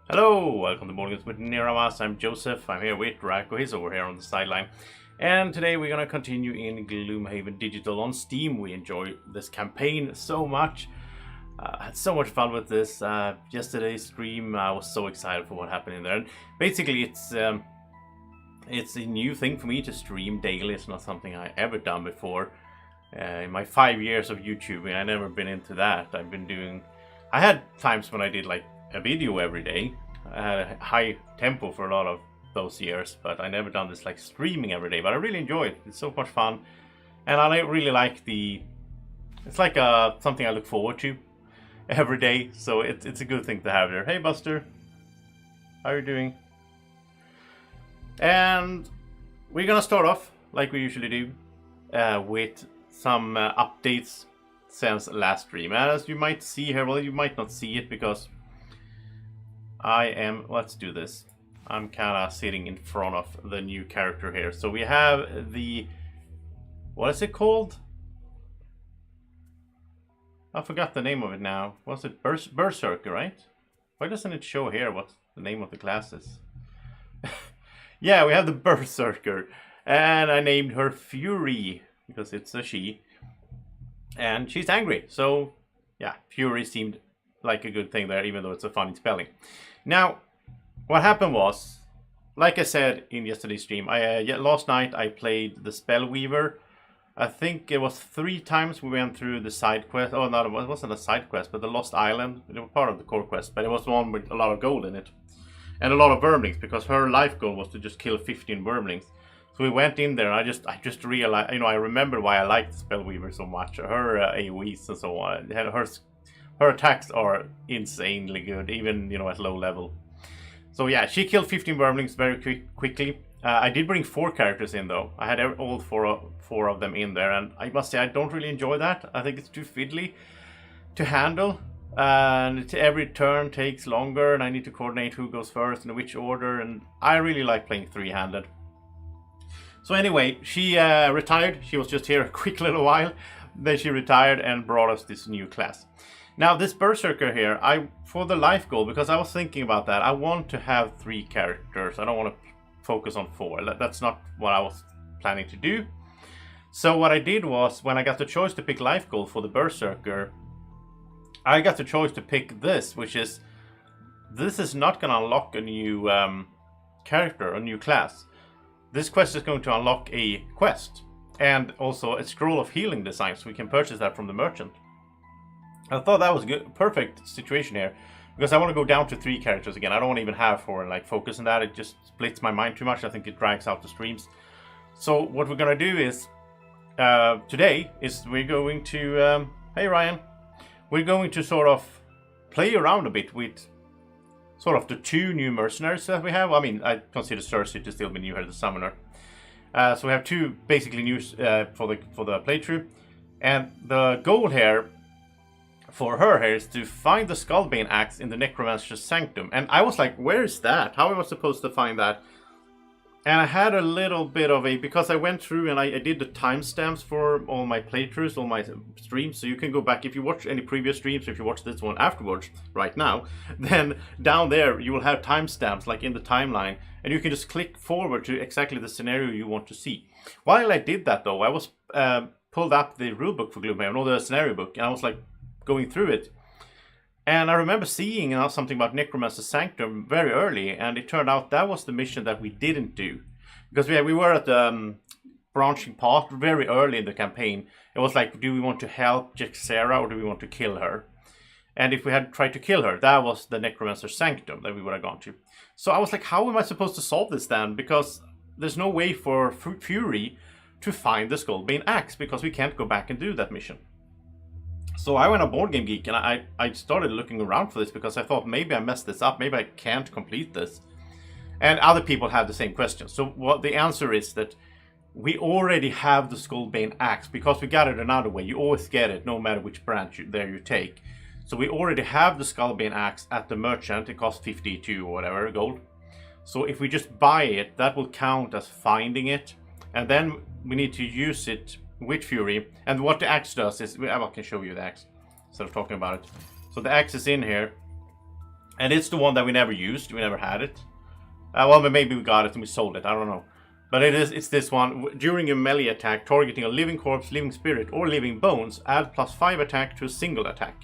Hello, welcome to Mornings with Niramas. I'm Joseph. I'm here with Rako. He's over here on the sideline. And today we're going to continue in Gloomhaven Digital on Steam. We enjoy this campaign so much. Had so much fun with this. Yesterday's stream, I was so excited for what happened in there. And basically, it's a new thing for me to stream daily. It's not something I ever done before. In my 5 years of YouTubing, I never been into that. I had times when I did like a video every day. I had a high tempo for a lot of those years, but I never done this like streaming every day. But I really enjoy it. It's so much fun, and I really like it's like something I look forward to every day. So it's a good thing to have there. Hey Buster, how are you doing? And we're gonna start off like we usually do with some updates since last stream. As you might see here, well, you might not see it because let's do this. I'm kind of sitting in front of the new character here. So we have what is it called? I forgot the name of it now. Was it Berserker, right? Why doesn't it show here what the name of the class is? Yeah, we have the Berserker. And I named her Fury because it's a she. And she's angry. So, yeah, Fury seemed like a good thing there, even though it's a funny spelling. Now, what happened was, like I said in yesterday's stream, last night I played the Spellweaver. I think it was 3 times we went through the side quest. Oh, no, it wasn't a side quest, but the Lost Island. It was part of the core quest, but it was one with a lot of gold in it. And a lot of wormlings, because her life goal was to just kill 15 wormlings. So we went in there, and I just realized, I remember why I liked Spellweaver so much. Her AoEs and so on. Her attacks are insanely good, even at low level. So yeah, she killed 15 wormlings very quickly. I did bring 4 characters in though. I had all four of them in there, and I must say I don't really enjoy that. I think it's too fiddly to handle, and every turn takes longer, and I need to coordinate who goes first and which order. And I really like playing 3-handed. So anyway, she retired. She was just here a quick little while. Then she retired and brought us this new class. Now this Berserker here, for the life goal, because I was thinking about that, I want to have 3 characters. I don't want to focus on 4. That's not what I was planning to do. So what I did was, when I got the choice to pick life goal for the Berserker, I got the choice to pick this, this is not going to unlock a new character, a new class. This quest is going to unlock a quest and also a scroll of healing design, so we can purchase that from the merchant. I thought that was a perfect situation here, because I want to go down to 3 characters again. I don't want to even have 4 and focus on that. It just splits my mind too much. I think it drags out the streams. So what we're gonna do is today is we're going to hey Ryan, we're going to sort of play around a bit with sort of the 2 new mercenaries that we have. I mean, I consider Cersei to still be new here, the summoner. So we have 2 basically new for the playthrough, and the goal here for her here is to find the Skullbane axe in the Necromancer's Sanctum. And I was like, where is that? How am I supposed to find that? And I had a little bit of because I went through and I did the timestamps for all my playthroughs, all my streams. So you can go back, if you watch any previous streams, or if you watch this one afterwards, right now, then down there you will have timestamps like in the timeline. And you can just click forward to exactly the scenario you want to see. While I did that though, I was pulled up the rulebook for Gloomhaven, or the scenario book, and I was like, going through it, and I remember seeing something about Necromancer's Sanctum very early, and it turned out that was the mission that we didn't do, because we were at the branching path very early in the campaign. It was like, do we want to help Jexera or do we want to kill her? And if we had tried to kill her, that was the Necromancer's Sanctum that we would have gone to. So I was like, how am I supposed to solve this then? Because there's no way for Fury to find the Skullbane axe, because we can't go back and do that mission. So I went on Board Game Geek and I started looking around for this, because I thought maybe I messed this up, maybe I can't complete this. And other people have the same question. So what the answer is that we already have the Skullbane axe, because we got it another way. You always get it no matter which branch you take. So we already have the Skullbane axe at the merchant. It costs 52 or whatever gold. So if we just buy it, that will count as finding it. And then we need to use it with Fury. And what the axe does is, I can show you the axe instead of talking about it. So the axe is in here, And it's the one that we never used. We never had it. Well, maybe we got it and we sold it. I don't know. But it's this one. During a melee attack, targeting a living corpse, living spirit, or living bones, add +5 attack to a single attack.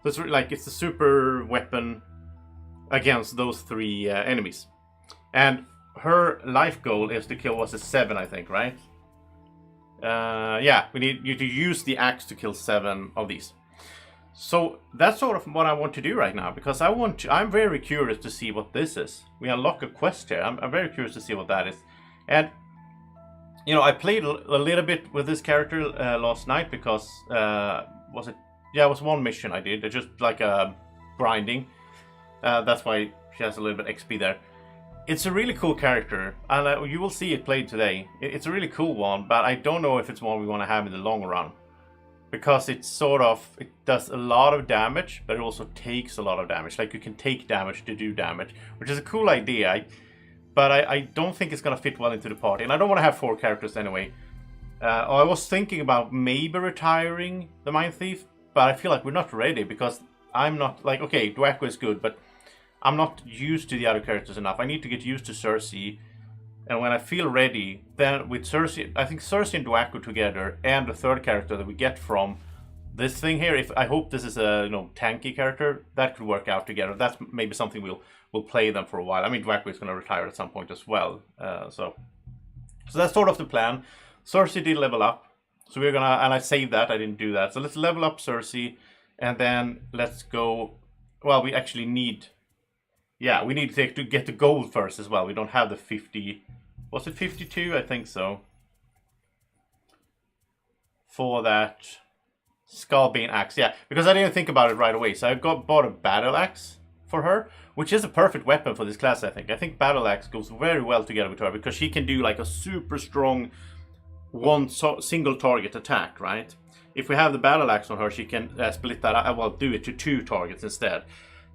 So it's like it's a super weapon against those 3 enemies. And her life goal is to kill, was it 7, I think, right? Yeah, we need you to use the axe to kill 7 of these. So that's sort of what I want to do right now, because I'm very curious to see what this is. We unlock a quest here. I'm very curious to see what that is. And, you know, I played a little bit with this character last night because, was it? Yeah, it was one mission I did. Just like grinding. That's why she has a little bit XP there. It's a really cool character, and you will see it played today. It's a really cool one, but I don't know if it's one we want to have in the long run. Because it does a lot of damage, but it also takes a lot of damage. Like, you can take damage to do damage, which is a cool idea. But I don't think it's going to fit well into the party. And I don't want to have 4 characters anyway. I was thinking about maybe retiring the Mind Thief, but I feel like we're not ready, because I'm not, like, okay, Dwacko is good, but I'm not used to the other characters enough. I need to get used to Cersei. And when I feel ready, then with Cersei, I think Cersei and Dwacko together, and the 3rd character that we get from this thing here, I hope this is a tanky character, that could work out together. That's maybe something we'll play them for a while. I mean, Dwacko is going to retire at some point as well. So that's sort of the plan. Cersei did level up, so we're gonna, and I saved that. I didn't do that. So let's level up Cersei, and then let's go. Well, we actually need. Yeah, we need to get the gold first as well. We don't have the 50... Was it 52? I think so. For that Skullbane axe. Yeah, because I didn't think about it right away. So I bought a battle axe for her, which is a perfect weapon for this class, I think. I think battle axe goes very well together with her, because she can do like a super strong single target attack, right? If we have the battle axe on her, she can split that up. Well, do it to 2 targets instead.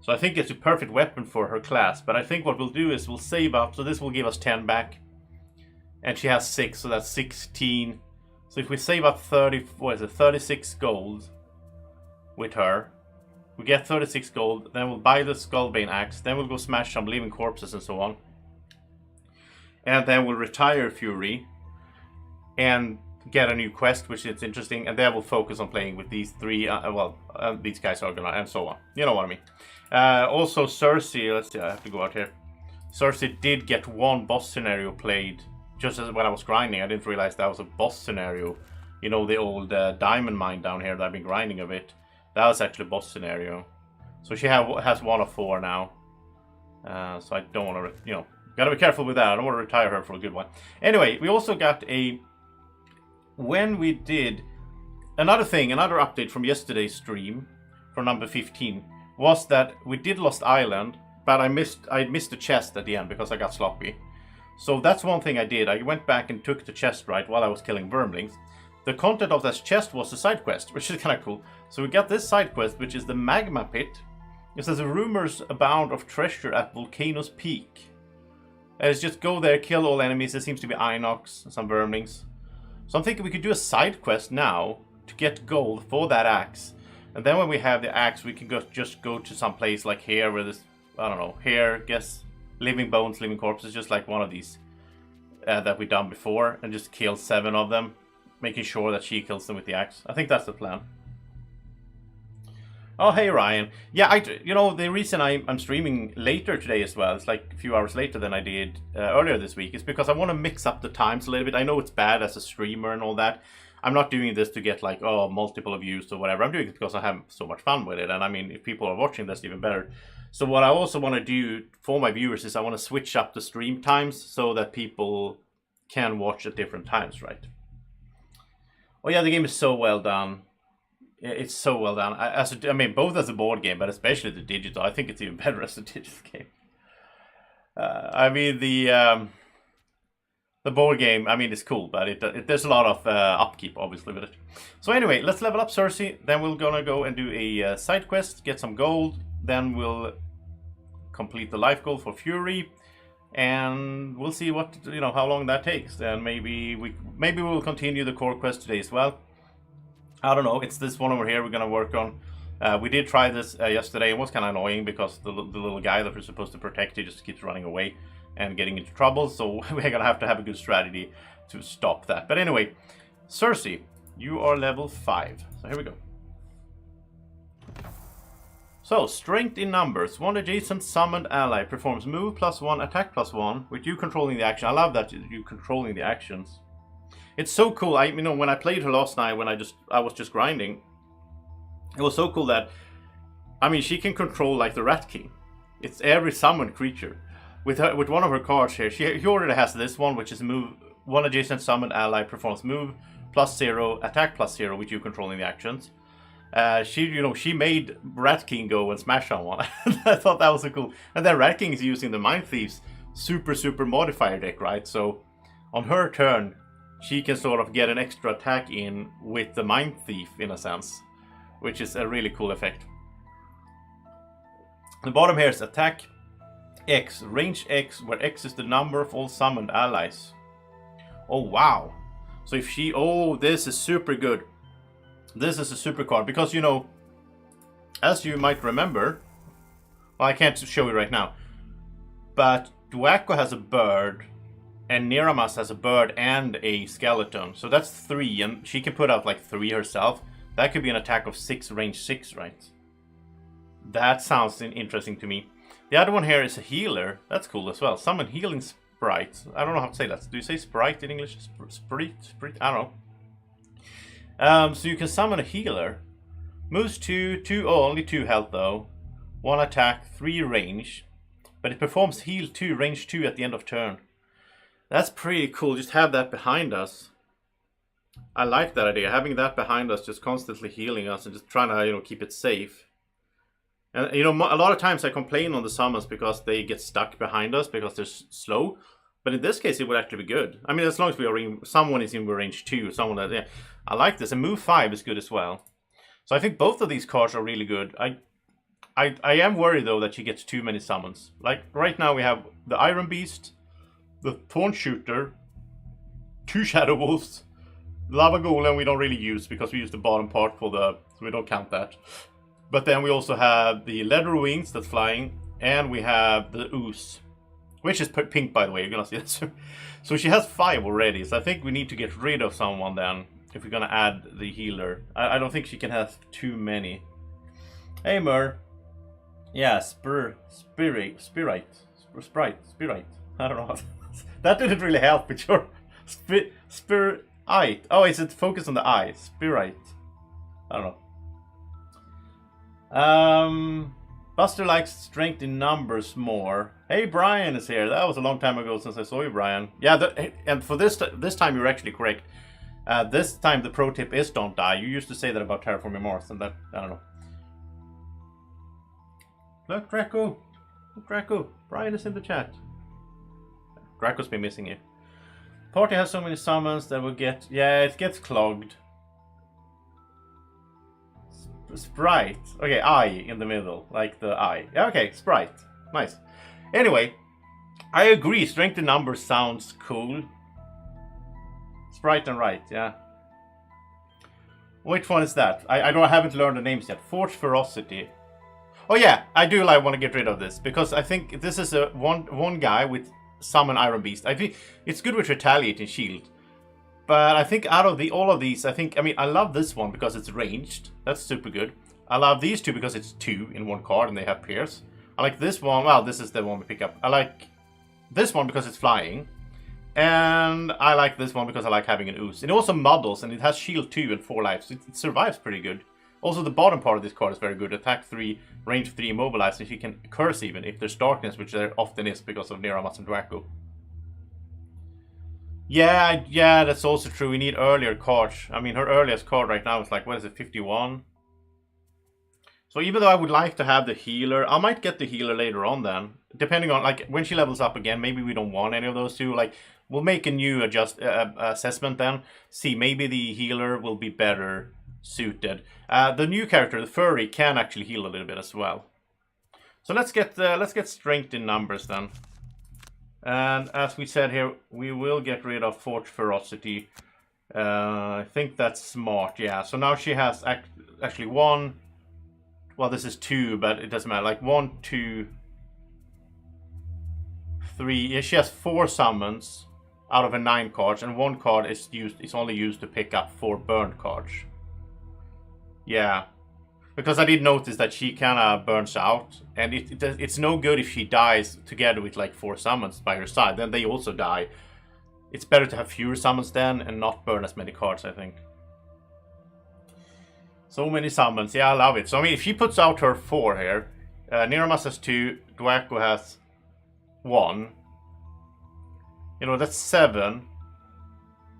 So I think it's a perfect weapon for her class. But I think what we'll do is we'll save up. So this will give us 10 back. And she has 6, so that's 16. So if we save up 36 gold with her. We get 36 gold. Then we'll buy the Skullbane axe. Then we'll go smash some living corpses and so on. And then we'll retire Fury. And get a new quest, which is interesting. And then we'll focus on playing with these 3. These guys are gonna, and so on. You know what I mean. Also Cersei, let's see, I have to go out here. Cersei did get 1 boss scenario played just as when I was grinding. I didn't realize that was a boss scenario. You know, the old diamond mine down here that I've been grinding a bit. That was actually a boss scenario. So she has 1 of 4 now. So I don't want to, gotta be careful with that. I don't want to retire her for a good one. Anyway, we also got when we did another update from yesterday's stream for number 15 was that we did Lost Island, but I missed the chest at the end because I got sloppy. So that's one thing I did. I went back and took the chest right while I was killing vermlings. The content of that chest was a side quest, which is kind of cool. So we got this side quest, which is the Magma Pit. It says rumors abound of treasure at Volcano's Peak. It's just go there, kill all enemies. There seems to be Inox and some vermlings. So I'm thinking we could do a side quest now to get gold for that axe. And then when we have the axe, we can just go to some place like here where this, I don't know, here, guess, living bones, living corpses, just like one of these that we've done before, and just kill 7 of them, making sure that she kills them with the axe. I think that's the plan. Oh, hey, Ryan. Yeah, the reason I'm streaming later today as well, it's like a few hours later than I did earlier this week, is because I want to mix up the times a little bit. I know it's bad as a streamer and all that. I'm not doing this to get like, multiple views or whatever. I'm doing it because I have so much fun with it. And I mean, if people are watching, that's even better. So what I also want to do for my viewers is I want to switch up the stream times so that people can watch at different times, right? Oh yeah, the game is so well done. It's so well done. I mean, both as a board game, but especially the digital. I think it's even better as a digital game. I mean, the board game, I mean, it's cool, but there's a lot of upkeep, obviously, with it. So anyway, let's level up Cersei. Then we're gonna go and do a side quest, get some gold. Then we'll complete the life goal for Fury, and we'll see what how long that takes. Then maybe we'll continue the core quest today as well. I don't know. It's this one over here we're gonna work on. We did try this yesterday. It was kind of annoying because the little guy that we're supposed to protect, he just keeps running away and getting into trouble. So we're gonna have to have a good strategy to stop that. But anyway, Cersei, you are level 5. So here we go. So, strength in numbers. One adjacent summoned ally performs move +1, attack +1, with you controlling the action. I love that you controlling the actions. It's so cool. When I played her last night, when I was just grinding, it was so cool that, she can control like the Rat King. It's every summoned creature. With one of her cards here, she already has this one, which is move. One adjacent summoned ally performs move +0, attack +0, with you controlling the actions. She made Rat King go and smash someone. I thought that was so cool. And then Rat King is using the Mind Thieves super modifier deck, right? So on her turn, she can sort of get an extra attack in with the Mind Thief in a sense, which is a really cool effect. The bottom here is attack X, range X, where X is the number of all summoned allies. Oh wow! So if she, this is super good. This is a super card because, as you might remember, well, I can't show you right now, but Dwacko has a bird and Niramas has a bird and a skeleton. So that's 3, and she can put out like 3 herself. That could be an attack of 6, range 6, right? That sounds interesting to me. The other one here is a healer. That's cool as well. Summon healing sprite. I don't know how to say that. Do you say sprite in English? Sprite? I don't know. So you can summon a healer. Moves 2, only 2 health though. 1 attack, 3 range. But it performs heal 2, range 2 at the end of turn. That's pretty cool. Just have that behind us. I like that idea. Having that behind us, just constantly healing us and just trying to, keep it safe. And, a lot of times I complain on the summons because they get stuck behind us because they're slow. But in this case, it would actually be good. As long as someone is in range 2, someone that, yeah. I like this. And move 5 is good as well. So I think both of these cards are really good. I am worried, though, that she gets too many summons. Like, right now we have the Iron Beast, the Taunt Shooter, 2 Shadow Wolves, Lava Golem we don't really use because we use the bottom part so we don't count that. But then we also have the Leather Wings that's flying, and we have the Ooze, which is pink, by the way. You're gonna see this. So she has 5 already, so I think we need to get rid of someone then, if we're gonna add the healer. I don't think she can have too many. Hey, Mer. Yeah, Sprite. I don't know. That didn't really help with your Spirite. Oh, is it focused on the eye? Spirite. I don't know. Buster likes strength in numbers more. Hey, Brian is here. That was a long time ago since I saw you, Brian. Yeah, and for this time you're actually correct. This time the pro tip is don't die. You used to say that about Terraforming Mars, and that, I don't know. Look, Draco. Look, Draco. Brian is in the chat. Draco's been missing you. Party has so many summons that will get... Yeah, it gets clogged. Sprite. Okay, eye in the middle. Like the eye. Yeah, okay, Sprite. Nice. Anyway, I agree. Strength in numbers sounds cool. Sprite and right, yeah. Which one is that? I haven't learned the names yet. Forge Ferocity. Oh yeah, I do want to get rid of this because I think this is a one guy with Summon Iron Beast. I think it's good with Retaliate and Shield. But I think out of all of these, I love this one because it's ranged. That's super good. I love these 2 because it's 2 in 1 card and they have Pierce. I like this one. Well, this is the one we pick up. I like this one because it's flying. And I like this one because I like having an Ooze. It also muddles and it has Shield 2 and 4 lives. It survives pretty good. Also, the bottom part of this card is very good. Attack 3, range 3, immobilize, and she can curse even if there's darkness, which there often is because of Niramas and Dwacko. Yeah, that's also true. We need earlier cards. Her earliest card right now is like, what is it, 51? So even though I would like to have the healer, I might get the healer later on then. Depending on, like, when she levels up again, maybe we don't want any of those 2. Like, we'll make a new assessment then. See, maybe the healer will be better suited. The new character, the Furry, can actually heal a little bit as well. So let's get strength in numbers then. And as we said here, we will get rid of Forge Ferocity. I think that's smart, yeah. So now she has actually 1, well, this is 2, but it doesn't matter. Like 1, 2, 3. Yeah, she has 4 summons out of her 9 cards, and 1 card is only used to pick up 4 burned cards. Yeah, because I did notice that she kind of burns out, and it's no good if she dies together with like 4 summons by her side. Then they also die. It's better to have fewer summons then and not burn as many cards, I think. So many summons. Yeah, I love it. So, I mean, if she puts out her 4 here, Niramas has 2, Dwacko has 1. You know, that's 7.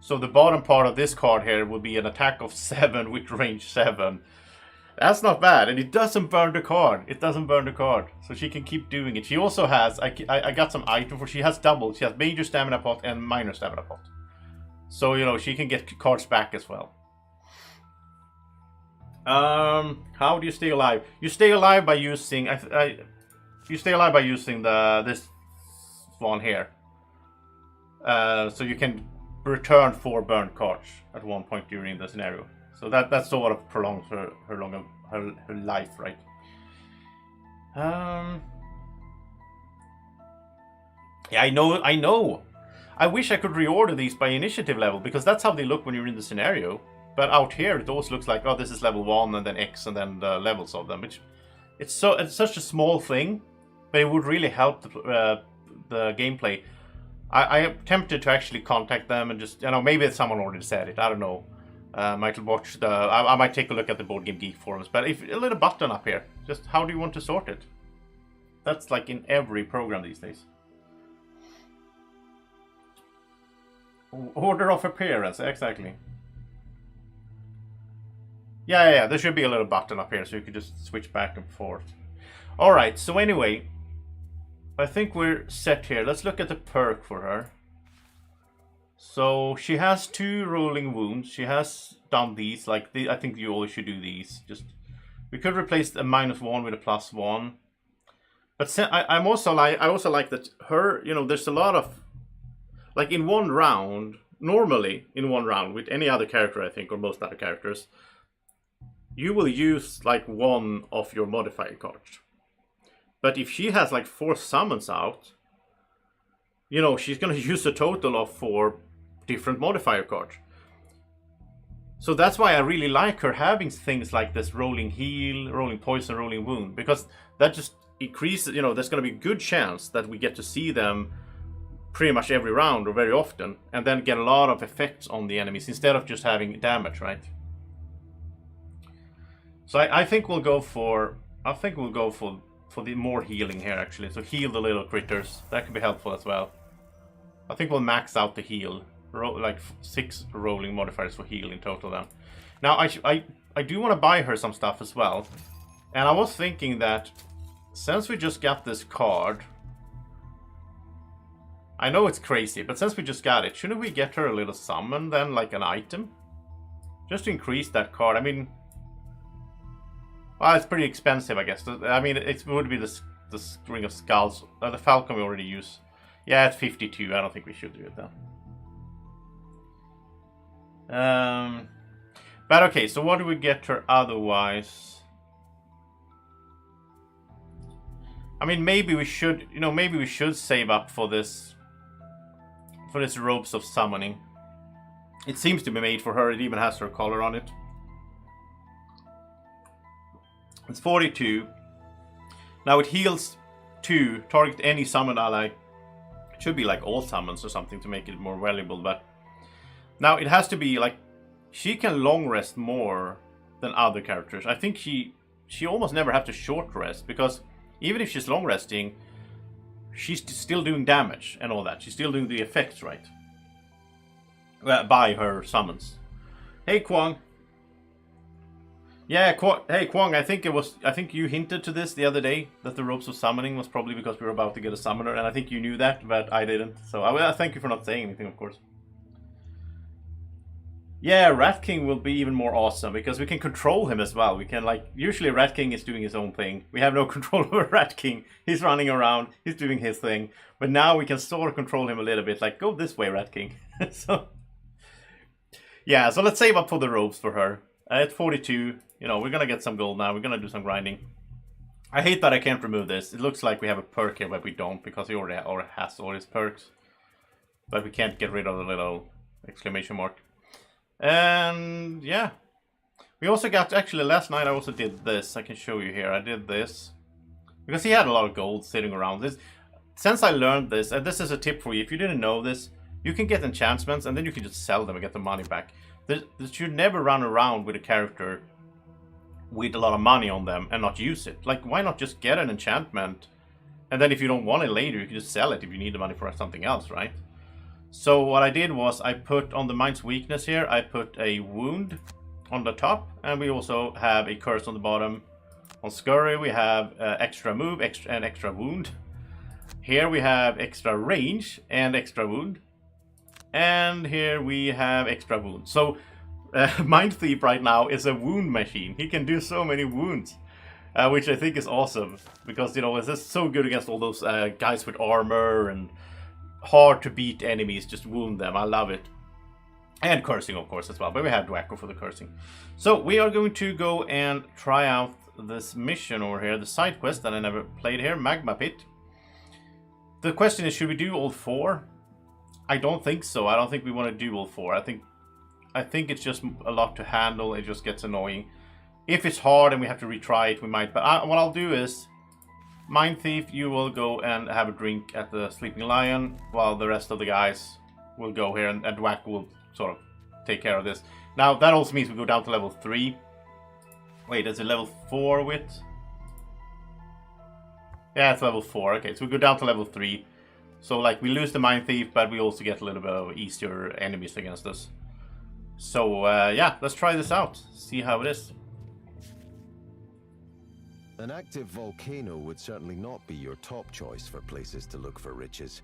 So the bottom part of this card here will be an attack of 7 with range 7. That's not bad. And it doesn't burn the card. It doesn't burn the card. So she can keep doing it. She also has, I got some item for, she has double. She has major stamina pot and minor stamina pot. So, you know, she can get cards back as well. How do you stay alive? You stay alive by using you stay alive by using this one here. So you can return 4 burned cards at one point during the scenario. So that sort of prolongs her life, right? Yeah, I know. I wish I could reorder these by initiative level, because that's how they look when you're in the scenario. But out here, it always looks like, oh, this is level 1, and then X, and then the levels of them. Which it's such a small thing, but it would really help the gameplay. I am tempted to actually contact them and just, you know, maybe someone already said it. I don't know. I might watch I might take a look at the Board Game Geek forums. But if a little button up here, just how do you want to sort it? That's like in every program these days. Order of appearance, exactly. Yeah, there should be a little button up here so you can just switch back and forth. Alright, so anyway, I think we're set here. Let's look at the perk for her. So she has 2 rolling wounds. She has done these. Like I think you always should do these. Just we could replace a -1 with a +1. But I also like that her. You know, there's a lot of, like, in one round. Normally, in one round with any other character, I think, or most other characters, you will use like 1 of your modifier cards. But if she has like 4 summons out, you know, she's gonna use a total of 4 different modifier cards. So that's why I really like her having things like this rolling heal, rolling poison, rolling wound, because that just increases, you know, there's gonna be a good chance that we get to see them pretty much every round or very often, and then get a lot of effects on the enemies instead of just having damage, right? So I think we'll go for the more healing here, actually. So heal the little critters. That could be helpful as well. I think we'll max out the heal. Like 6 rolling modifiers for heal in total then. Now I do want to buy her some stuff as well. And I was thinking that since we just got this card, I know it's crazy, but since we just got it, shouldn't we get her a little summon then, like an item? Just to increase that card. I mean, well, it's pretty expensive, I guess. I mean, it would be the Ring of Skulls. The Falcon we already use. Yeah, it's 52. I don't think we should do it then. But okay, so what do we get her otherwise? I mean, maybe we should, you know, maybe we should save up for this Robes of Summoning. It seems to be made for her. It even has her collar on it. It's 42. Now it heals 2. Target any summoned ally. It should be like all summons or something to make it more valuable, but now it has to be like, she can long rest more than other characters. I think she almost never have to short rest, because even if she's long resting, she's still doing damage and all that. She's still doing the effects, right? By her summons. Hey, Kwong. Yeah, hey, Kwong, I think you hinted to this the other day, that the Ropes of Summoning was probably because we were about to get a summoner, and I think you knew that, but I didn't. So I thank you for not saying anything, of course. Yeah, Rat King will be even more awesome, because we can control him as well. We can, like, usually Rat King is doing his own thing. We have no control over Rat King. He's running around, he's doing his thing. But now we can sort of control him a little bit, like, go this way, Rat King. So, yeah, so let's save up for the robes for her. It's 42. You know, we're gonna get some gold now. We're gonna do some grinding. I hate that I can't remove this. It looks like we have a perk here, but we don't because he already has all his perks. But we can't get rid of the little exclamation mark. And yeah. We also got, actually last night I also did this. I can show you here. I did this. Because he had a lot of gold sitting around. Since I learned this, and this is a tip for you. If you didn't know this, you can get enchantments and then you can just sell them and get the money back. You should never run around with a character with a lot of money on them and not use it. Like, why not just get an enchantment? And then if you don't want it later, you can just sell it if you need the money for something else, right? So what I did was I put on the mind's weakness here, I put a wound on the top. And we also have a curse on the bottom. On Scurry we have extra move and extra wound. Here we have extra range and extra wound. And here we have extra wound. So Mind Thief right now is a wound machine. He can do so many wounds, which I think is awesome. Because, you know, it's just so good against all those guys with armor and hard to beat enemies. Just wound them. I love it. And cursing, of course, as well. But we have Dwacko for the cursing. So we are going to go and try out this mission over here. The side quest that I never played here. Magma Pit. The question is, should we do all 4? I don't think so. I don't think we want to do all 4. I think it's just a lot to handle. It just gets annoying. If it's hard and we have to retry it, we might. But what I'll do is, Mind Thief, you will go and have a drink at the Sleeping Lion, while the rest of the guys will go here, and Dwack will sort of take care of this. Now, that also means we go down to level 3. Wait, is it level 4 with? Yeah, it's level 4. Okay, so we go down to level 3. So, like, we lose the Mind Thief, but we also get a little bit of easier enemies against us. So, yeah, let's try this out. See how it is. An active volcano would certainly not be your top choice for places to look for riches.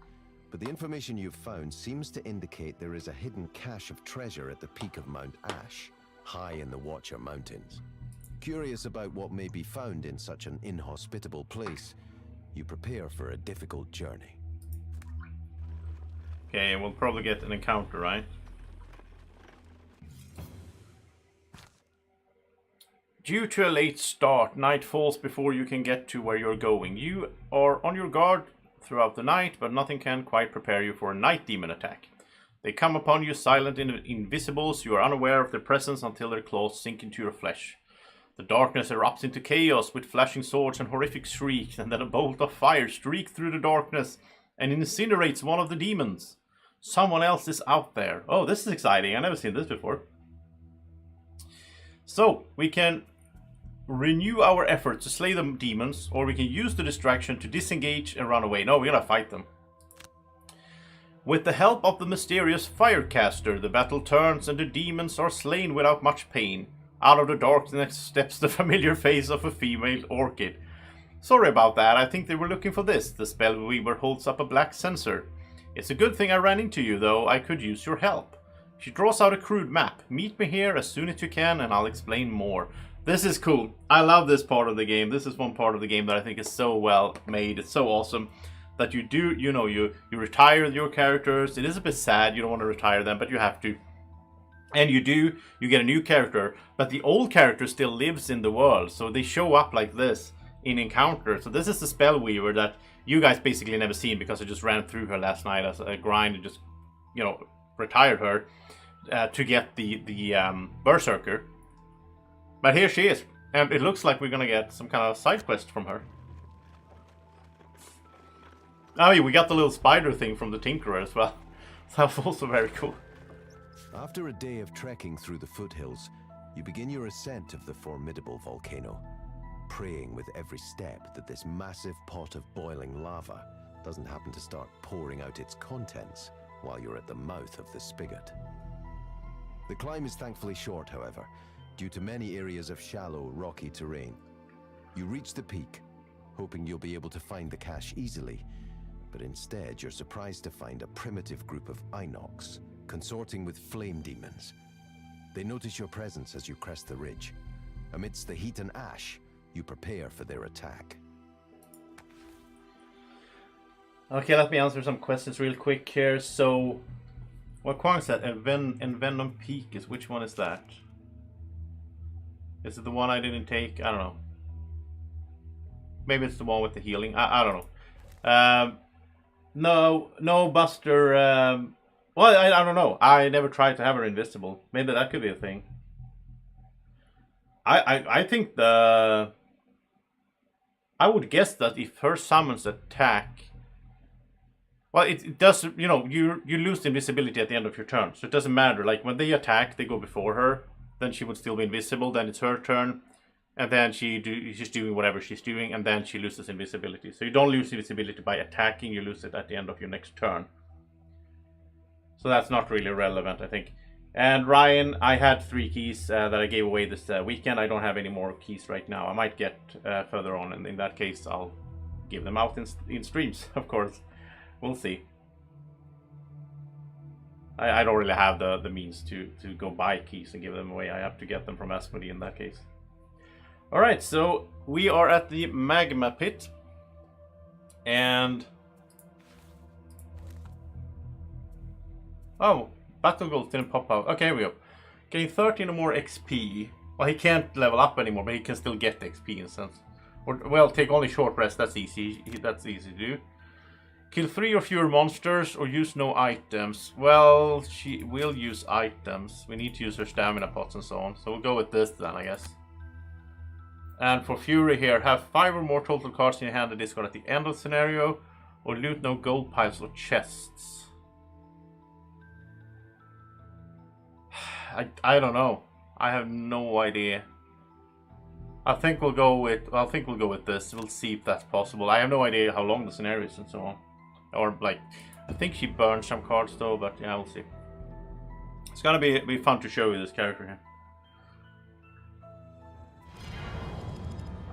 But the information you've found seems to indicate there is a hidden cache of treasure at the peak of Mount Ash, high in the Watcher Mountains. Curious about what may be found in such an inhospitable place, you prepare for a difficult journey. Okay, we'll probably get an encounter, right? Due to a late start, night falls before you can get to where you're going. You are on your guard throughout the night, but nothing can quite prepare you for a night demon attack. They come upon you silent and invisible, so you are unaware of their presence until their claws sink into your flesh. The darkness erupts into chaos with flashing swords and horrific shrieks, and then a bolt of fire streaks through the darkness and incinerates one of the demons. Someone else is out there. Oh, this is exciting. I've never seen this before. So, we can renew our efforts to slay the demons, or we can use the distraction to disengage and run away. No, we're gonna fight them. With the help of the mysterious Firecaster, the battle turns and the demons are slain without much pain. Out of the darkness steps the familiar face of a female orchid. Sorry about that, I think they were looking for this. The Spellweaver holds up a black censer. It's a good thing I ran into you, though. I could use your help. She draws out a crude map. Meet me here as soon as you can and I'll explain more. This is cool. I love this part of the game. This is one part of the game that I think is so well made. It's so awesome that you retire your characters. It is a bit sad. You don't want to retire them, but you have to. And you do. You get a new character, but the old character still lives in the world. So they show up like this in Encounter. So this is the Spellweaver that you guys basically never seen because I just ran through her last night as a grind and just, retired her to get the Berserker. But here she is, and it looks like we're gonna get some kind of side quest from her. Oh yeah, we got the little spider thing from the Tinkerer as well. That was also very cool. After a day of trekking through the foothills, you begin your ascent of the formidable volcano, praying with every step that this massive pot of boiling lava doesn't happen to start pouring out its contents while you're at the mouth of the spigot. The climb is thankfully short, however, due to many areas of shallow, rocky terrain. You reach the peak, hoping you'll be able to find the cache easily, but instead you're surprised to find a primitive group of Inox consorting with flame demons. They notice your presence as you crest the ridge. Amidst the heat and ash, you prepare for their attack. Okay, let me answer some questions real quick here. So, what Kwang said, Envenom Peak is, which one is that? Is it the one I didn't take? I don't know. Maybe it's the one with the healing. I don't know. No, Buster. Well, I don't know. I never tried to have her invisible. Maybe that could be a thing. I think I would guess that if her summons attack, well, it does. You know, you lose invisibility at the end of your turn, so it doesn't matter. Like when they attack, they go before her. Then she would still be invisible. Then it's her turn, and then she's doing whatever she's doing, and then she loses invisibility. So you don't lose invisibility by attacking. You lose it at the end of your next turn. So that's not really relevant, I think. And Ryan, I had 3 keys that I gave away this weekend. I don't have any more keys right now. I might get further on, and in that case, I'll give them out in streams, of course. We'll see. I don't really have the means to go buy keys and give them away. I have to get them from Asmodee in that case. Alright, so we are at the Magma Pit. And... oh, battle goals didn't pop out. Okay, here we go. Getting 13 or more XP. Well, he can't level up anymore, but he can still get XP in a sense. Or, well, take only short rest, that's easy. That's easy to do. Kill 3 or fewer monsters or use no items. Well, she will use items. We need to use her stamina pots and so on. So we'll go with this then, I guess. And for Fury here, have 5 or more total cards in your hand that discard at the end of the scenario. Or loot no gold piles or chests. I don't know. I have no idea. I think we'll go with this. We'll see if that's possible. I have no idea how long the scenario is and so on. Or like, I think she burned some cards though, but yeah, we'll see. It's gonna be fun to show you this character here.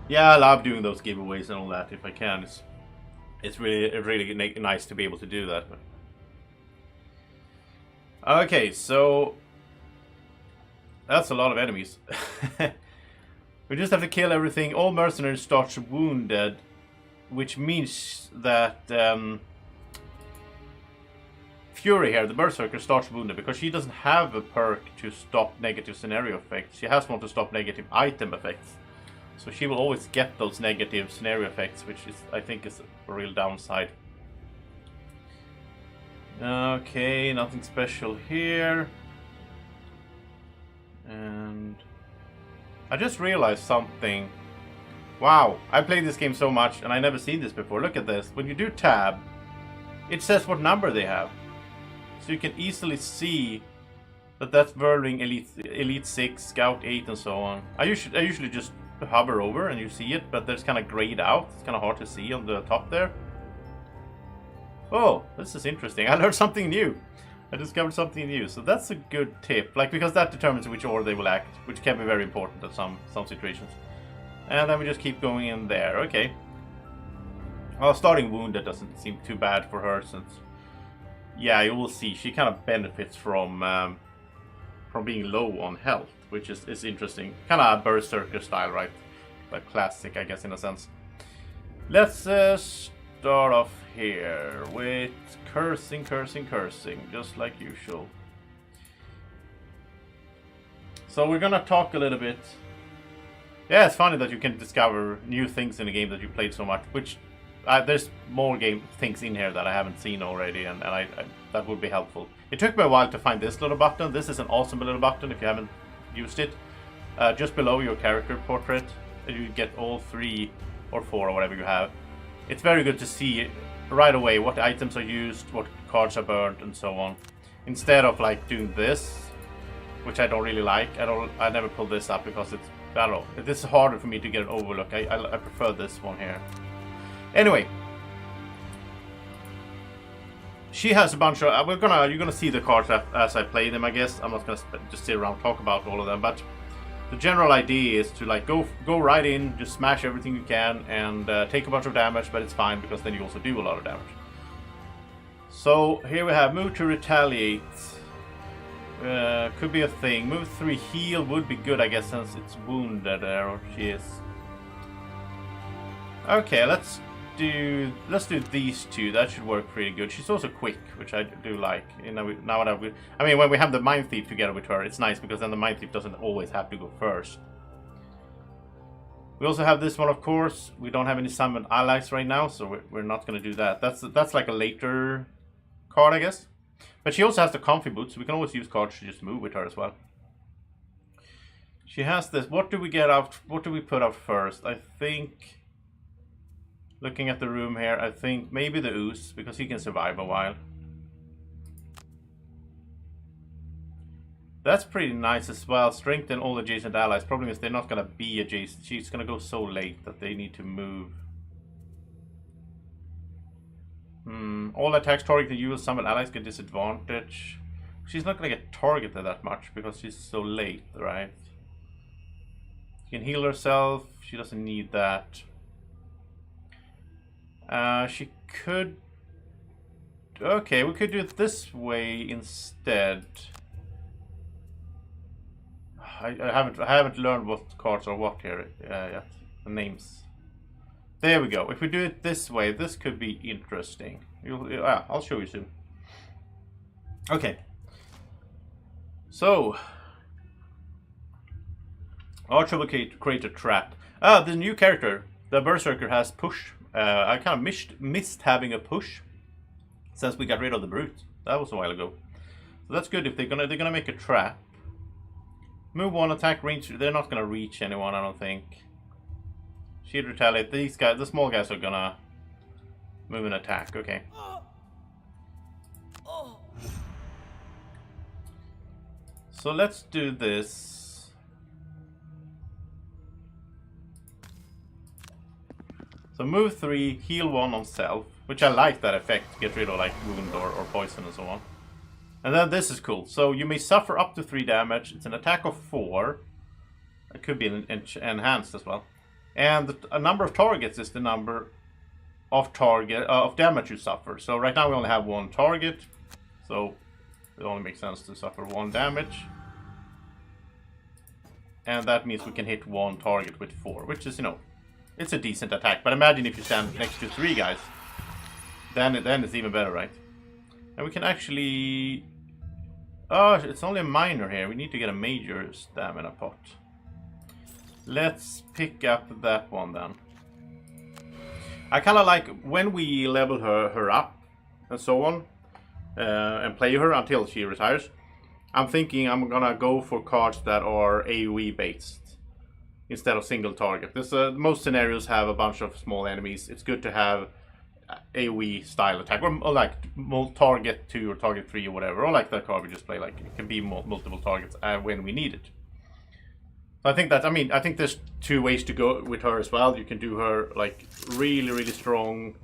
Yeah, I love doing those giveaways and all that if I can. It's really nice to be able to do that. Okay, so that's a lot of enemies. We just have to kill everything. All mercenaries start wounded, which means that Fury here, the berserker, starts wounded because she doesn't have a perk to stop negative scenario effects. She has one to stop negative item effects. So she will always get those negative scenario effects, which is, I think, is a real downside. Okay, nothing special here. And I just realized something. Wow, I played this game so much and I never seen this before. Look at this. When you do tab, it says what number they have. So you can easily see that that's Whirling Elite 6, Scout 8 and so on. I usually just hover over and you see it, but there's kind of grayed out. It's kind of hard to see on the top there. Oh, this is interesting. I learned something new. I discovered something new, so that's a good tip. Like, because that determines which order they will act, which can be very important at some situations. And then we just keep going in there. Okay. Well, starting wounded doesn't seem too bad for her, since, yeah, you will see she kind of benefits from being low on health, which is interesting. Kind of a berserker style, right? Like classic, I guess, in a sense. Let's start off here with cursing, just like usual. So we're gonna talk a little bit. Yeah, it's funny that you can discover new things in a game that you played so much, which there's more things in here that I haven't seen already, and I that would be helpful. It took me a while to find this little button. This is an awesome little button if you haven't used it. Just below your character portrait, you get all 3 or 4 or whatever you have. It's very good to see right away what items are used, what cards are burned, and so on. Instead of like doing this, which I don't really like. I never pull this up because it's, I don't know, this is harder for me to get an overlook. I prefer this one here. Anyway, she has a bunch of. You're gonna see the cards as I play them, I guess. I'm not gonna just sit around and talk about all of them, but the general idea is to like go right in, just smash everything you can, and take a bunch of damage, but it's fine because then you also do a lot of damage. So here we have move to retaliate. Could be a thing. Move 3 heal would be good, I guess, since it's wounded there, or she is. Okay, let's do these 2. That should work pretty good. She's also quick, which I do like. You know, I mean, when we have the Mind Thief together with her, it's nice because then the Mind Thief doesn't always have to go first. We also have this one, of course. We don't have any summoned allies right now, so we're not going to do that. That's like a later card, I guess. But she also has the comfy boots, so we can always use cards to just move with her as well. She has this. What do we get out? What do we put up first? I think, looking at the room here, I think maybe the Ooze, because he can survive a while. That's pretty nice as well. Strengthen all adjacent allies. Problem is they're not going to be adjacent. She's going to go so late that they need to move. All attacks targeting you will summon allies get disadvantage. She's not going to get targeted that much because she's so late, right? She can heal herself. She doesn't need that. She could... Okay, we could do it this way instead. I haven't learned what cards are what here yet. The names. There we go. If we do it this way, this could be interesting. I'll show you soon. Okay. So, Archer will create a trap. The new character, the Berserker, has push. I kind of missed having a push since we got rid of the Brute. That was a while ago. So that's good. If they're gonna make a trap. Move one, attack range. They're not gonna reach anyone, I don't think. Shield retaliate. These guys, the small guys, are gonna move and attack. Okay. So let's do this. So move 3, heal 1 on self, which I like that effect to get rid of like wound or poison and so on. And then this is cool. So you may suffer up to 3 damage. It's an attack of 4. It could be enhanced as well. And a number of targets is the number of damage you suffer. So right now we only have 1 target. So it only makes sense to suffer 1 damage. And that means we can hit 1 target with 4, which is, you know, it's a decent attack. But imagine if you stand next to 3 guys. Then it's even better, right? And we can actually... Oh, it's only a minor here. We need to get a major stamina pot. Let's pick up that one then. I kind of like when we level her up and so on. And play her until she retires. I'm thinking I'm gonna go for cards that are AoE based. Instead of single target. Most scenarios have a bunch of small enemies. It's good to have AoE style attack, or like target 2 or target 3 or whatever, or like that card we just play. Like it can be multiple targets when we need it. So I think that I think there's 2 ways to go with her as well. You can do her like really strong,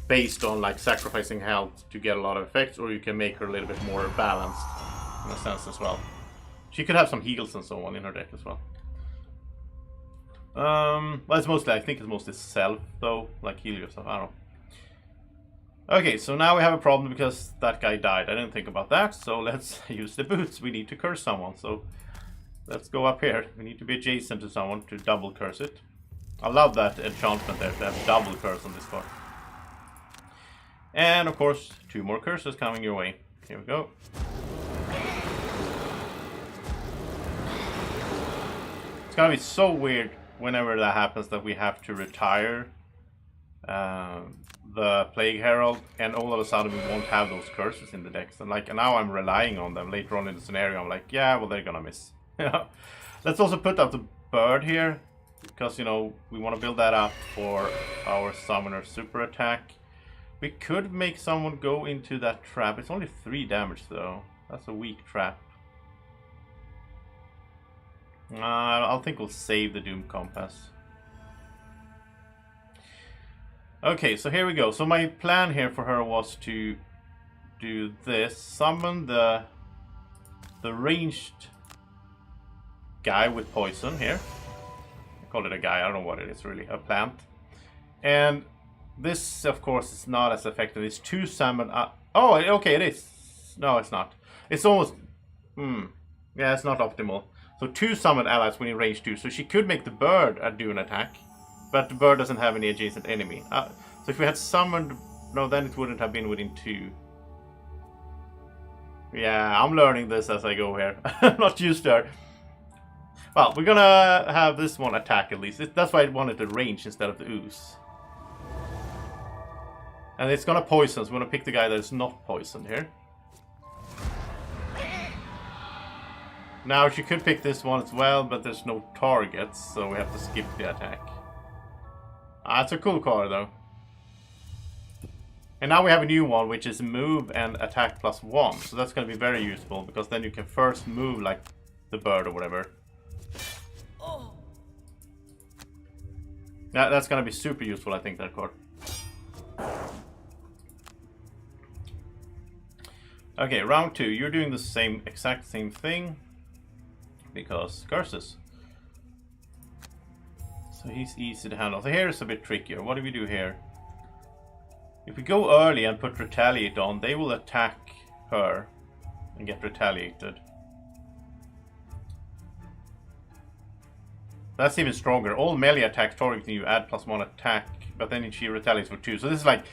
based on like sacrificing health to get a lot of effects, or you can make her a little bit more balanced in a sense as well. She could have some heals and so on in her deck as well. Well, it's mostly, I think it's mostly self though, like heal yourself. I don't know. Okay, so now we have a problem because that guy died. I didn't think about that, so let's use the boots. We need to curse someone, so let's go up here. We need to be adjacent to someone to double curse it. I love that enchantment there, to have double curse on this card. And of course, 2 more curses coming your way. Here we go. It's gonna be so weird whenever that happens that we have to retire the Plague Herald, and all of a sudden we won't have those curses in the decks. And like now I'm relying on them later on in the scenario. I'm like, yeah, well, they're gonna miss. Let's also put up the bird here, because, you know, we want to build that up for our summoner super attack. We could make someone go into that trap. It's only 3 damage though. That's a weak trap. I think we'll save the Doom Compass. Okay, so here we go. So my plan here for her was to do this. Summon the ranged guy with poison here. I call it a guy. I don't know what it is really. A plant. And this, of course, is not as effective. It's 2 summon... oh, okay, it is. No, it's not. It's almost... yeah, it's not optimal. So 2 summoned allies within range 2. So she could make the bird do an attack. But the bird doesn't have any adjacent enemy. So if we had summoned... No, then it wouldn't have been within 2. Yeah, I'm learning this as I go here. I'm not used to her. Well, we're gonna have this one attack at least. That's why I wanted the range instead of the ooze. And it's gonna poison, so we're gonna pick the guy that is not poisoned here. Now she could pick this one as well, but there's no targets, so we have to skip the attack. It's a cool card though. And now we have a new one, which is move and attack +1. So that's gonna be very useful, because then you can first move like the bird or whatever. Yeah, that's gonna be super useful, I think, that card. Okay, round 2. You're doing the exact same thing. Because curses. So he's easy to handle. So here is a bit trickier. What do we do here? If we go early and put retaliate on, they will attack her and get retaliated. That's even stronger. All melee attacks targeting you add +1 attack, but then she retaliates for 2. So this is like,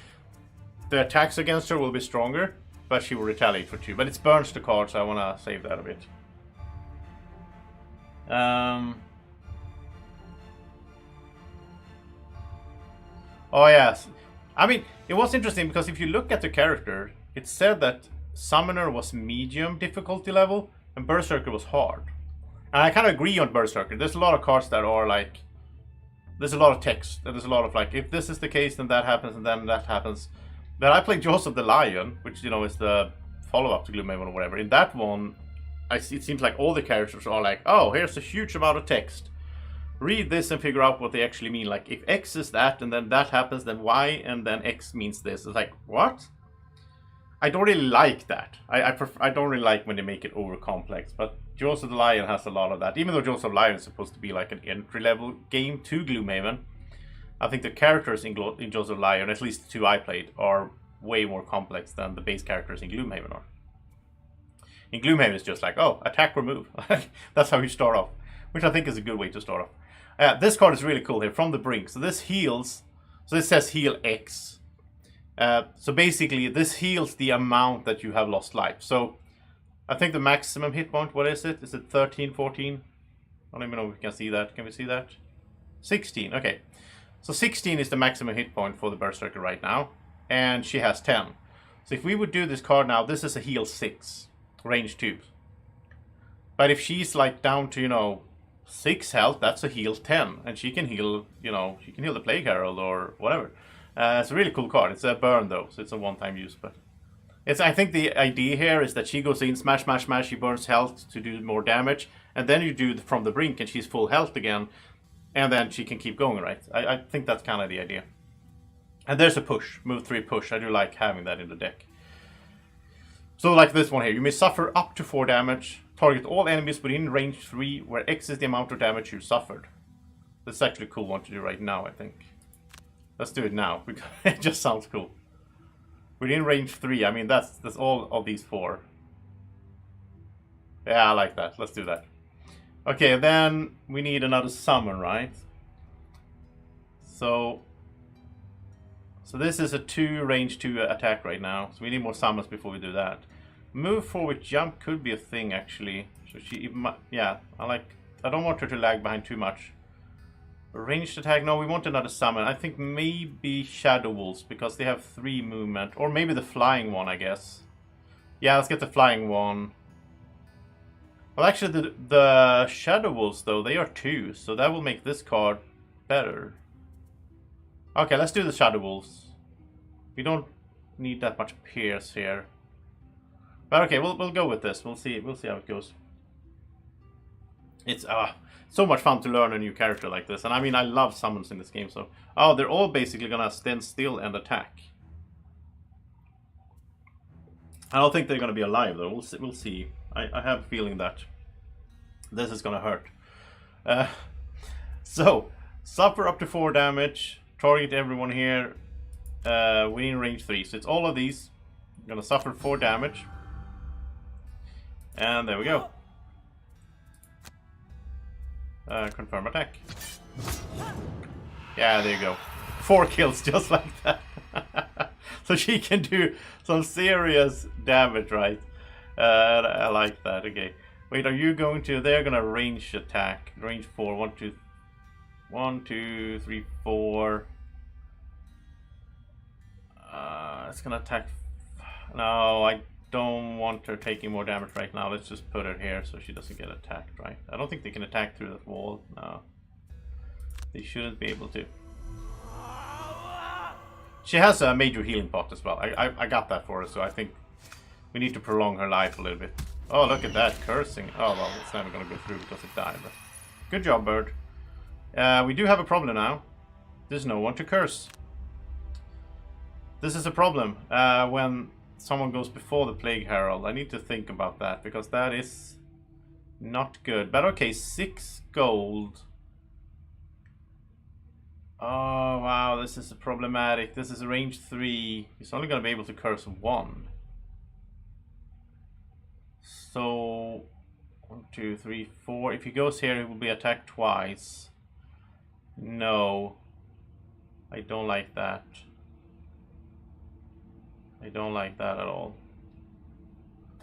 the attacks against her will be stronger, but she will retaliate for 2. But it burns the card, so I want to save that a bit. Oh yes. I mean, it was interesting because if you look at the character, it said that Summoner was medium difficulty level and Berserker was hard. And I kind of agree on Berserker. There's a lot of cards that are like, there's a lot of text, and there's a lot of like, if this is the case, then that happens, and then that happens. But I played Jaws of the Lion, which, you know, is the follow-up to Gloomhaven or whatever. In that one, it seems like all the characters are like, oh, here's a huge amount of text. Read this and figure out what they actually mean. Like, if X is that, and then that happens, then Y, and then X means this. It's like, what? I don't really like that. I don't really like when they make it over complex, but Jaws of the Lion has a lot of that. Even though Jaws of the Lion is supposed to be like an entry-level game to Gloomhaven, I think the characters in Jaws of the Lion, at least the 2 I played, are way more complex than the base characters in Gloomhaven are. In Gloomhaven, it's just like, oh, attack or move. That's how you start off, which I think is a good way to start off. This card is really cool here, From the Brink. So this heals, so this says heal X. So basically, this heals the amount that you have lost life. So I think the maximum hit point, what is it? Is it 13, 14? I don't even know if we can see that. Can we see that? 16, okay. So 16 is the maximum hit point for the Berserker right now. And she has 10. So if we would do this card now, this is a heal 6. Range 2. But if she's like down to, you know, 6 health, that's a heal 10. And she can heal, you know, she can heal the Plague Herald or whatever. It's a really cool card. It's a burn though, so it's a one-time use. But it's, I think the idea here is that she goes in, smash, smash, smash, she burns health to do more damage. And then you do From the Brink and she's full health again. And then she can keep going, right? I think that's kind of the idea. And there's a push, move 3 push. I do like having that in the deck. So like this one here, you may suffer up to 4 damage. Target all enemies within range 3, where X is the amount of damage you suffered. That's actually a cool one to do right now, I think. Let's do it now, because it just sounds cool. Within range 3, I mean, that's all of these 4. Yeah, I like that. Let's do that. Okay, then we need another summon, right? So this is a 2 range 2 attack right now. So we need more summons before we do that. Move forward jump could be a thing, actually. So yeah, I don't want her to lag behind too much. Ranged attack, no, we want another summon. I think maybe Shadow Wolves, because they have 3 movement. Or maybe the flying one, I guess. Yeah, let's get the flying one. Well, actually, the Shadow Wolves, though, they are 2. So that will make this card better. Okay, let's do the Shadow Wolves. We don't need that much Pierce here. But okay, we'll go with this. We'll see how it goes. It's so much fun to learn a new character like this. And I mean, I love summons in this game. So, oh, they're all basically gonna stand still and attack. I don't think they're gonna be alive though. We'll see. I have a feeling that this is gonna hurt. So, suffer up to 4 damage. Target everyone here within range 3. So it's all of these. I'm gonna suffer 4 damage. And there we go. Confirm attack. Yeah, there you go. 4 kills just like that. So she can do some serious damage, right? I like that. Okay. Wait, are you going to... They're gonna range attack. Range 4. 1, 2... 1, 2, 3, 4. It's gonna attack... No, I don't want her taking more damage right now. Let's just put her here so she doesn't get attacked, right? I don't think they can attack through that wall. No. They shouldn't be able to. She has a major healing pot as well. I got that for her, so I think we need to prolong her life a little bit. Oh, look at that, cursing. Oh, well, it's never going to go through because it died. But good job, bird. We do have a problem now. There's no one to curse. This is a problem when someone goes before the Plague Herald. I need to think about that because that is not good. But okay, 6 gold. Oh, wow, this is problematic. This is range 3. He's only going to be able to curse 1. So, 1, 2, 3, 4. If he goes here, he will be attacked twice. No. I don't like that. I don't like that at all.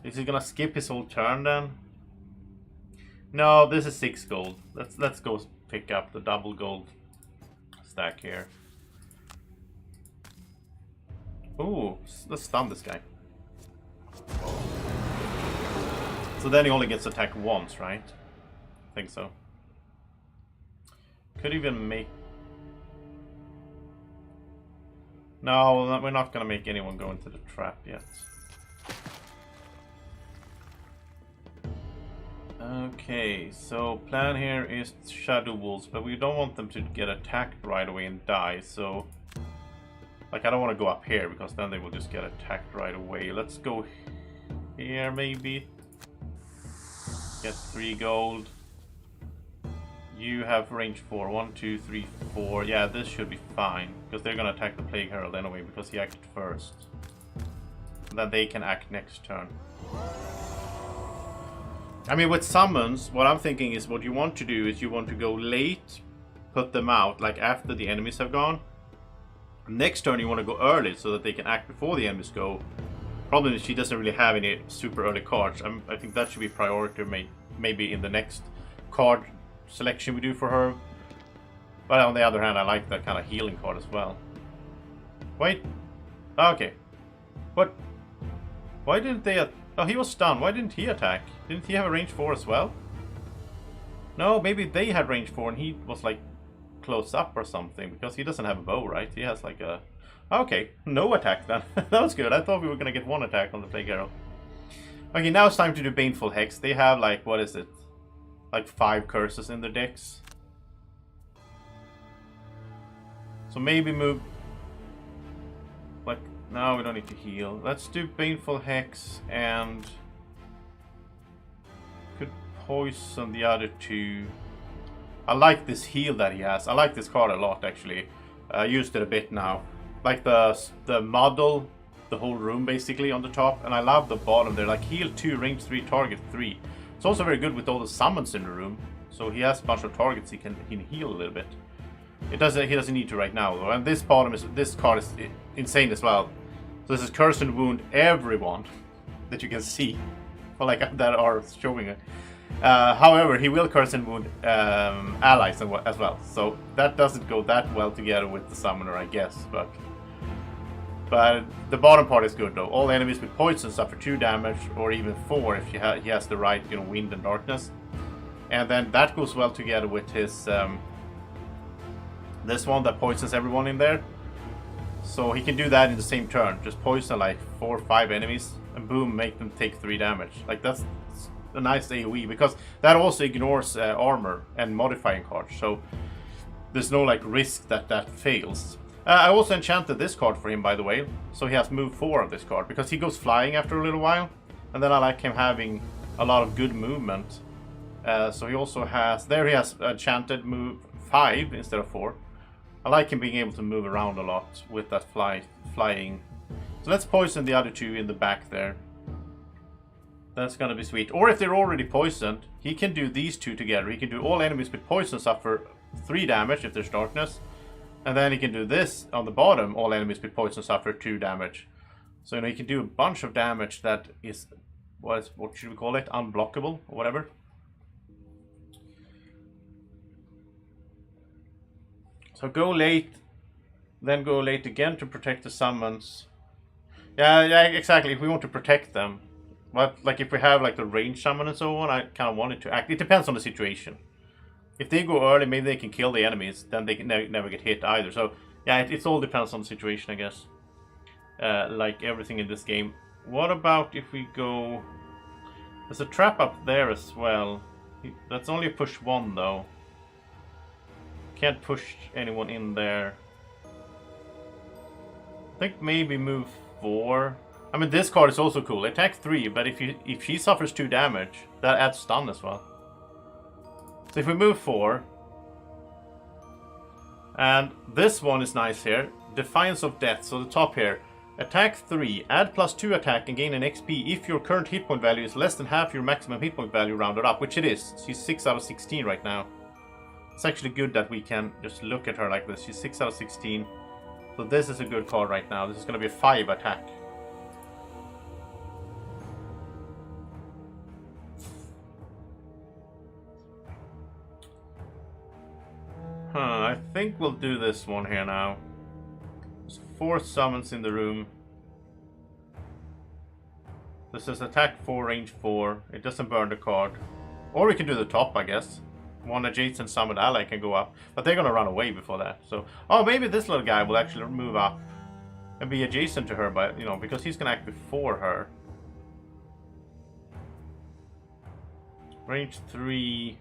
Is he going to skip his whole turn then? No, this is 6 gold. Let's go pick up the double gold stack here. Ooh, let's stun this guy. So then he only gets attacked once, right? I think so. Could even make... No, we're not gonna make anyone go into the trap yet. Okay, so plan here is Shadow Wolves, but we don't want them to get attacked right away and die, so... Like, I don't want to go up here, because then they will just get attacked right away. Let's go here, maybe. Get 3 gold. You have range 4. 1, 2, 3, 4. Yeah, this should be fine, because they're going to attack the Plague Herald anyway, because he acted first. Then they can act next turn. I mean, with summons, what I'm thinking is what you want to do is you want to go late, put them out, like after the enemies have gone. Next turn you want to go early so that they can act before the enemies go. Problem is she doesn't really have any super early cards. I think that should be priority maybe in the next card selection we do for her. But on the other hand, I like that kind of healing card as well. Wait. Okay. What? Why didn't they... Oh, he was stunned. Why didn't he attack? Didn't he have a range 4 as well? No, maybe they had range 4 and he was like close up or something. Because he doesn't have a bow, right? He has like a... Okay, no attack then. That was good. I thought we were going to get 1 attack on the Plague Arrow. Okay, now it's time to do Baneful Hex. They have like, what is it? Like 5 curses in their decks. So maybe move... Like, no, we don't need to heal. Let's do Baneful Hex and... Could poison the other 2. I like this heal that he has. I like this card a lot, actually. I used it a bit now. Like the model, the whole room basically on the top. And I love the bottom there. Like heal 2, range 3, target 3. It's also very good with all the summons in the room. So he has a bunch of targets he can heal a little bit. He doesn't need to right now though. And this card is insane as well. So this is Curse and Wound everyone that you can see. Or like that are showing it. However, he will Curse and Wound allies as well. So that doesn't go that well together with the summoner, I guess. But the bottom part is good though. All enemies with poison suffer 2 damage or even 4 if he has the right, wind and darkness. And then that goes well together with his this one that poisons everyone in there. So he can do that in the same turn. Just poison like 4 or 5 enemies and boom, make them take 3 damage. Like that's a nice AoE because that also ignores armor and modifying cards. So there's no like risk that fails. I also enchanted this card for him, by the way. So he has move 4 of this card because he goes flying after a little while. And then I like him having a lot of good movement. So he also has... There he has enchanted move 5 instead of 4. I like him being able to move around a lot with that flying. So let's poison the other 2 in the back there. That's gonna be sweet. Or if they're already poisoned, he can do these 2 together. He can do all enemies with poison suffer 3 damage if there's darkness. And then he can do this on the bottom. All enemies with poison suffer 2 damage. So he can do a bunch of damage that is what should we call it? Unblockable or whatever. So go late, then go late again to protect the summons. Yeah, exactly. If we want to protect them, but like if we have like the range summon and so on, I kind of want it to act. It depends on the situation. If they go early, maybe they can kill the enemies. Then they can never get hit either. So yeah, it all depends on the situation, I guess. Like everything in this game. What about if we go? There's a trap up there as well. That's only push 1 though. Can't push anyone in there. I think maybe move 4. I mean, this card is also cool. Attack 3, but if she suffers 2 damage, that adds stun as well. So if we move 4, and this one is nice here. Defiance of Death. So the top here. Attack 3, add +2 attack and gain an XP if your current hit point value is less than half your maximum hit point value rounded up, which it is. She's 6 out of 16 right now. It's actually good that we can just look at her like this. She's 6 out of 16. So this is a good card right now. This is going to be a 5 attack. I think we'll do this one here now. There's 4 summons in the room. This is attack 4, range 4. It doesn't burn the card. Or we can do the top, I guess. One adjacent summoned ally can go up. But they're gonna run away before that. So, oh, maybe this little guy will actually move up and be adjacent to her, but because he's gonna act before her. Range 3.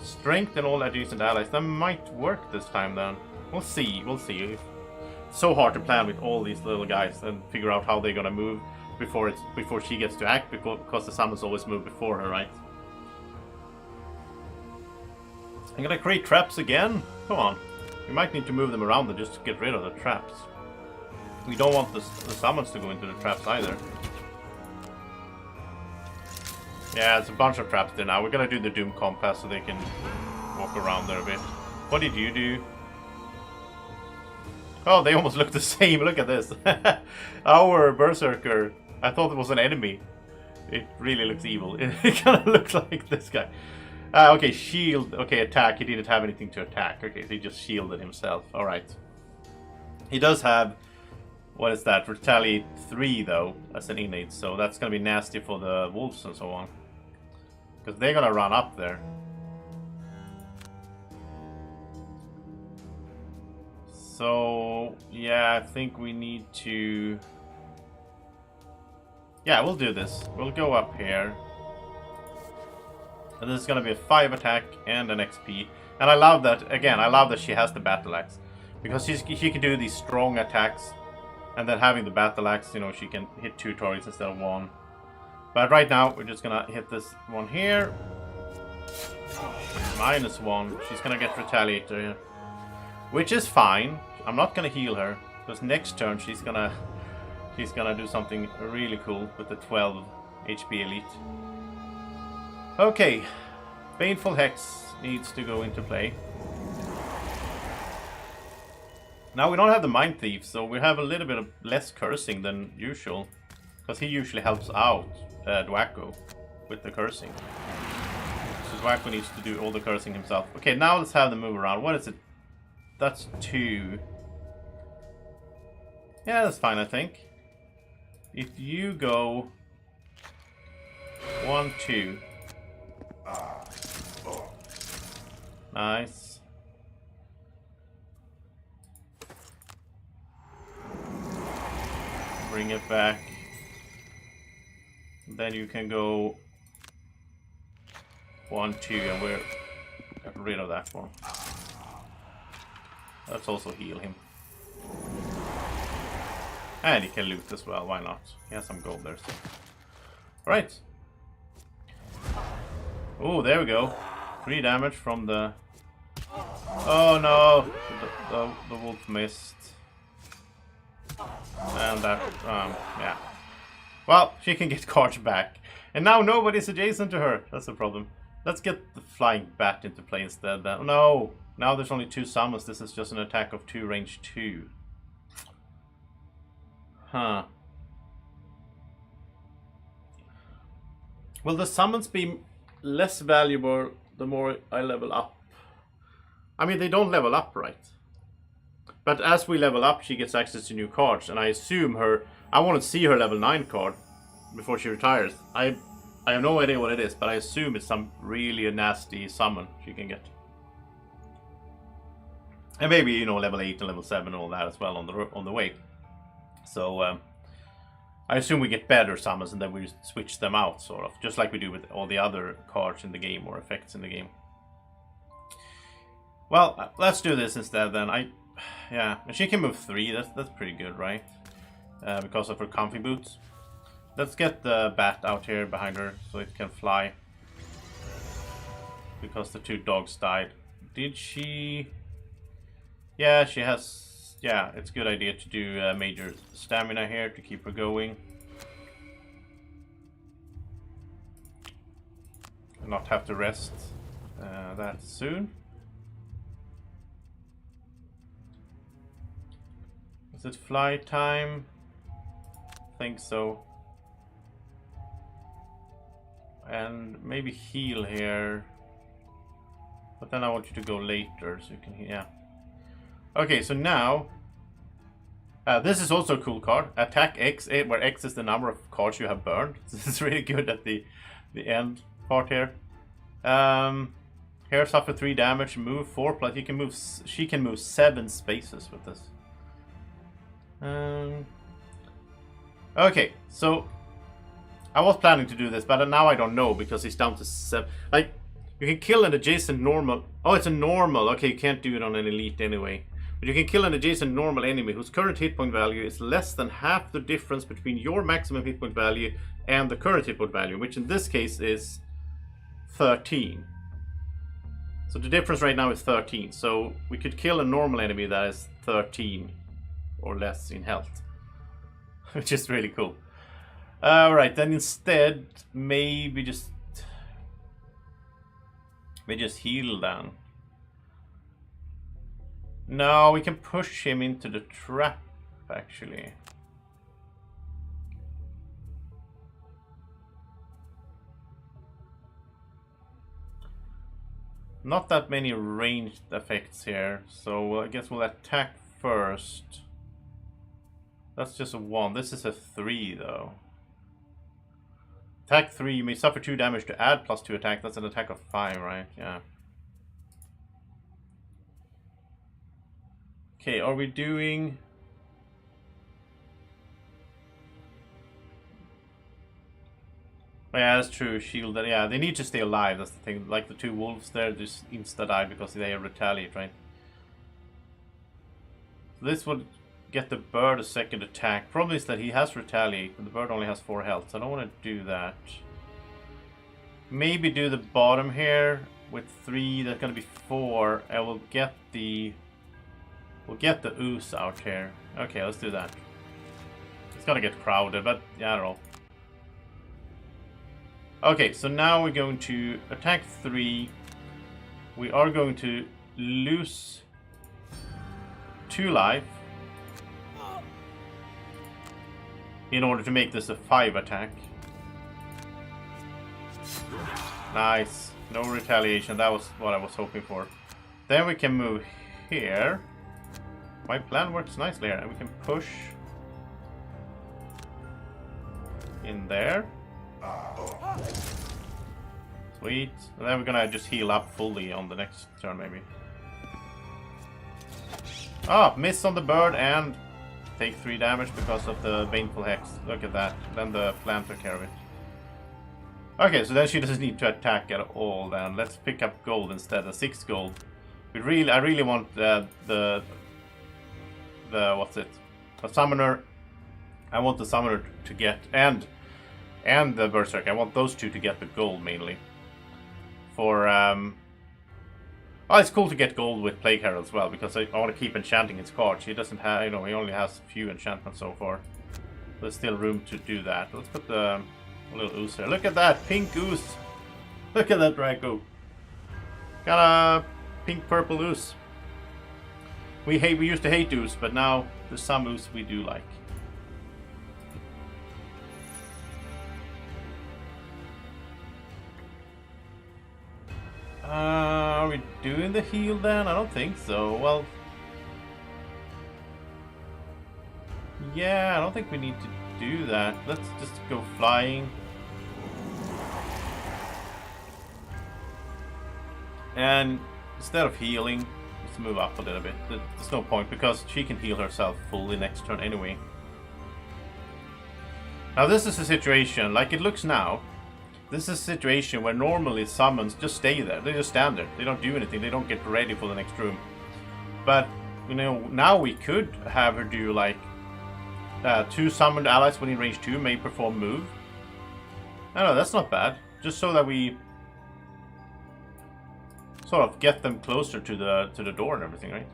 Strengthen all adjacent allies. That might work this time then. We'll see. We'll see. It's so hard to plan with all these little guys and figure out how they're gonna move before she gets to act, because the summons always move before her, right? I'm gonna create traps again? Come on. We might need to move them around and just get rid of the traps. We don't want the summons to go into the traps either. Yeah, it's a bunch of traps there now. We're gonna do the Doom Compass so they can walk around there a bit. What did you do? Oh, they almost look the same. Look at this. Our Berserker. I thought it was an enemy. It really looks evil. It kind of looks like this guy. Okay, shield. Okay, attack. He didn't have anything to attack. Okay, so he just shielded himself. Alright. He does have... What is that? Retaliate 3, though, as an innate. So that's going to be nasty for the wolves and so on. Because they're going to run up there. So, yeah, I think we need to... Yeah, we'll do this. We'll go up here. And this is going to be a 5 attack and an XP. And I love that, again, I love that she has the battle axe. Because she can do these strong attacks. And then having the battle axe, she can hit 2 targets instead of 1. But right now, we're just going to hit this one here. -1. She's going to get Retaliator here. Which is fine. I'm not going to heal her. Because next turn, she's gonna do something really cool with the 12 HP Elite. Okay. Baneful Hex needs to go into play. Now we don't have the Mind Thief, so we have a little bit of less cursing than usual. Because he usually helps out Dwacko with the cursing. So Dwacko needs to do all the cursing himself. Okay, now let's have them move around. What is it? That's 2. Yeah, that's fine, I think. If you go 1, 2. Nice. Bring it back. Then you can go 1, 2, and we're get rid of that one. Let's also heal him. And he can loot as well, why not? He has some gold there, so. Right. Oh, there we go. 3 damage from the... Oh no! The wolf missed. And that, yeah. Well, she can get cards back. And now nobody's adjacent to her. That's the problem. Let's get the flying bat into play instead. No! Now there's only 2 summons. This is just an attack of 2, range 2. Huh. Will the summons be less valuable the more I level up? I mean, they don't level up, right? But as we level up, she gets access to new cards, and I assume her... I want to see her level 9 card before she retires. I have no idea what it is, but I assume it's some really nasty summon she can get. And maybe, you know, level 8 and level 7 and all that as well on the way. So, I assume we get better summons and then we switch them out, sort of. Just like we do with all the other cards in the game or effects in the game. Well, let's do this instead then. Yeah, and she can move 3. That's pretty good, right? Because of her comfy boots. Let's get the bat out here behind her so it can fly. Because the 2 dogs died. Did she... Yeah, she has... Yeah, it's a good idea to do major stamina here to keep her going. And not have to rest that soon. Is it fly time? I think so. And maybe heal here. But then I want you to go later so you can heal. Yeah. Okay, so now this is also a cool card. Attack X, where X is the number of cards you have burned. This is really good at the end part here. Here, suffer 3 damage, move 4 plus. You can move. She can move 7 spaces with this. Okay, so I was planning to do this, but now I don't know because he's down to 7. Like, you can kill an adjacent normal. Oh, it's a normal. Okay, you can't do it on an elite anyway. But you can kill an adjacent normal enemy whose current hit point value is less than half the difference between your maximum hit point value and the current hit point value, which in this case is 13. So the difference right now is 13. So we could kill a normal enemy that is 13 or less in health, which is really cool. Alright, then instead, maybe just heal then. No, we can push him into the trap, actually. Not that many ranged effects here, so I guess we'll attack first. That's just a 1. This is a 3, though. Attack 3, you may suffer 2 damage to add +2 attack. That's an attack of 5, right? Yeah. Okay, are we doing... Oh, yeah, that's true. Shield. Yeah, they need to stay alive. That's the thing. Like the 2 wolves there, just insta-die because they retaliate, right? This would get the bird a second attack. Problem is that he has retaliate, but the bird only has 4 health, so I don't want to do that. Maybe do the bottom here with 3. That's gonna be 4. I will get the... We'll get the ooze out here. Okay, let's do that. It's gonna get crowded, but yeah, I don't know. Okay, so now we're going to attack 3. We are going to lose 2 life in order to make this a 5 attack. Nice. No retaliation. That was what I was hoping for. Then we can move here. My plan works nicely here. And we can push in there. Sweet. And then we're gonna just heal up fully on the next turn, maybe. Ah, miss on the bird and take 3 damage because of the Baneful Hex. Look at that. Then the plant took care of it. Okay, so then she doesn't need to attack at all then. Let's pick up gold instead, 6 gold. I really want the what's it? A summoner. I want the summoner to get and the berserk. I want those 2 to get the gold mainly. For oh, it's cool to get gold with Plague Herald as well because I want to keep enchanting his cards. He doesn't have, you know, he only has a few enchantments so far. There's still room to do that. Let's put the little ooze here. Look at that pink ooze. Look at that Draco. Got a pink purple ooze. We used to hate ooze, but now there's some ooze we do like. Are we doing the heal then? I don't think so. Well, yeah, I don't think we need to do that. Let's just go flying. And instead of healing, let's move up a little bit. There's no point because she can heal herself fully next turn anyway. Now this is a situation, like it looks now, this is a situation where normally summons just stay there. They just stand there. They don't do anything. They don't get ready for the next room. But, you know, now we could have her do like 2 summoned allies within range 2 may perform move. I know, that's not bad. Just so that we sort of get them closer to the door and everything, right?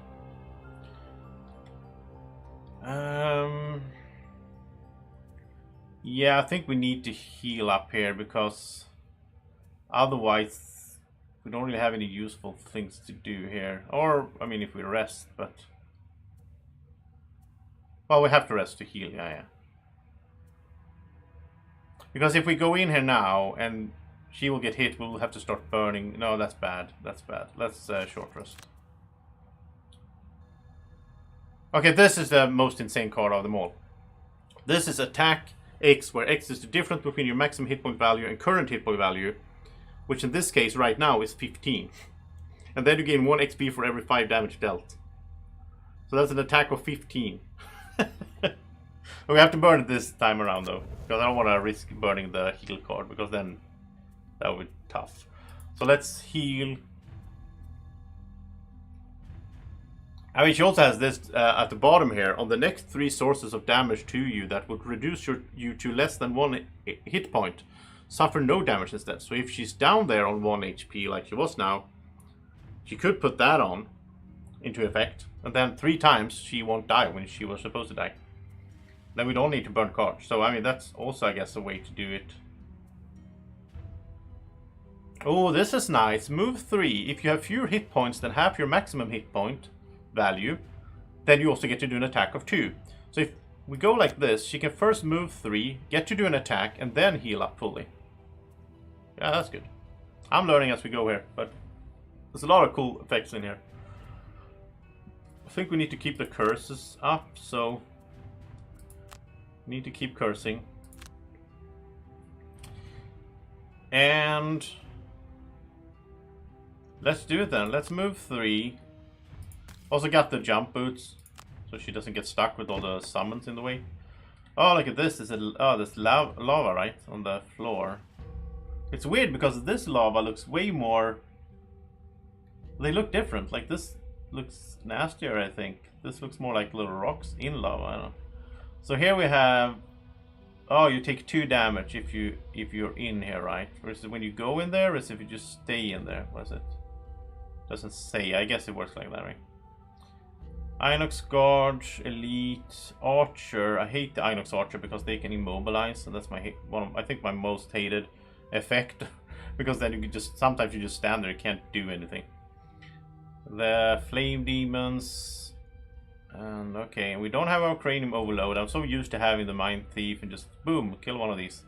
Yeah, I think we need to heal up here because otherwise we don't really have any useful things to do here. Or, I mean, if we rest, but... Well, we have to rest to heal, yeah. Because if we go in here now and she will get hit, we'll have to start burning. No, that's bad. That's bad. Let's short rest. Okay, this is the most insane card of them all. This is attack X, where X is the difference between your maximum hit point value and current hit point value, which in this case right now is 15. And then you gain 1 XP for every 5 damage dealt. So that's an attack of 15. We have to burn it this time around though, because I don't want to risk burning the heal card, because then that would be tough. So let's heal. I mean, she also has this at the bottom here. On the next 3 sources of damage to you that would reduce you to less than 1 hit point, suffer no damage instead. So if she's down there on 1 HP like she was now, she could put that on into effect, and then 3 times she won't die when she was supposed to die. Then we don't need to burn cards. So I mean, that's also, I guess, a way to do it. Oh, this is nice. Move 3. If you have fewer hit points than half your maximum hit point value, then you also get to do an attack of 2. So if we go like this, she can first move 3, get to do an attack, and then heal up fully. Yeah, that's good. I'm learning as we go here, but there's a lot of cool effects in here. I think we need to keep the curses up, so need to keep cursing. And let's do it then. Let's move 3. Also got the jump boots, so she doesn't get stuck with all the summons in the way. Oh, look at this. There's this lava right on the floor. It's weird because this lava looks way more... They look different. Like this looks nastier, I think. This looks more like little rocks in lava. I don't know. So here we have... Oh, you take 2 damage if you're in here, right? Versus when you go in there, or is if you just stay in there? What is it? Doesn't say. I guess it works like that, right? Inox Guard, Elite, Archer. I hate the Inox Archer because they can immobilize, and that's my I think my most hated effect. Because then you can just sometimes you just stand there, you can't do anything. The Flame Demons. And okay, we don't have our Cranium Overload. I'm so used to having the Mind Thief and just boom, kill one of these.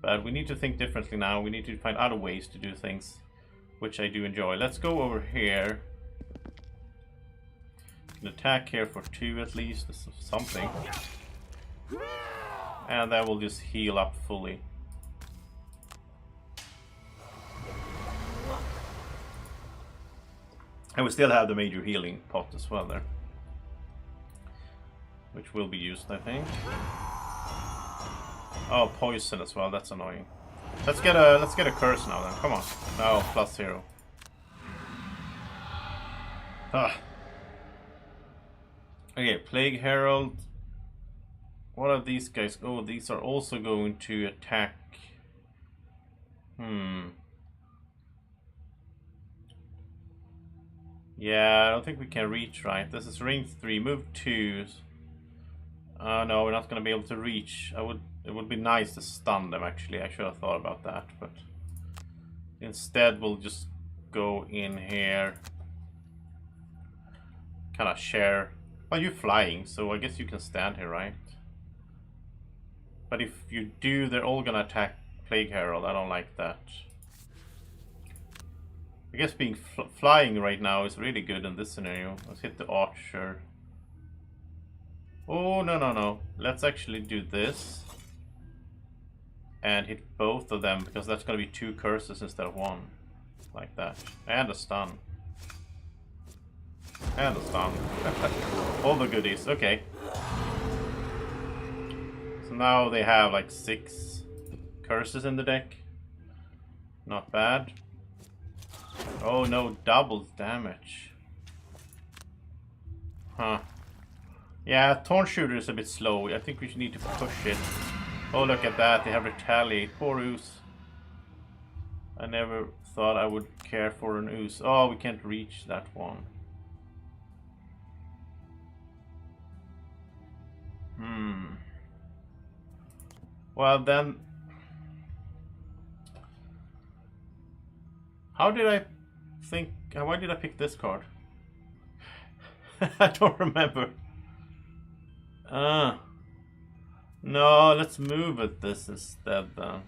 But we need to think differently now. We need to find other ways to do things, which I do enjoy. Let's go over here. An attack here for 2 at least. This is something. And then we'll just heal up fully. And we still have the major healing pot as well there, which will be used, I think. Oh, poison as well. That's annoying. Let's get a curse now then. Come on. No, +0. Ah. Okay, Plague Herald. What are these guys? Oh, these are also going to attack. Yeah, I don't think we can reach, right? This is range 3. Move 2. No, we're not going to be able to reach. It would be nice to stun them, actually. I should have thought about that, but instead we'll just go in here. Kind of share. Well, you're flying, so I guess you can stand here, right? But if you do, they're all going to attack Plague Herald. I don't like that. I guess being flying right now is really good in this scenario. Let's hit the archer. Oh, no, no, no. Let's actually do this. And hit both of them, because that's going to be 2 curses instead of 1. Like that. And a stun. And a stun. All the goodies. Okay. So now they have like 6 curses in the deck. Not bad. Oh no, double damage. Huh. Yeah, Torn Shooter is a bit slow. I think we should need to push it. Oh, look at that. They have Retaliate. Poor Ooze. I never thought I would care for an Ooze. Oh, we can't reach that one. Well, then... How did I think... Why did I pick this card? I don't remember. No, let's move at this instead then.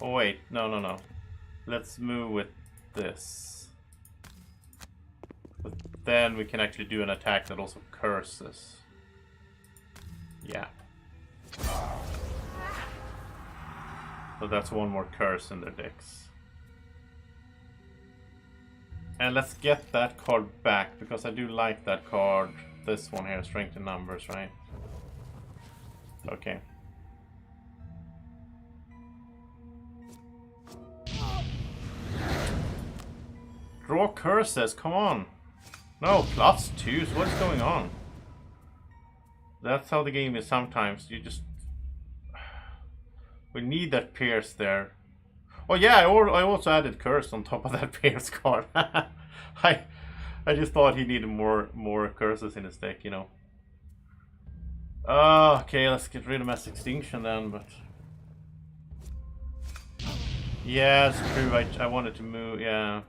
Oh wait, no, no, no. Let's move with this. But then we can actually do an attack that also curses. Yeah. So that's 1 more curse in their decks. And let's get that card back, because I do like that card. This one here, Strength in Numbers, right? Okay. Draw curses, come on. No, +2s, what is going on? That's how the game is sometimes. You just... We need that Pierce there. Oh yeah, I also added Curse on top of that Pierce card. I just thought he needed more curses in his deck, you know. Okay, let's get rid of Mass Extinction then, but... Yeah, it's true, I wanted to move, yeah.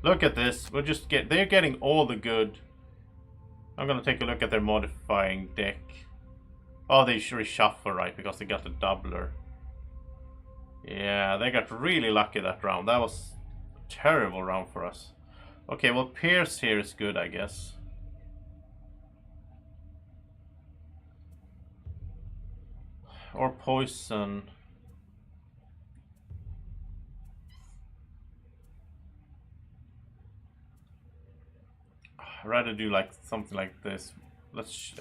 Look at this, they're getting all the good. I'm gonna take a look at their modifying deck. Oh, they should reshuffle, right, because they got the doubler. Yeah, they got really lucky that round. That was a terrible round for us. Okay, well, Pierce here is good, I guess. Or Poison. I'd rather do like something like this.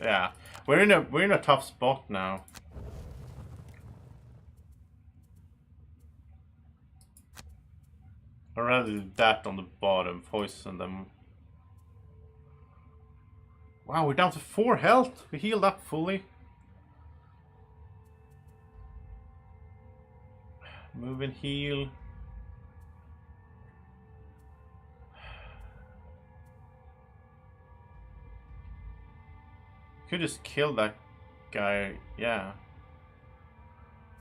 Yeah, we're in a tough spot now. I'd rather do that on the bottom, poison them. Wow, we're down to 4 health. We healed up fully. Move and heal. Could just kill that guy. Yeah.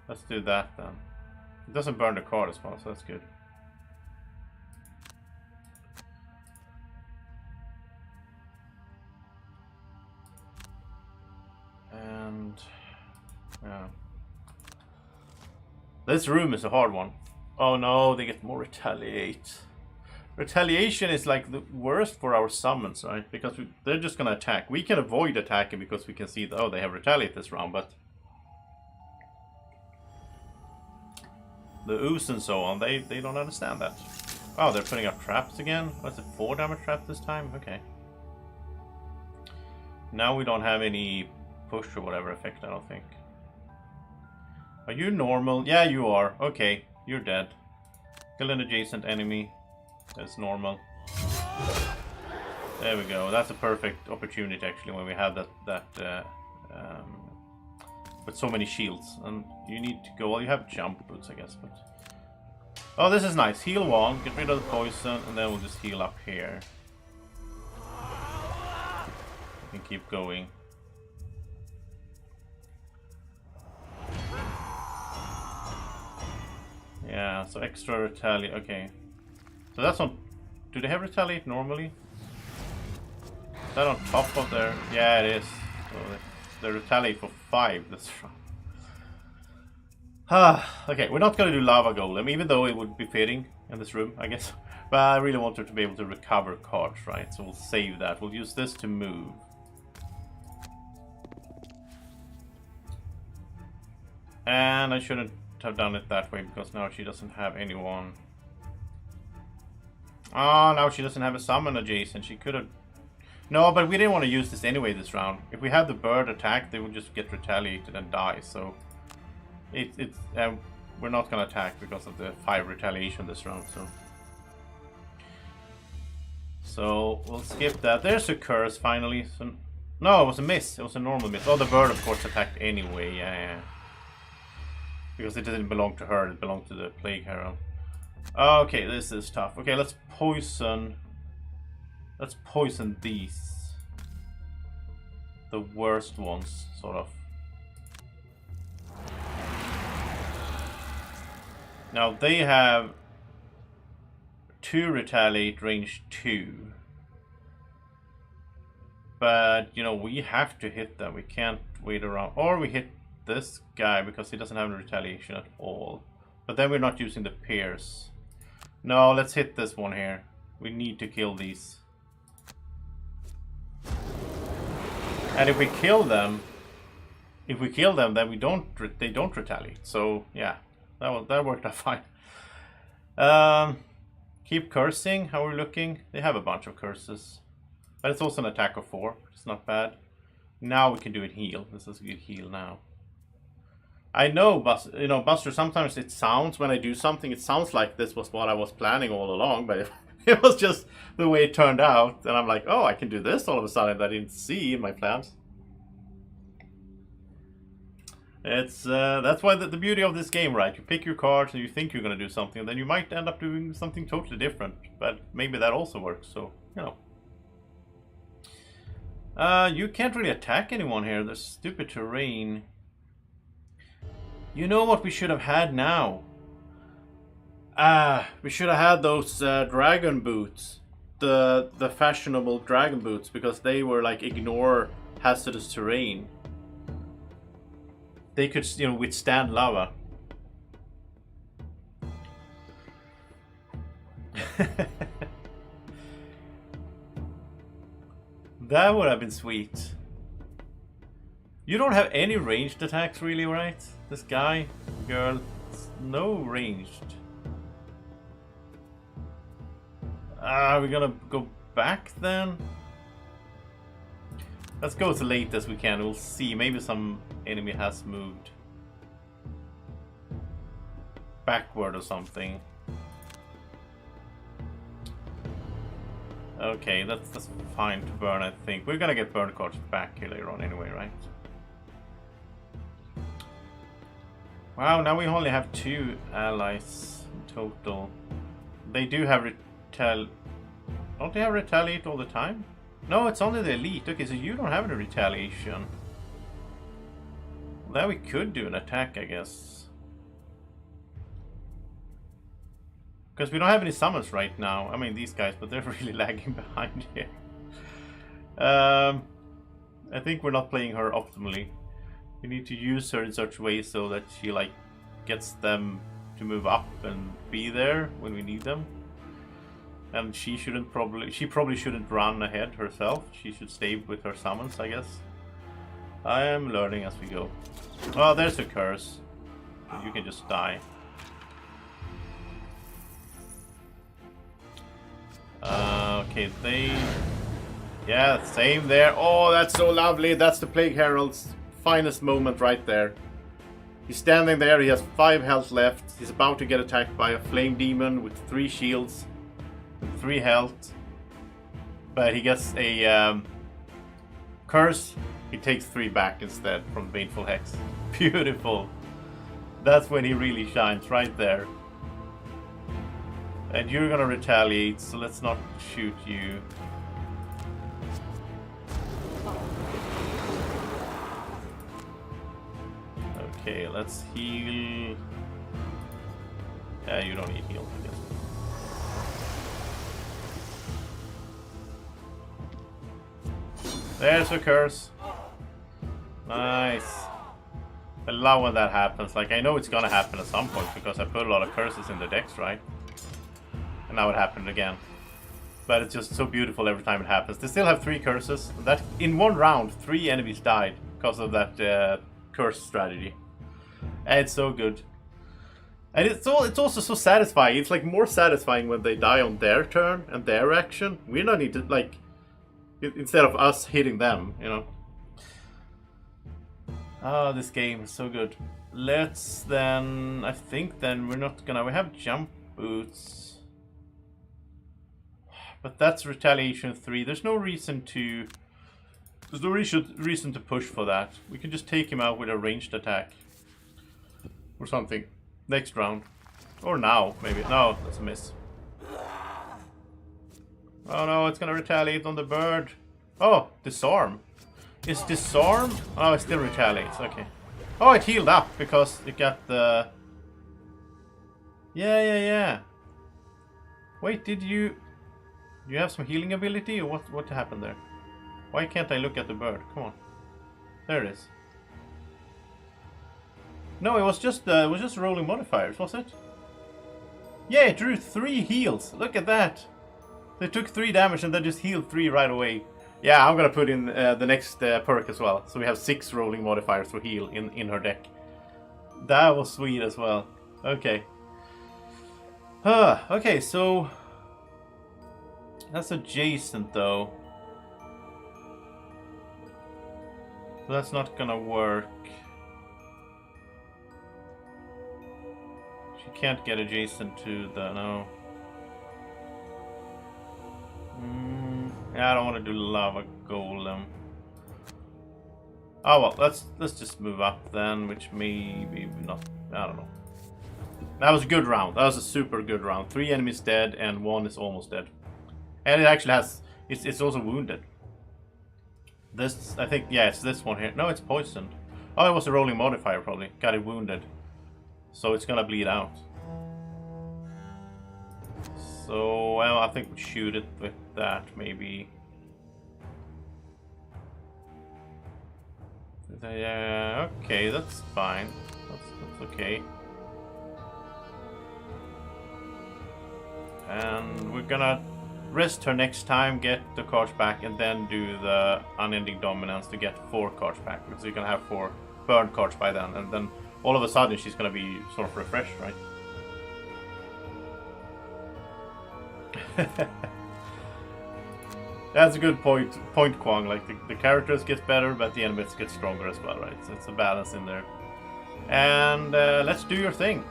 Let's do that then. It doesn't burn the card as well, so that's good. And yeah. This room is a hard one. Oh no, they get more retaliate. Retaliation is like the worst for our summons, right? Because they're just gonna attack. We can avoid attacking because we can see that, oh, they have retaliate this round, but the ooze and so on, they don't understand that. Oh, they're putting up traps again? What's it, 4 damage traps this time? Okay. Now we don't have any push or whatever effect, I don't think. Are you normal? Yeah, you are. Okay, you're dead. Kill an adjacent enemy. That's normal. There we go. That's a perfect opportunity actually when we have that with so many shields. And you need to go. Well, you have jump boots, I guess. But oh, this is nice. Heal 1, get rid of the poison, and then we'll just heal up here. We can keep going. Yeah, so extra retaliate. Okay. So that's on... Do they have retaliate normally? Is that on top of their... Yeah, it is. So they retaliate for 5 this round. Okay, we're not going to do Lava Golem, even though it would be fitting. in this room, I guess. But I really want her to be able to recover cards, right? So we'll save that. We'll use this to move. And I shouldn't have done it that way because now she doesn't have anyone. Oh, now she doesn't have a summon adjacent. She could have... No, but we didn't want to use this anyway this round. If we had the bird attack, they would just get retaliated and die. So we're not going to attack because of the 5 retaliation this round. So we'll skip that. There's a curse finally. So, no, it was a miss. It was a normal miss. Oh, the bird of course attacked anyway. Yeah. Because it didn't belong to her. It belonged to the Plague Herald. Okay, this is tough. Okay, let's poison. Let's poison these. The worst ones, sort of. Now they have 2 retaliate, range 2. But, you know, we have to hit them. We can't wait around. Or we hit this guy because he doesn't have any retaliation at all. But then we're not using the pierce. No, let's hit this one here. We need to kill these. And if we kill them, then they don't retaliate. So yeah, that worked out fine. Keep cursing. How are we looking? They have a bunch of curses, but it's also an attack of 4. It's not bad. Now we can do a heal. This is a good heal now. I know, Buster, sometimes it sounds, when I do something, it sounds like this was what I was planning all along, but it was just the way it turned out. And I'm like, oh, I can do this all of a sudden that I didn't see in my plans. It's that's why the beauty of this game, right? You pick your cards and you think you're going to do something, and then you might end up doing something totally different. But maybe that also works, so, you know. You can't really attack anyone here. There's stupid terrain. You know what we should have had now? We should have had those dragon boots. The fashionable dragon boots, because they were like ignore hazardous terrain. They could, you know, withstand lava. That would have been sweet. You don't have any ranged attacks really, right? This guy, girl, no ranged. We're gonna go back then? Let's go as late as we can. We'll see. Maybe some enemy has moved backward or something. Okay, that's fine to burn, I think. We're gonna get burn cards back here later on anyway, right? Wow, now we only have 2 allies in total. They do have don't they have retaliate all the time? No, it's only the elite. Okay, so you don't have any retaliation. Then we could do an attack, I guess. Because we don't have any summons right now. I mean, these guys, but they're really lagging behind here. I think we're not playing her optimally. We need to use her in such a way so that she, like, gets them to move up and be there when we need them. And she probably shouldn't run ahead herself. She should stay with her summons, I guess. I am learning as we go. Oh, there's a curse. You can just die. Okay, yeah, same there. Oh, that's so lovely. That's the Plague Herald's finest moment right there. He's standing there. He has 5 health left. He's about to get attacked by a flame demon with 3 shields. 3 health, but he gets a curse. He takes 3 back instead from Baneful Hex. Beautiful. That's when he really shines, right there. And you're gonna retaliate, so let's not shoot you. Okay, let's heal. Yeah, you don't need heal, I guess. There's a curse. Nice. I love when that happens. Like, I know it's gonna happen at some point because I put a lot of curses in the decks, right? And now it happened again. But it's just so beautiful every time it happens. They still have 3 curses. That in one round, 3 enemies died because of that curse strategy. And it's so good. And it's also so satisfying. It's like more satisfying when they die on their turn and their action. We don't need to, like, instead of us hitting them, you know. Oh, this game is so good. Let's then, I think then we're not gonna, we have jump boots. But that's retaliation 3. There's no reason to, reason to push for that. We can just take him out with a ranged attack. Or something. Next round. Or now, maybe. No, that's a miss. Oh no, it's gonna retaliate on the bird. Oh, disarm. Is disarm? Oh, it still retaliates. Okay. Oh, it healed up because it got the... Yeah. Wait, did you... You have some healing ability, or what happened there? Why can't I look at the bird? Come on. There it is. No, it was just rolling modifiers, was it? Yeah, it drew 3 heals. Look at that. They took 3 damage and then just healed 3 right away. Yeah, I'm gonna put in the next perk as well. So we have 6 rolling modifiers for heal in her deck. That was sweet as well. Okay. Okay, so... That's adjacent though. So that's not gonna work. She can't get adjacent to the... No. Yeah, I don't want to do lava golem. Oh well, let's just move up then, which maybe not. I don't know. That was a good round. That was a super good round. 3 enemies dead and 1 is almost dead. And it actually has. It's also wounded. This, I think, yeah, it's this one here. No, it's poisoned. Oh, it was a rolling modifier probably. Got it wounded. So it's gonna bleed out. So, well, I think we shoot it with that, maybe. Yeah, okay, that's fine. That's okay. And we're gonna rest her next time, get the cards back, and then do the unending dominance to get 4 cards back. Because you're gonna have 4 burned cards by then, and then all of a sudden she's gonna be sort of refreshed, right? That's a good point, Kwang. Like the characters get better, but the enemies get stronger as well, right? So it's a balance in there. And let's do your thing.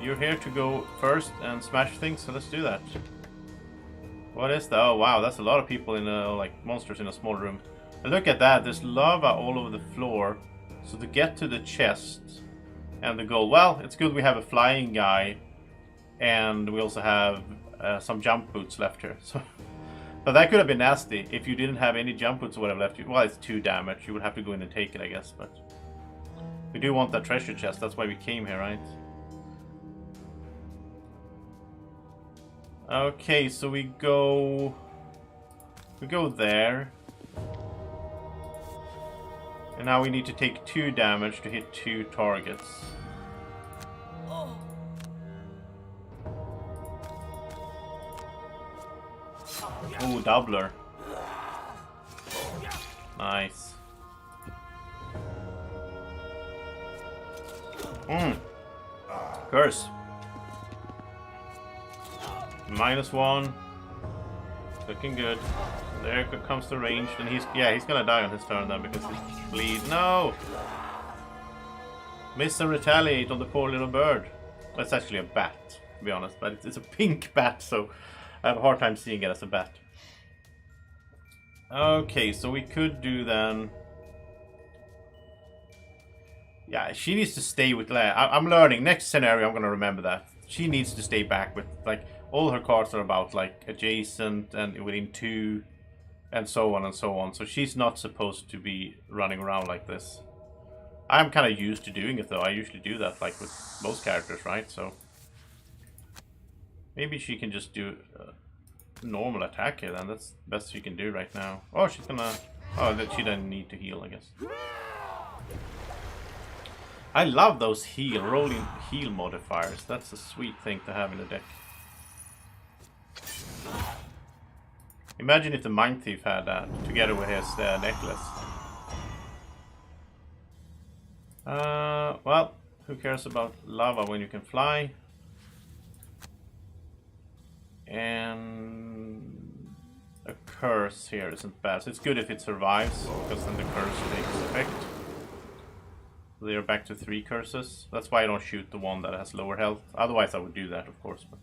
You're here to go first and smash things, so let's do that. What is that? Oh wow, that's a lot of people in like monsters in a small room. And look at that, there's lava all over the floor. So to get to the chest and the goal, well, it's good we have a flying guy, and we also have some jump boots left here. So, but that could have been nasty if you didn't have any jump boots or whatever left you. Well, it's 2 damage. You would have to go in and take it, I guess. But we do want that treasure chest. That's why we came here, right? Okay, so we go there. And now we need to take 2 damage to hit 2 targets. Ooh, doubler. Nice. Curse. -1. Looking good. There comes the range, and he's gonna die on his turn then because he's bleed. No! Miss and retaliate on the poor little bird. That's actually a bat, to be honest, but it's a pink bat, so I have a hard time seeing it as a bat. Okay, so we could do then... Yeah, she needs to stay with... I'm learning. Next scenario, I'm gonna remember that. She needs to stay back with, like... All her cards are about, like, adjacent and within 2... And so on and so on. So she's not supposed to be running around like this. I'm kind of used to doing it, though. I usually do that, like, with most characters, right? So... Maybe she can just do... normal attack here then. That's the best she can do right now. Oh, she's gonna... Oh, that she doesn't need to heal, I guess. I love those rolling heal modifiers. That's a sweet thing to have in the deck. Imagine if the Mind Thief had that together with his necklace. Well, who cares about lava when you can fly? And a curse here isn't bad. So it's good if it survives, because then the curse takes effect. So they're back to 3 curses. That's why I don't shoot the one that has lower health. Otherwise I would do that, of course. But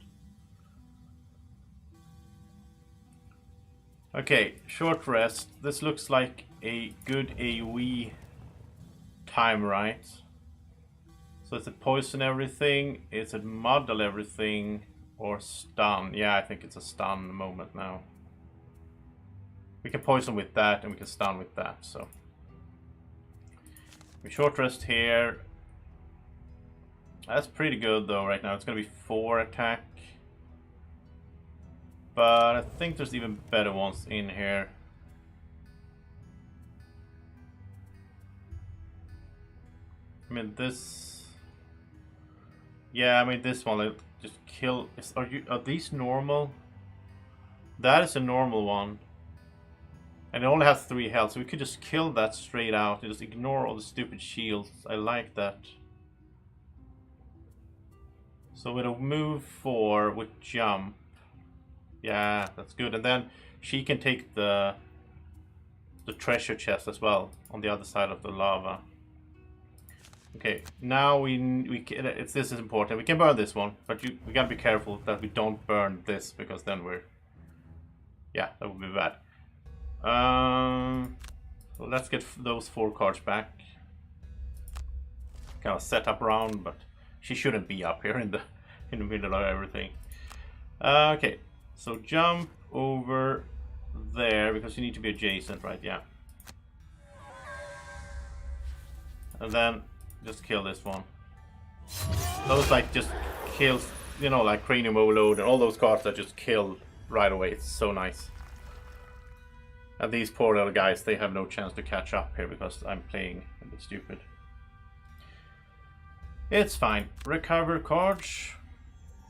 okay, short rest. This looks like a good AoE time, right? So is it poison everything? Is it muddle everything? Or stun? Yeah, I think it's a stun moment now. We can poison with that and we can stun with that, so. We short rest here. That's pretty good though right now. It's gonna be 4 attack. But I think there's even better ones in here. I mean this... Yeah, I mean this one, like, just kill... Are these normal? That is a normal one. And it only has 3 health, so we could just kill that straight out and just ignore all the stupid shields. I like that. So with a move 4 with jump. Yeah, that's good. And then she can take the treasure chest as well on the other side of the lava. Okay, now we can, this is important. We can burn this one, but we gotta be careful that we don't burn this, because then we're... Yeah, that would be bad. So let's get those 4 cards back. Kind of set up around, but she shouldn't be up here in the middle of everything. Okay, so jump over there because you need to be adjacent, right? Yeah. And then just kill this one. Those like just kills, you know, like Cranium Overload and all those cards that just kill right away. It's so nice. And these poor little guys, they have no chance to catch up here because I'm playing a bit stupid. It's fine. Recover cards.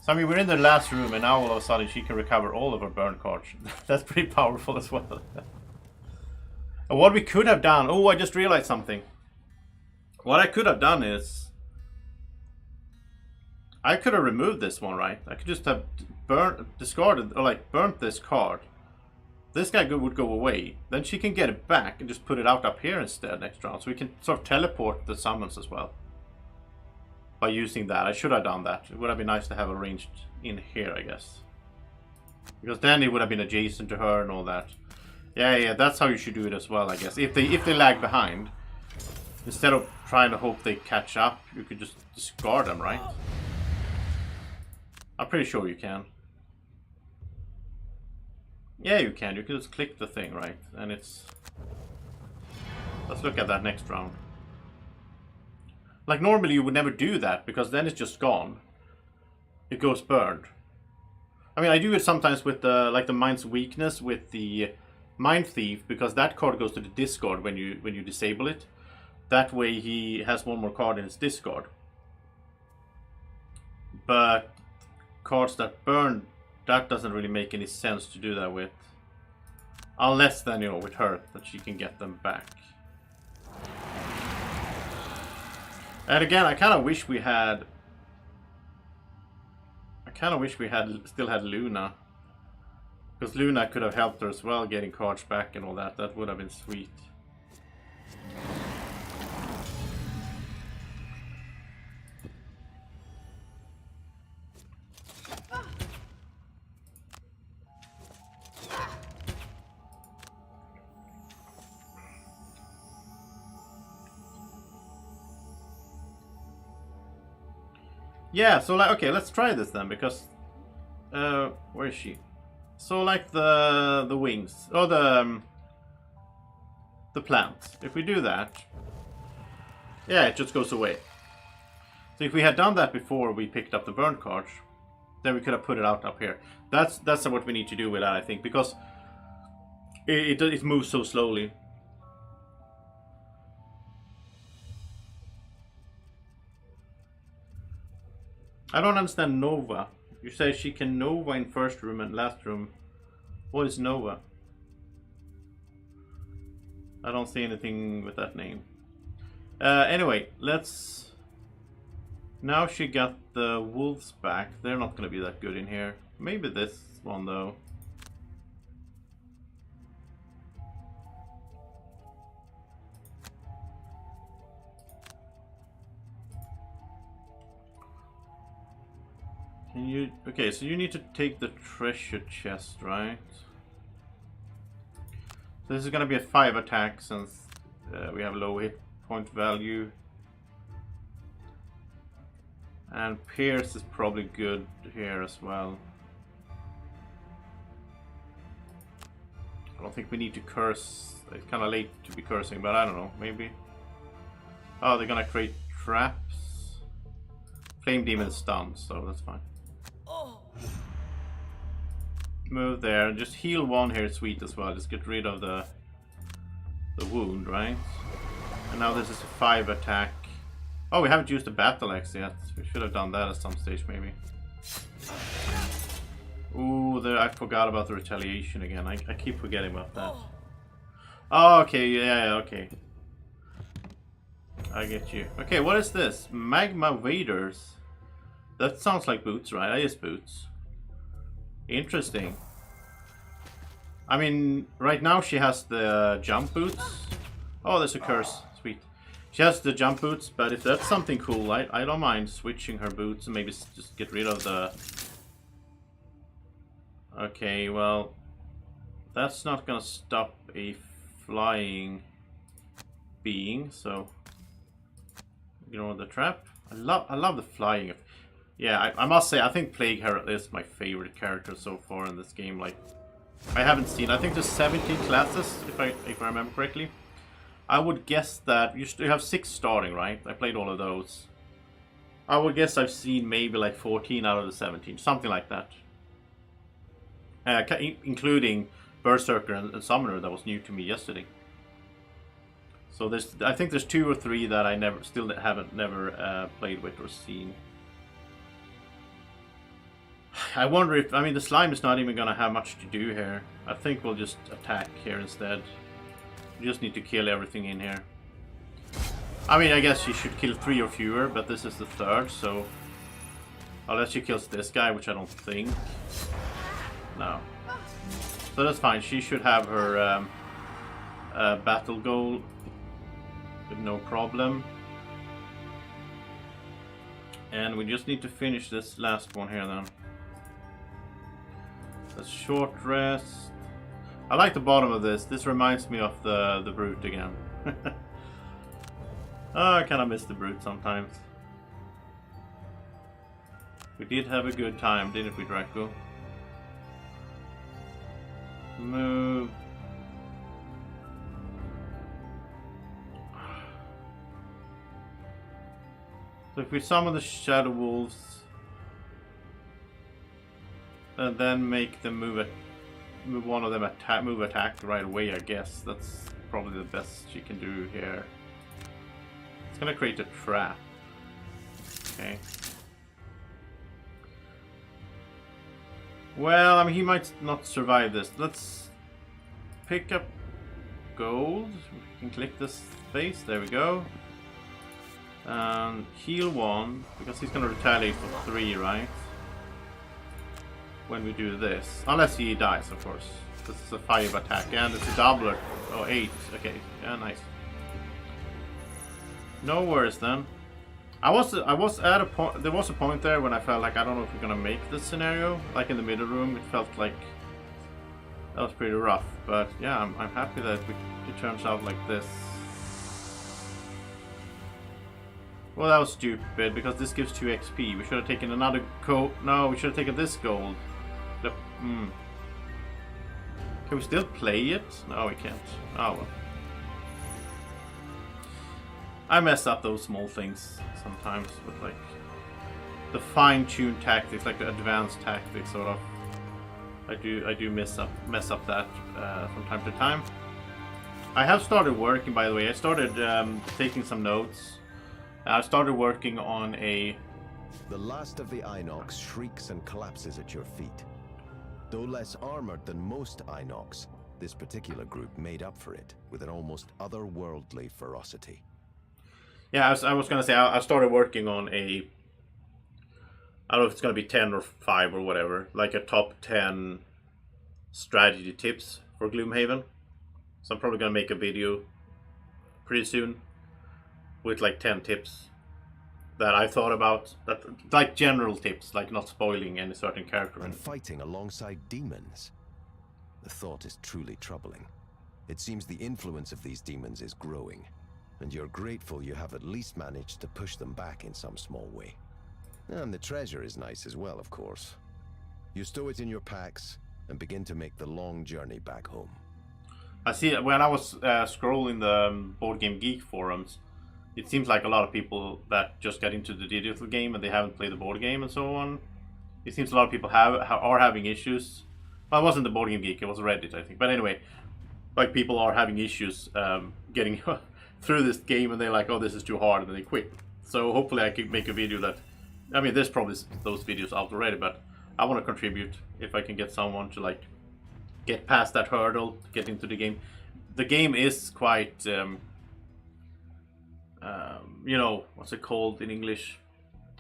So I mean, we're in the last room and now all of a sudden she can recover all of her burn cards. That's pretty powerful as well. And what we could have done... Oh, I just realized something. What I could have done is... I could have removed this one, right? I could just have discarded, or like burnt this card. This guy would go away. Then she can get it back and just put it out up here instead next round. So we can sort of teleport the summons as well. By using that. I should have done that. It would have been nice to have arranged in here, I guess. Because then it would have been adjacent to her and all that. Yeah, that's how you should do it as well, I guess. If they lag behind, instead of trying to hope they catch up, you could just discard them, right? I'm pretty sure you can. Yeah, you can. You can just click the thing, right? And it's... Let's look at that next round. Like, normally you would never do that, because then it's just gone. It goes burned. I mean, I do it sometimes with the, like, the Mind's Weakness with the Mind Thief, because that card goes to the discard when you disable it. That way he has one more card in his discard. But cards that burn, that doesn't really make any sense to do that with. Unless then, you know, with her, that she can get them back. And again, I kind of wish we had... still had Luna. Because Luna could have helped her as well, getting cards back and all that. That would have been sweet. Yeah, so like, okay, let's try this then, because where is she? So like the wings, or the plant. If we do that, yeah, it just goes away. So if we had done that before we picked up the burn card, then we could have put it out up here. That's what we need to do with that, I think, because it moves so slowly. I don't understand Nova. You say she can Nova in first room and last room. What is Nova? I don't see anything with that name. Anyway, let's... Now she got the wolves back. They're not gonna be that good in here. Maybe this one though. Can you... Okay, so you need to take the treasure chest, right? So this is gonna be a 5 attack since we have low hit point value. And Pierce is probably good here as well. I don't think we need to curse. It's kind of late to be cursing, but I don't know, maybe. Oh, they're gonna create traps. Flame Demon is stunned, so that's fine. Move there, and just heal 1 here, sweet as well. Just get rid of the wound, right? And now this is a 5 attack. Oh, we haven't used the battle axe yet. We should have done that at some stage, maybe. Ooh, I forgot about the retaliation again. I keep forgetting about that. Oh, okay, yeah, okay. I get you. Okay, what is this? Magma Waders. That sounds like boots, right? I use boots. Interesting. I mean, right now she has the jump boots. Oh, there's a curse. Sweet. She has the jump boots, but if that's something cool, I don't mind switching her boots and maybe just get rid of the... Okay, well... That's not gonna stop a flying being, so... Ignore the trap. I love the flying. Yeah, I must say, I think Plague Herald is my favorite character so far in this game. Like, I haven't seen... I think there's 17 classes, if I remember correctly. I would guess that you have 6 starting, right? I played all of those. I would guess I've seen maybe like 14 out of the 17, something like that. Including Berserker and Summoner that was new to me yesterday. So I think there's 2 or 3 that I never played with or seen. I wonder if, I mean, the slime is not even gonna have much to do here. I think we'll just attack here instead. We just need to kill everything in here. I mean, I guess she should kill 3 or fewer, but this is the 3rd, so... Unless she kills this guy, which I don't think. No. So that's fine, she should have her battle goal with no problem. And we just need to finish this last one here then. A short rest. I like the bottom of this. This reminds me of the brute again. Oh, I kind of miss the brute sometimes. We did have a good time, didn't we, Draco? Move. So if we summon the Shadow Wolves and then make them move one of them attack right away, I guess that's probably the best she can do here. It's gonna create a trap. Okay. Well, I mean, he might not survive this. Let's pick up gold. We can click this face. There we go. And heal 1, because he's gonna retaliate for 3, right? When we do this. Unless he dies, of course. This is a 5 attack, and it's a doubler. Oh, 8. Okay, yeah, nice. No worries then. I was at a point. There was a point there when I felt like I don't know if we're gonna make this scenario. Like in the middle room, it felt like that was pretty rough. But yeah, I'm happy that it turns out like this. Well, that was stupid because this gives 2 XP. We should have taken another gold. No, we should have taken this gold. Can we still play it? No, we can't. Oh well. I mess up those small things sometimes with like the fine-tuned tactics, like the advanced tactics, sort of. I do mess up that from time to time. I have started working, by the way. I started taking some notes. I started working on a The last of the Inox shrieks and collapses at your feet. Though less armored than most Inox, this particular group made up for it with an almost otherworldly ferocity. Yeah, I was gonna say, I started working on a... I don't know if it's gonna be 10 or 5 or whatever. Like a top 10 strategy tips for Gloomhaven. So I'm probably gonna make a video pretty soon with like 10 tips that I thought about, that like general tips, like not spoiling any certain character. And fighting alongside demons. The thought is truly troubling. It seems the influence of these demons is growing, and you're grateful you have at least managed to push them back in some small way. And the treasure is nice as well, of course. You stow it in your packs and begin to make the long journey back home. I see, when I was scrolling the Board Game Geek forums, it seems like a lot of people that just got into the digital game and they haven't played the board game and so on. It seems a lot of people are having issues. Well, it wasn't the Board Game Geek, it was Reddit, I think. But anyway, like people are having issues getting through this game, and they're like, oh, this is too hard, and they quit. So hopefully I can make a video that... I mean, there's probably those videos out already, but I want to contribute if I can get someone to like get past that hurdle, get into the game. The game is quite... you know, what's it called in English?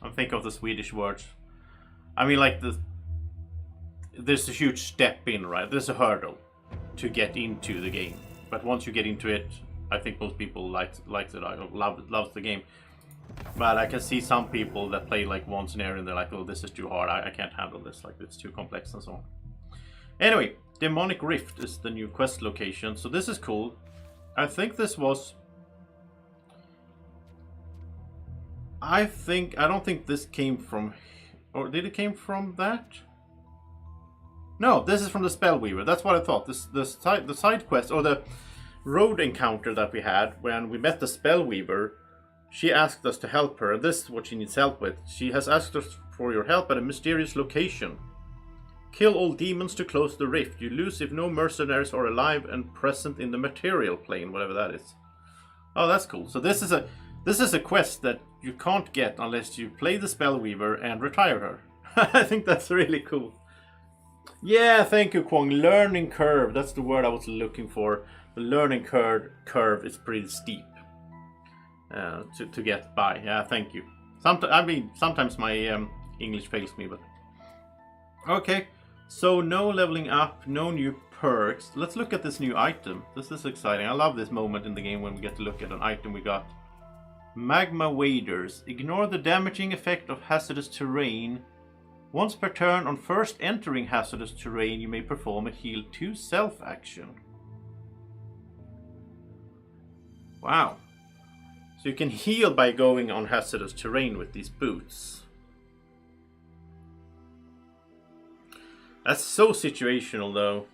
I'm thinking of the Swedish words. I mean, like there's a huge step in, right? There's a hurdle to get into the game, but once you get into it, I think most people likes it. Loves the game. But I can see some people that play like one scenario and they're like, oh, this is too hard. I can't handle this. Like, it's too complex and so on. Anyway, Demonic Rift is the new quest location, so this is cool. I think this was... I don't think this came from... Or did it came from that? No, this is from the Spellweaver. That's what I thought. The side quest, or the road encounter that we had when we met the Spellweaver, she asked us to help her. And this is what she needs help with. She has asked us for your help at a mysterious location. Kill all demons to close the rift. You lose if no mercenaries are alive and present in the material plane, whatever that is. Oh, that's cool. So this is a quest that you can't get unless you play the Spellweaver and retire her. I think that's really cool. Yeah, thank you, Kwong. Learning curve, that's the word I was looking for. The learning curve is pretty steep to get by. Yeah, thank you. Sometimes my English fails me, but... Okay, so no leveling up, no new perks. Let's look at this new item. This is exciting. I love this moment in the game when we get to look at an item we got. Magma Waders. Ignore the damaging effect of hazardous terrain. Once per turn, on first entering hazardous terrain, you may perform a heal 2 self action. Wow. So you can heal by going on hazardous terrain with these boots. That's so situational though.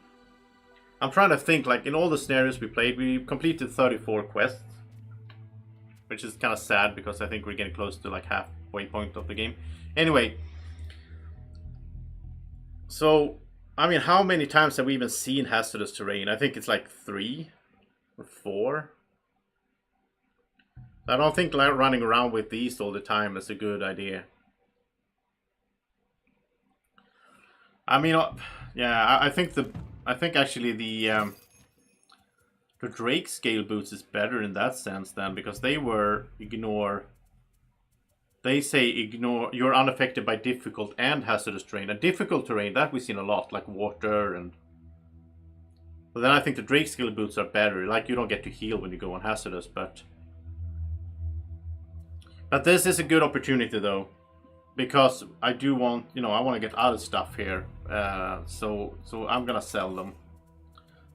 I'm trying to think, like in all the scenarios we played, we completed 34 quests. Which is kind of sad because I think we're getting close to like halfway point of the game. Anyway. So, I mean, how many times have we even seen hazardous terrain? I think it's like 3 or 4. I don't think like running around with these all the time is a good idea. I mean, yeah, I think actually the Drake scale boots is better in that sense then, because they say ignore, you're unaffected by difficult and hazardous terrain. And difficult terrain, that we've seen a lot, like water and... But then I think the Drake scale boots are better. Like, you don't get to heal when you go on hazardous, but this is a good opportunity though. Because I do want, I want to get other stuff here. So I'm gonna sell them.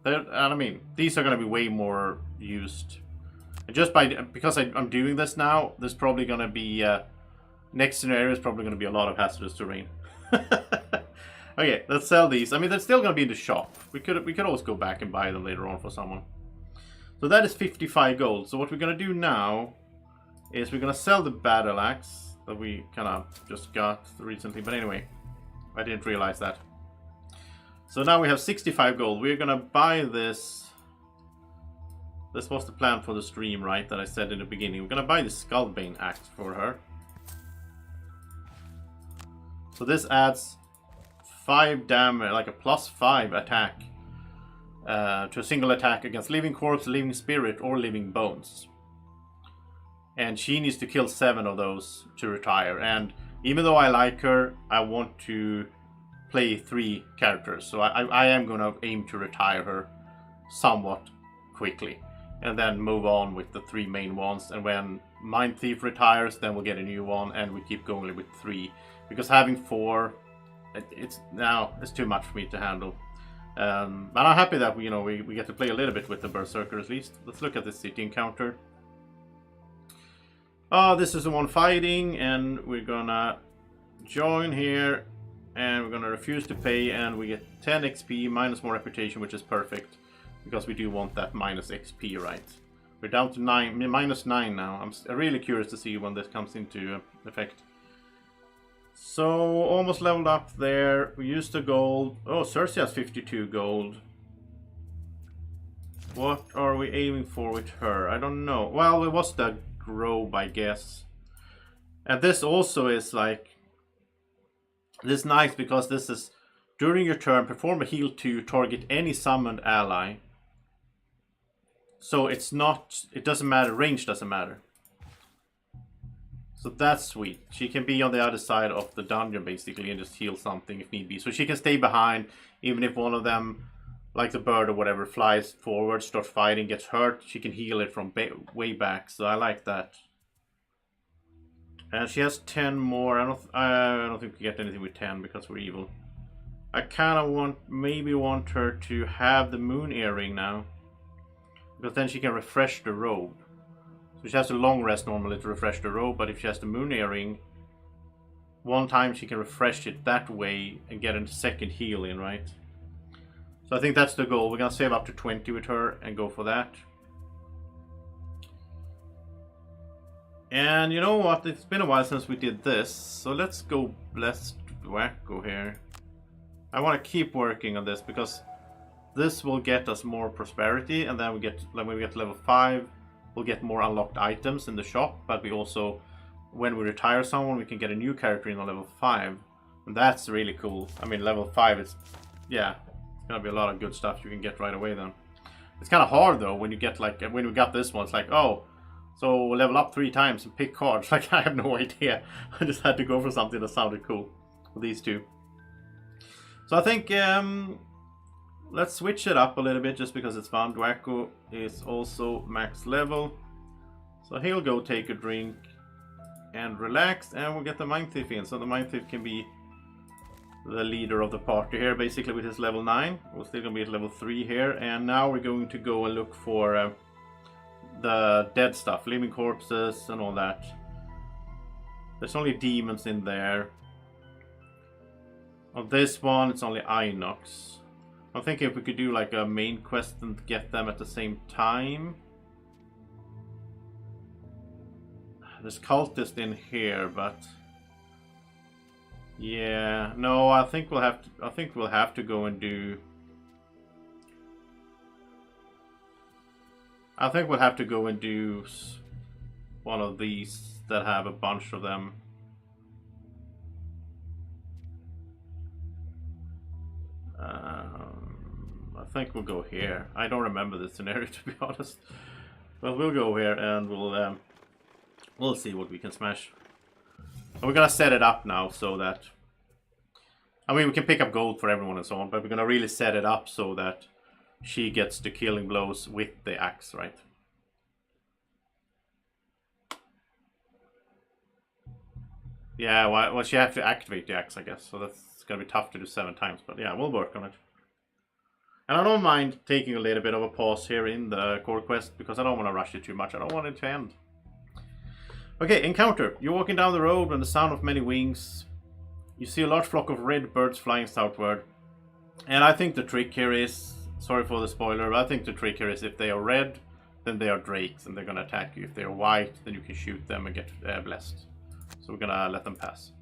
And I mean, these are going to be way more used. And just because I'm doing this now, there's probably going to be... next scenario is probably going to be a lot of hazardous terrain. Okay, let's sell these. I mean, they're still going to be in the shop. We could always go back and buy them later on for someone. So that is 55 gold. So what we're going to do now is we're going to sell the battle axe that we kind of just got recently. But anyway, I didn't realize that. So now we have 65 gold. We're gonna buy this. This was the plan for the stream, right? That I said in the beginning. We're gonna buy the Skullbane axe for her. So this adds 5 damage, like a +5 attack to a single attack against living corpse, living spirit, or living bones. And she needs to kill 7 of those to retire. And even though I like her, I want to play 3 characters. So I am going to aim to retire her somewhat quickly. And then move on with the 3 main ones. And when Mind Thief retires, then we'll get a new one. And we keep going with 3. Because having 4, it's too much for me to handle. But I'm happy that we get to play a little bit with the Berserker at least. Let's look at the city encounter. This is the one fighting, and we're gonna join here, and we're gonna refuse to pay, and we get 10 XP minus more reputation, which is perfect, because we do want that minus XP, right? We're down to -9 now. I'm really curious to see when this comes into effect. So, almost leveled up there. We used the gold. Oh, Cersei has 52 gold. What are we aiming for with her? I don't know. Well, it was the grove, I guess. And this also is like... This is nice because this is... During your turn, perform a heal to target any summoned ally. So it's not... It doesn't matter. Range doesn't matter. So that's sweet. She can be on the other side of the dungeon basically and just heal something if need be. So she can stay behind even if one of them, like the bird or whatever, flies forward, starts fighting, gets hurt. She can heal it from way back. So I like that. And she has 10 more. I don't think we get anything with 10 because we're evil. I kind of maybe want her to have the moon earring now. Because then she can refresh the robe. So she has a long rest normally to refresh the robe, but if she has the moon earring, one time she can refresh it that way and get a second heal in, right? So I think that's the goal. We're gonna save up to 20 with her and go for that. And you know what? It's been a while since we did this, so let's go Blessed Wacko here. I want to keep working on this because this will get us more prosperity, and then when we get to level 5, we'll get more unlocked items in the shop, but we also, when we retire someone, we can get a new character in on level 5. And that's really cool. I mean, level 5 is, yeah, it's gonna be a lot of good stuff you can get right away then. It's kind of hard though, when you get like, when we got this one, it's like, oh, so we'll level up 3 times and pick cards. Like, I have no idea. I just had to go for something that sounded cool with these 2. So I think, let's switch it up a little bit just because it's fun. Dwacko is also max level. So he'll go take a drink and relax, and we'll get the Mind Thief in. So the Mind Thief can be the leader of the party here, basically with his level 9. We're still going to be at level 3 here. And now we're going to go and look for the dead stuff, living corpses and all that. There's only demons in there. On this one, it's only Inox. I'm thinking if we could do like a main quest and get them at the same time. There's cultists in here, but yeah, no, I think we'll have to go and do. I think we'll have to go and do one of these that have a bunch of them. I think we'll go here. I don't remember the scenario to be honest, but we'll go here and we'll see what we can smash. And we're gonna set it up now so that, I mean, we can pick up gold for everyone and so on, but we're gonna really set it up so that she gets the killing blows with the axe, right? Yeah, well, she has to activate the axe, I guess, so that's gonna be tough to do 7 times, but yeah, we'll work on it. And I don't mind taking a little bit of a pause here in the core quest because I don't want to rush it too much. I don't want it to end. Okay, encounter. You're walking down the road when the sound of many wings. You see a large flock of red birds flying southward. And I think the trick here is, sorry for the spoiler, but I think the trick here is if they are red, then they are drakes and they're going to attack you. If they are white, then you can shoot them and get blessed. So we're going to let them pass.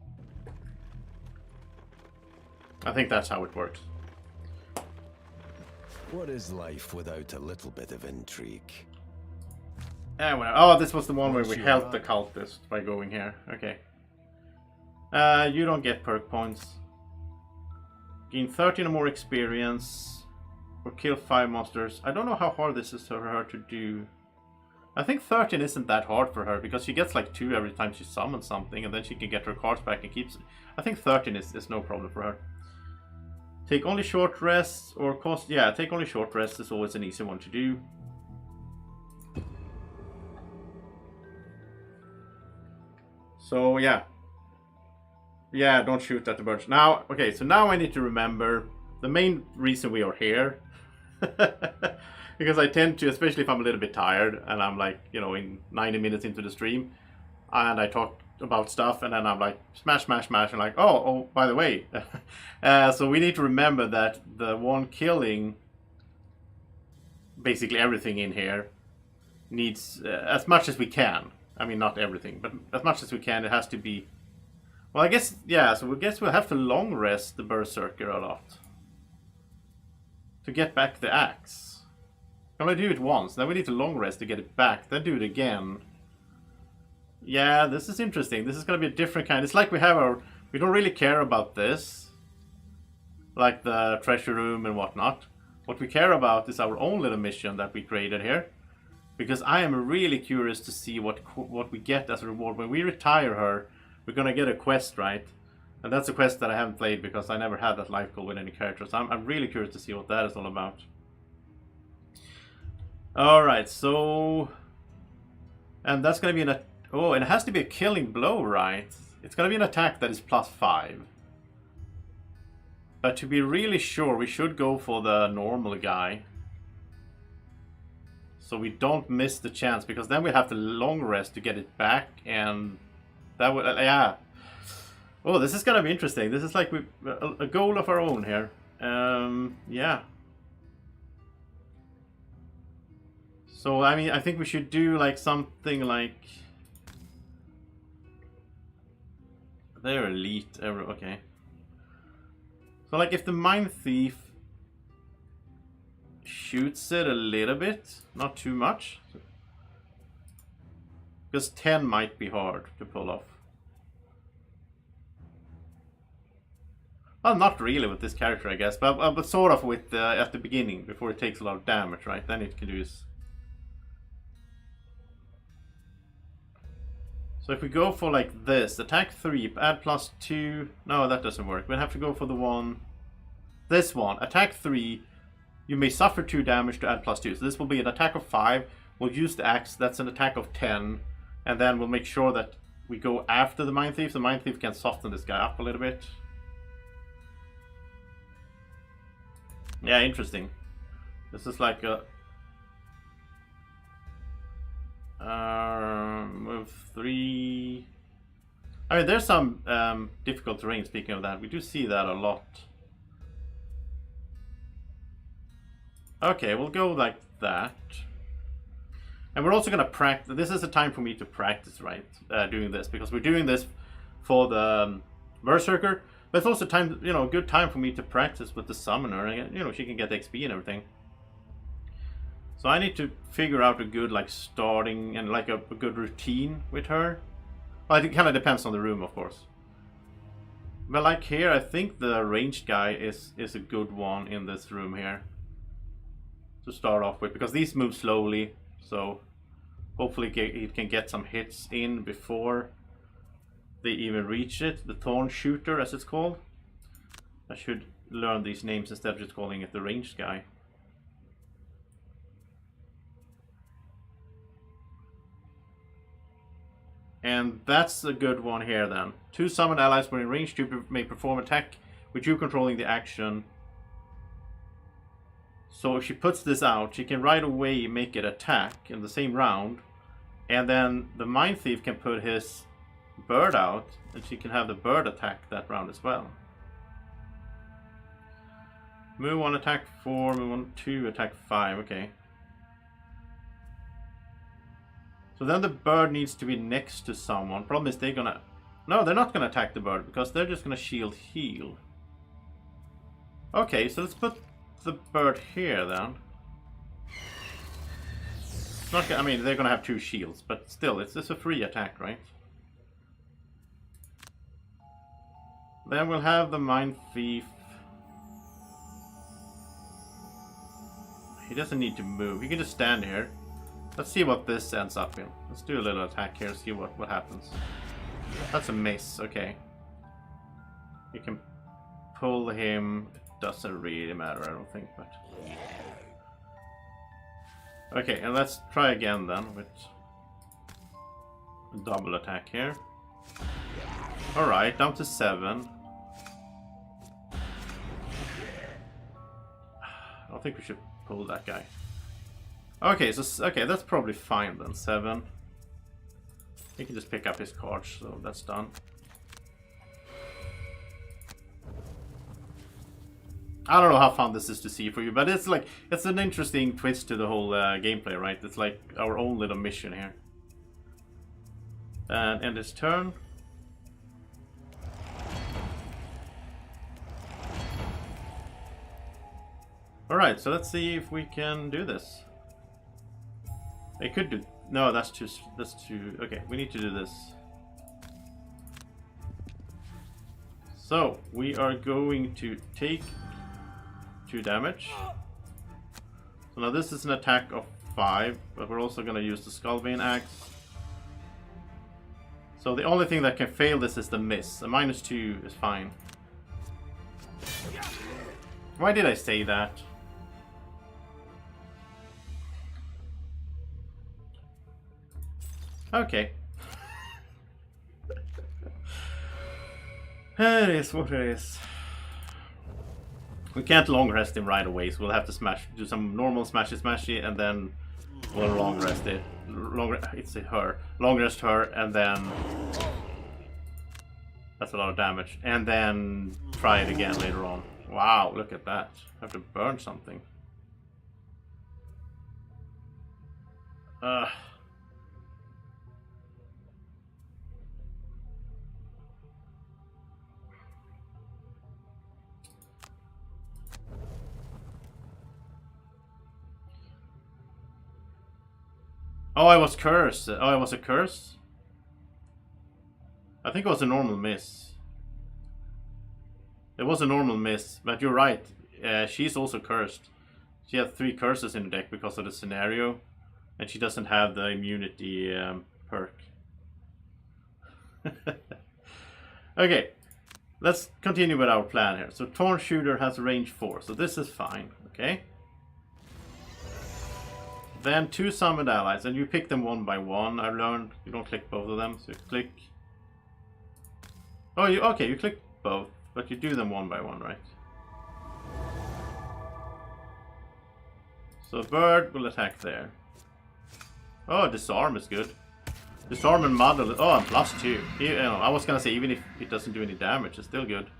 I think that's how it works. What is life without a little bit of intrigue? Oh, this was the one where we helped the cultist by going here. Okay. You don't get perk points. Gain 13 or more experience. Or kill 5 monsters. I don't know how hard this is for her to do. I think 13 isn't that hard for her, because she gets like 2 every time she summons something, and then she can get her cards back and keeps it. I think 13 is no problem for her. Take only short rests, or cost... Yeah, take only short rests is always an easy one to do. So, yeah. Yeah, don't shoot at the birds. Now, okay, so now I need to remember the main reason we are here. Because I tend to, especially if I'm a little bit tired and I'm like, you know, in 90 minutes into the stream and I talk about stuff and then I'm like, smash, smash, smash, and like, oh, by the way. So we need to remember that the one killing basically everything in here needs, as much as we can. I mean, not everything, but as much as we can, it has to be. Well, I guess, yeah, so I guess we'll have to long rest the Berserker a lot to get back the axe. I'm gonna do it once, then we need to long rest to get it back, then do it again. Yeah, this is interesting. This is gonna be a different kind. It's like we have our... We don't really care about this, like the treasure room and whatnot. What we care about is our own little mission that we created here. Because I am really curious to see what we get as a reward. When we retire her, we're gonna get a quest, right? And that's a quest that I haven't played because I never had that life goal with any characters. I'm really curious to see what that is all about. Alright, so... And that's gonna be an... Oh, and it has to be a killing blow, right? It's gonna be an attack that is +5. But to be really sure, we should go for the normal guy. So we don't miss the chance, because then we have to long rest to get it back, and... That would... yeah. Oh, this is gonna be interesting. This is like a goal of our own here. Yeah. So, I mean, I think we should do like something like... They're elite. Okay. So, like, if the Mine Thief shoots it a little bit, not too much. Because 10 might be hard to pull off. Well, not really with this character, I guess, but sort of with at the beginning, before it takes a lot of damage, right? Then it can do this. So if we go for like this, attack 3, add +2. No, that doesn't work. We'll have to go for the one. This one, attack 3. You may suffer 2 damage to add +2. So this will be an attack of 5. We'll use the axe. That's an attack of 10. And then we'll make sure that we go after the Mine Thief. The Mine Thief can soften this guy up a little bit. Yeah, interesting. This is like a... move 3. I mean, there's some difficult terrain, speaking of that. We do see that a lot. Okay, we'll go like that. And we're also going to practice. This is a time for me to practice, right? Doing this, because we're doing this for the Berserker. But it's also time, you know, a good time for me to practice with the Summoner. And, you know, she can get the XP and everything. So I need to figure out a good, like, starting and, like, a good routine with her. Well, it kind of depends on the room, of course. But, like, here, I think the ranged guy is a good one in this room here. To start off with, because these move slowly. So, hopefully he can get some hits in before they even reach it. The Thorn Shooter, as it's called. I should learn these names instead of just calling it the ranged guy. And that's a good one here then. 2 summoned allies when in range, you may perform attack with you controlling the action. So if she puts this out, she can right away make it attack in the same round. And then the Mine Thief can put his bird out, and she can have the bird attack that round as well. Move 1, attack 4, move 1, 2, attack 5, okay. So then the bird needs to be next to someone. Problem is they're gonna... No, they're not gonna attack the bird, because they're just gonna shield heal. Okay, so let's put the bird here then. It's not gonna, I mean, they're gonna have 2 shields, but still, it's just a free attack, right? Then we'll have the Mine Thief. He doesn't need to move. He can just stand here. Let's see what this ends up in. Let's do a little attack here and see what happens. That's a miss. Okay. You can pull him. It doesn't really matter, I don't think, but... Okay, and let's try again then with a double attack here. Alright, down to 7. I don't think we should pull that guy. Okay, so okay, that's probably fine then. 7. He can just pick up his cards, so that's done. I don't know how fun this is to see for you, but it's like, it's an interesting twist to the whole gameplay, right? It's like our own little mission here. And end his turn. Alright, so let's see if we can do this. I could do... No, that's too... Okay, we need to do this. So, we are going to take 2 damage. So now this is an attack of 5, but we're also going to use the Skullbane Axe. So the only thing that can fail this is the miss. A -2 is fine. Why did I say that? Okay. It is what it is. We can't long rest him right away, so we'll have to do some normal smashy, and then we'll long rest it. Long rest her, and then that's a lot of damage, and then try it again later on. Wow, look at that! I have to burn something. Oh, I was cursed. Oh, it was a curse? I think it was a normal miss. It was a normal miss, but you're right. She's also cursed. She has 3 curses in the deck because of the scenario, and she doesn't have the immunity perk. Okay, let's continue with our plan here. So Torn Shooter has range 4, so this is fine, okay? Then 2 summoned allies, and you pick them one by one. I learned you don't click both of them, so you click... Oh, you click both, but you do them one by one, right? So Bird will attack there. Oh, Disarm is good. Disarm and Muddle. Oh, and +2. I was gonna say, even if it doesn't do any damage, it's still good.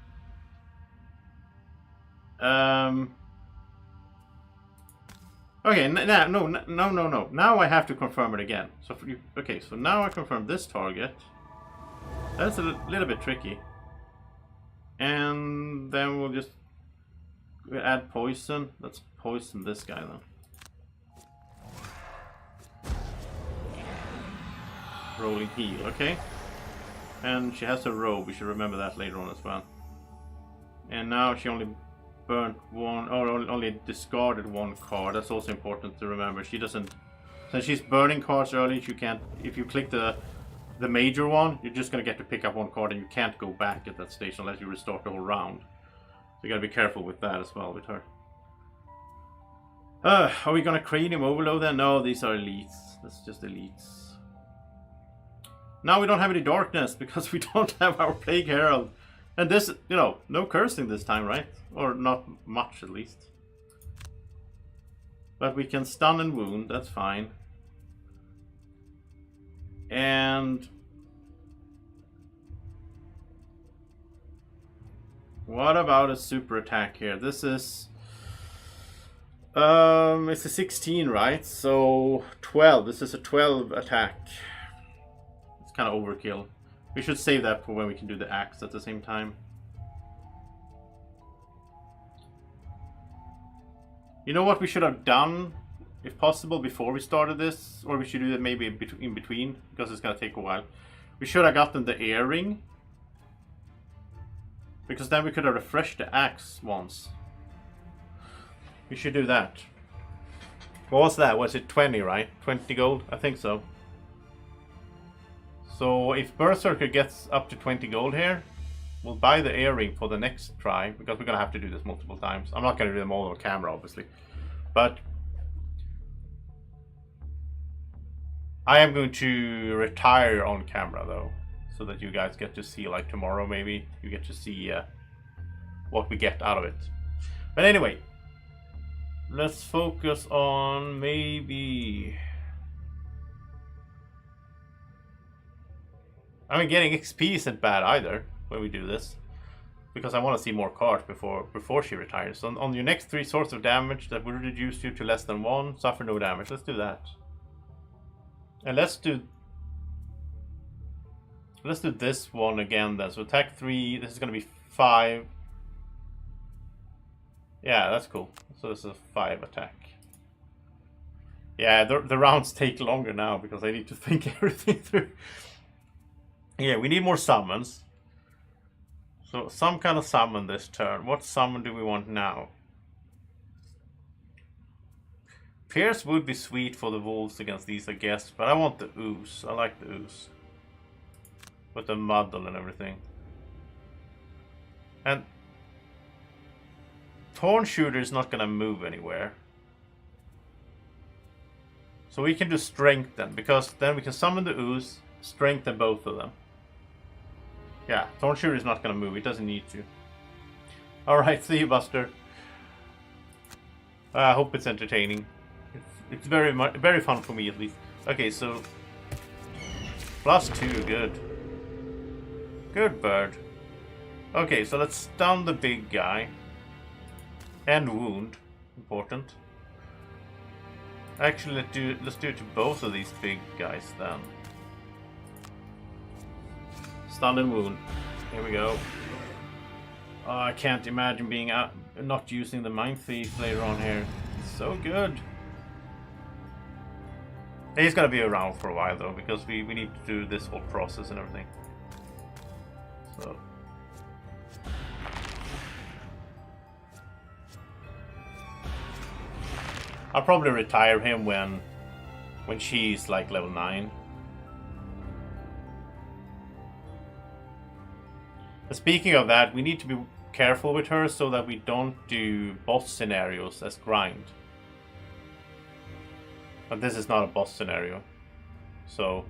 Okay, no. Now I have to confirm it again. So okay, so now I confirm this target. That's a little bit tricky. And then we'll just add poison. Let's poison this guy then. Rolling heal, okay. And she has a robe. We should remember that later on as well. And now she only burnt 1, or only discarded 1 card. That's also important to remember. She doesn't, since she's burning cards early, you can't, if you click the major one, you're just gonna get to pick up 1 card, and you can't go back at that stage unless you restart the whole round. So you gotta be careful with that as well with her. Are we gonna Cranium Overload then? No, these are elites. That's just elites. Now we don't have any darkness because we don't have our Plague Herald. And this, no cursing this time, right? Or not much, at least. But we can stun and wound, that's fine. And... what about a super attack here? This is... it's a 16, right? So 12. This is a 12 attack. It's kind of overkill. We should save that for when we can do the axe at the same time. You know what we should have done, if possible, before we started this? Or we should do that maybe in between, because it's going to take a while. We should have gotten the earring. Because then we could have refreshed the axe once. We should do that. What was that? Was it 20, right? 20 gold? I think so. So if Berserker gets up to 20 gold here, we'll buy the earring for the next try, because we're going to have to do this multiple times. I'm not going to do them all on camera, obviously. But I am going to retire on camera, though, so that you guys get to see, like tomorrow maybe, you get to see what we get out of it. But anyway, let's focus on maybe... I mean, getting XP isn't bad either when we do this, because I want to see more cards before she retires. So on your next 3 sources of damage that will reduce you to less than 1, suffer no damage. Let's do that. And let's do this one again then. So attack 3, this is going to be 5. Yeah, that's cool. So this is a 5 attack. Yeah, the rounds take longer now because I need to think everything through. Yeah, we need more summons. So some kind of summon this turn. What summon do we want now? Pierce would be sweet for the wolves against these, I guess, but I want the ooze. I like the ooze. With the muddle and everything. And Thorn Shooter is not gonna move anywhere. So we can do strength then, because then we can summon the ooze, strengthen both of them. Yeah, Thorn Shooter is not gonna move, it doesn't need to. Alright, see you, Buster. I hope it's entertaining. It's very fun for me, at least. Okay, so +2, good. Good bird. Okay, so let's stun the big guy. And wound. Important. Actually, let's do it to both of these big guys then. Stun and wound. Here we go. Oh, I can't imagine being out, not using the Mind Thief later on here. It's so good. He's gonna be around for a while though, because we need to do this whole process and everything. So I'll probably retire him when she's like level 9. But speaking of that, we need to be careful with her so that we don't do boss scenarios as grind. But this is not a boss scenario, so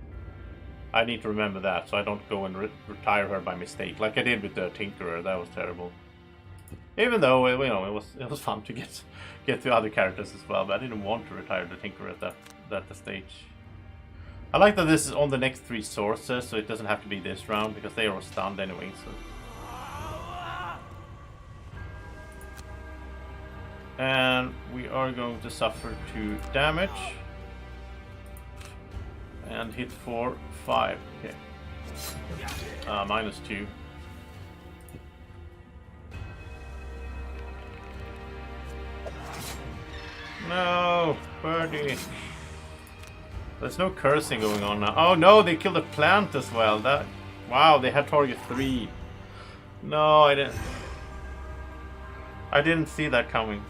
I need to remember that, so I don't go and retire her by mistake, like I did with the Tinkerer. That was terrible. Even though you know it was fun to get to other characters as well, but I didn't want to retire the Tinkerer at that stage. I like that this is on the next 3 sources, so it doesn't have to be this round because they are stunned anyway. So. And we are going to suffer 2 damage. And hit for 5. Okay. -2. No, birdie. There's no cursing going on now. Oh no, they killed a plant as well. That, wow, they had target 3. No, I didn't see that coming.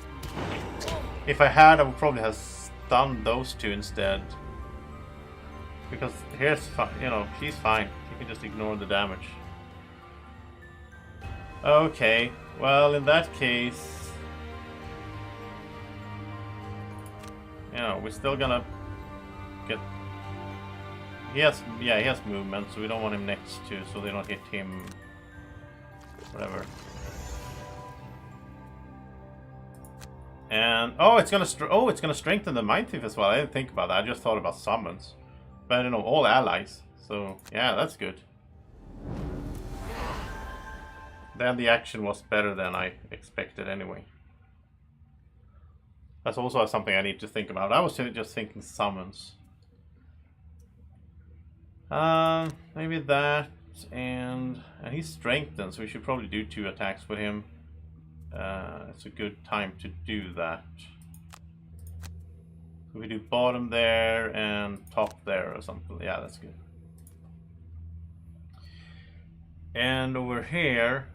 If I had, I would probably have stunned those 2 instead. Because here's, you know, she's fine. She can just ignore the damage. Okay, well, in that case, you know, we're still gonna get. He has movement, so we don't want him next to, so they don't hit him. Whatever. And it's gonna strengthen the Mind Thief as well. I didn't think about that. I just thought about summons. But I don't know, all allies. So yeah, that's good. Then the action was better than I expected anyway. That's also something I need to think about. I was just thinking summons. Maybe that, and he's strengthened, so we should probably do 2 attacks with him. It's a good time to do that. So we do bottom there and top there or something. Yeah, that's good. And over here,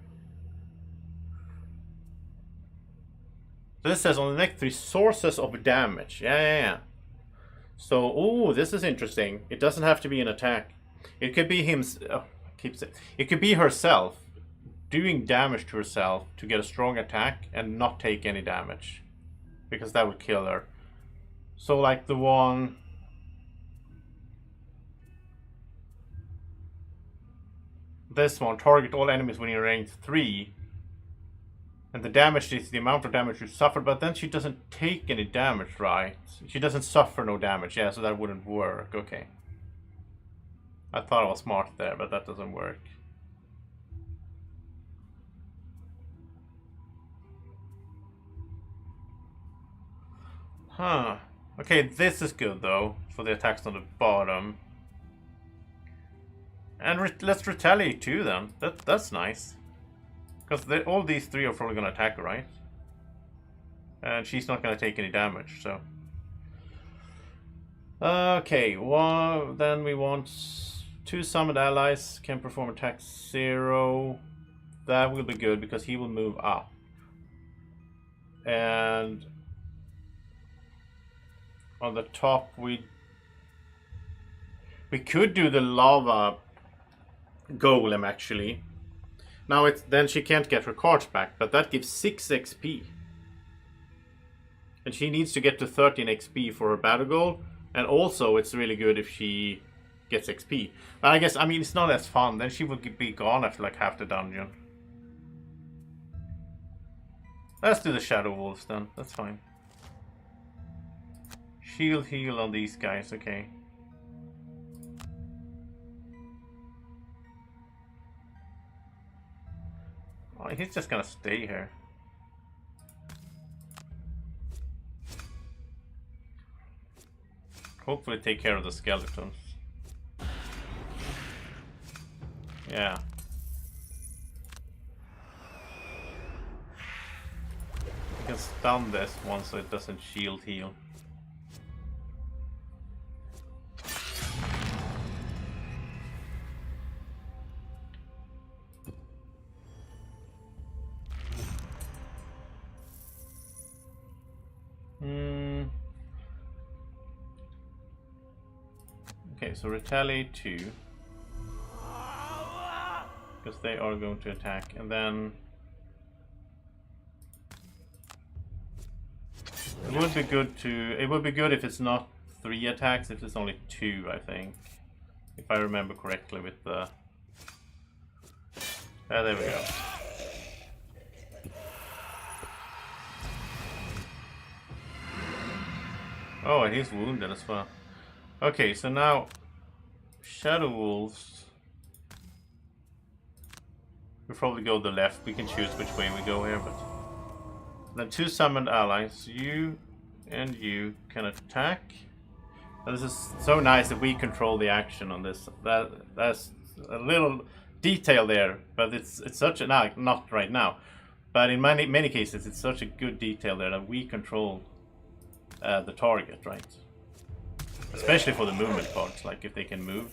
This says on the next 3 sources of damage. Yeah. So, oh, this is interesting. It doesn't have to be an attack. It could be him. It could be herself doing damage to herself to get a strong attack and not take any damage, because that would kill her. So, like the one. This one, target all enemies within range 3. And the damage is the amount of damage you suffer, but then she doesn't take any damage, right? She doesn't suffer no damage, yeah, so that wouldn't work, okay. I thought I was smart there, but that doesn't work. Huh. Okay, this is good though, for the attacks on the bottom. And let's retaliate too then. That's nice. Because all these 3 are probably going to attack her, right? And she's not going to take any damage, so. Okay, well, then we want 2 summoned allies can perform attack 0. That will be good because he will move up. And on the top we could do the lava golem actually. Now then she can't get her cards back, but that gives 6 XP. And she needs to get to 13 XP for her battle goal. And also it's really good if she gets XP. But I guess, I mean, it's not as fun. Then she would be gone after like half the dungeon. Let's do the Shadow Wolves then. That's fine. Shield heal on these guys, okay. Oh, he's just gonna stay here. Hopefully take care of the skeletons. Yeah. You can stun this one so it doesn't shield heal. Okay, so retaliate 2. Because they are going to attack, and then it would be good if it's not 3 attacks, if it's only 2, I think. If I remember correctly with the there we go. Oh, and he's wounded as well. Okay, so now Shadow Wolves. We'll probably go the left. We can choose which way we go here, but then 2 summoned allies. You and you can attack. And this is so nice that we control the action on this. That's a little detail there, but it's such a not right now, but in many cases it's such a good detail there that we control the target, right? Especially for the movement parts, like if they can move.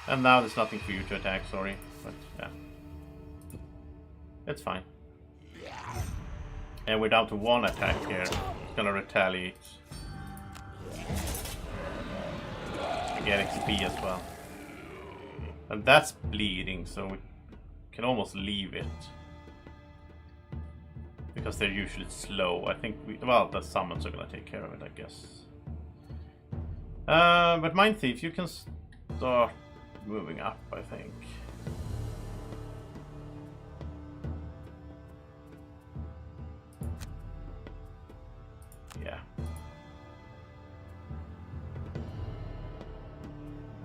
And now there's nothing for you to attack, sorry. But yeah. It's fine. And we're down to 1 attack here. It's gonna retaliate. And get XP as well. And that's bleeding, so we can almost leave it. Because they're usually slow. I think well, the summons are gonna take care of it, I guess. But Mind Thief, you can start moving up, I think. Yeah.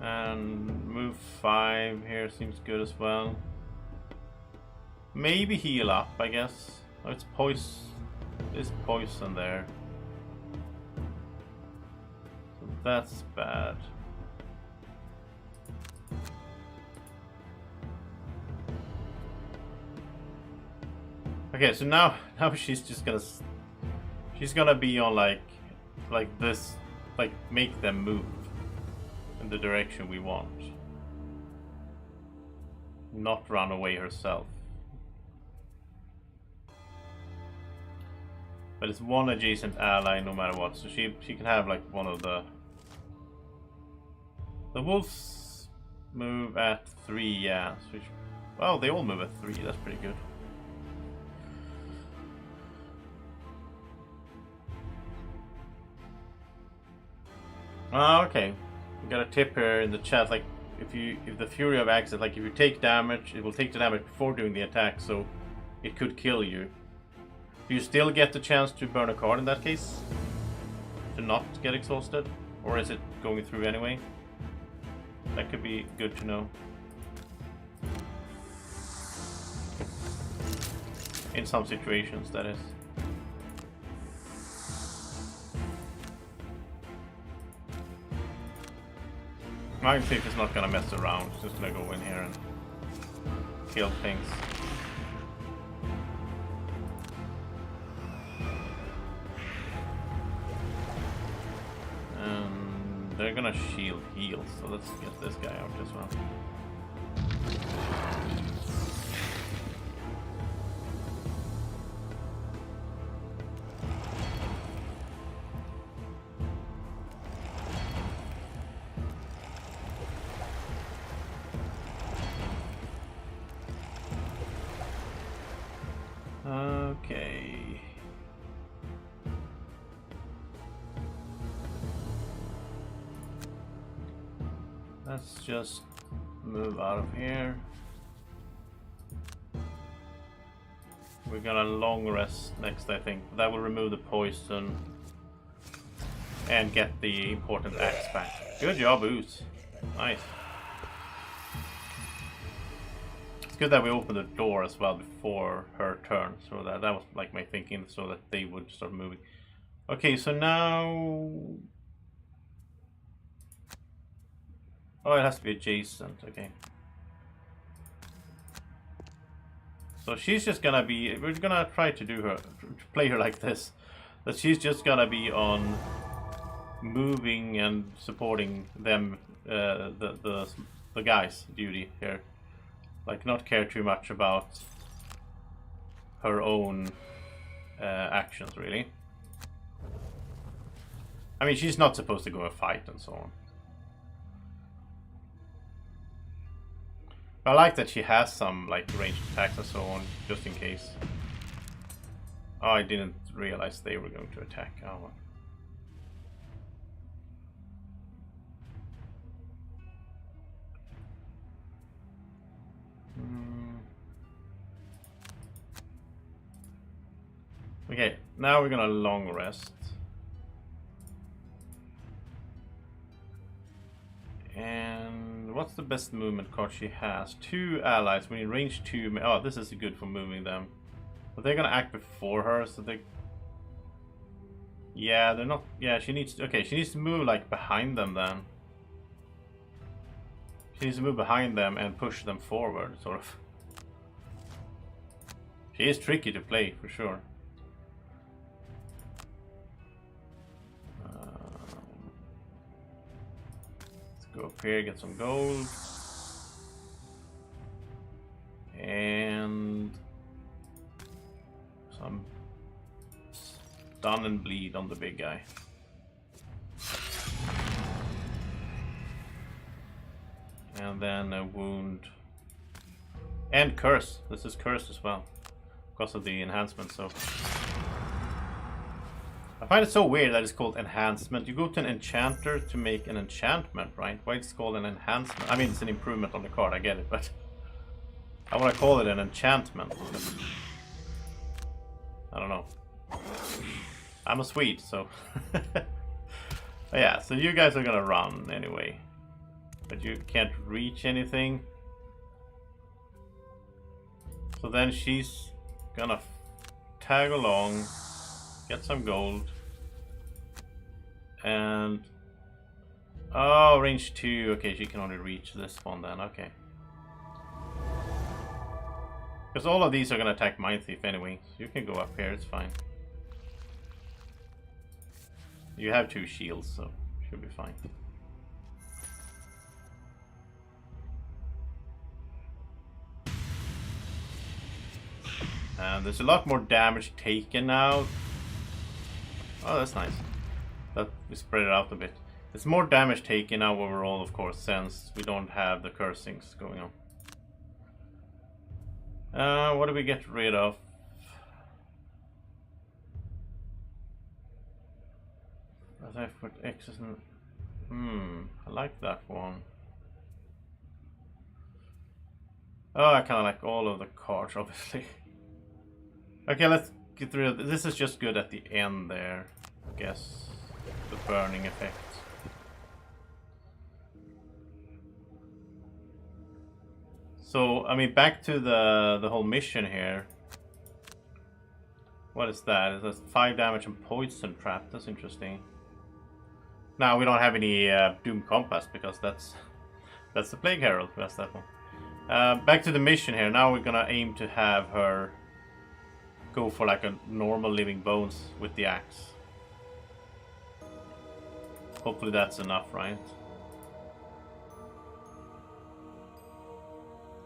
And move 5 here seems good as well. Maybe heal up, I guess. Oh, it's poison there. So that's bad. Okay, so now she's just gonna be on like this, like make them move in the direction we want. Not run away herself. But it's one adjacent ally no matter what. So she can have like one of the wolves move at 3, yeah. So well, they all move at 3, that's pretty good. Okay. We got a tip here in the chat, like if the Fury of Axe, like if you take damage, it will take the damage before doing the attack, so it could kill you. Do you still get the chance to burn a card in that case? To not get exhausted? Or is it going through anyway? That could be good to know. In some situations, that is. My Thief is not gonna mess around, it's just gonna go in here and kill things. They're gonna shield heal, so let's get this guy out as well. Okay. Let's just move out of here. We're gonna long rest next, I think. That will remove the poison and get the important axe back. Good job, Ooze. Nice. It's good that we opened the door as well before her turn, so that was like my thinking, so that they would start moving. Okay, so now. Oh, it has to be adjacent, okay. So she's just gonna be, we're gonna try to do her, play her like this. That she's just gonna be on moving and supporting them, the guys' duty here. Like, not care too much about her own actions, really. I mean, she's not supposed to go and fight and so on. I like that she has some like ranged attacks and so on, just in case. Oh, I didn't realize they were going to attack. Oh well. Okay, now we're gonna long rest. And what's the best movement card she has? 2 allies. We need range 2. Oh, this is good for moving them. But they're gonna act before her, so they. Yeah, they're not. Yeah, she needs. Okay, she needs to move like behind them then. She needs to move behind them and push them forward, sort of. She is tricky to play for sure. Go up here, get some gold. And some stun and bleed on the big guy. And then a wound. And curse. This is cursed as well. Because of the enhancement, so. I find it so weird that it's called enhancement. You go to an enchanter to make an enchantment, right? Why it's called an enhancement? I mean, it's an improvement on the card, I get it, but I want to call it an enchantment. I don't know. I'm a Swede, so. Yeah, so you guys are gonna run anyway. But you can't reach anything. So then she's gonna tag along. Get some gold. And oh, range 2. Okay, she can only reach this one then. Okay. Because all of these are gonna attack Mind Thief anyway. So you can go up here, it's fine. You have 2 shields, so should be fine. And there's a lot more damage taken now. Oh, that's nice. That we spread it out a bit. It's more damage taken now overall, of course, since we don't have the cursings going on. What do we get rid of? As I put X's in. I like that one. Oh, I kind of like all of the cards, obviously. Okay, let's get rid of this. This is just good at the end there, I guess. The burning effect. So, I mean, back to the whole mission here. What is that? Is that 5 damage and poison trap? That's interesting. Now we don't have any Doom Compass because that's the Plague Herald. That's that one. Back to the mission here. Now we're gonna aim to have her go for like a normal living bones with the axe. Hopefully that's enough, right?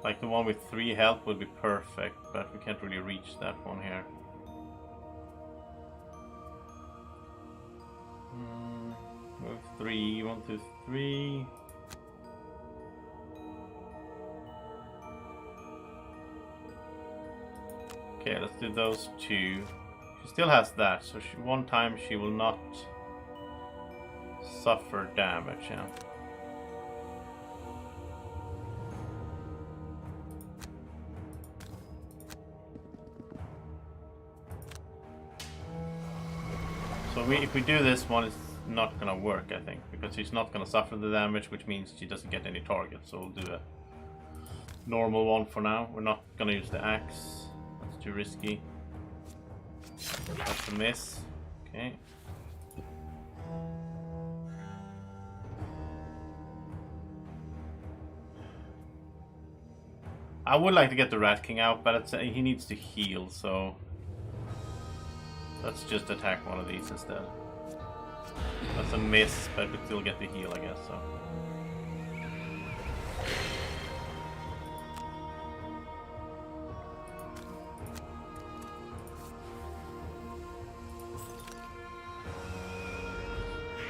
Like the one with 3 health would be perfect, but we can't really reach that one here. Move 3, 1, 2, 3. Okay, let's do those 2. She still has that, so one time she will not suffer damage, yeah. So if we do this one, it's not gonna work, I think, because she's not gonna suffer the damage, which means she doesn't get any targets. So we'll do a normal one for now. We're not gonna use the axe. That's too risky. That's a miss. Okay. I would like to get the Rat King out, but he needs to heal, so let's just attack one of these instead. That's a miss, but we still get the heal, I guess, so.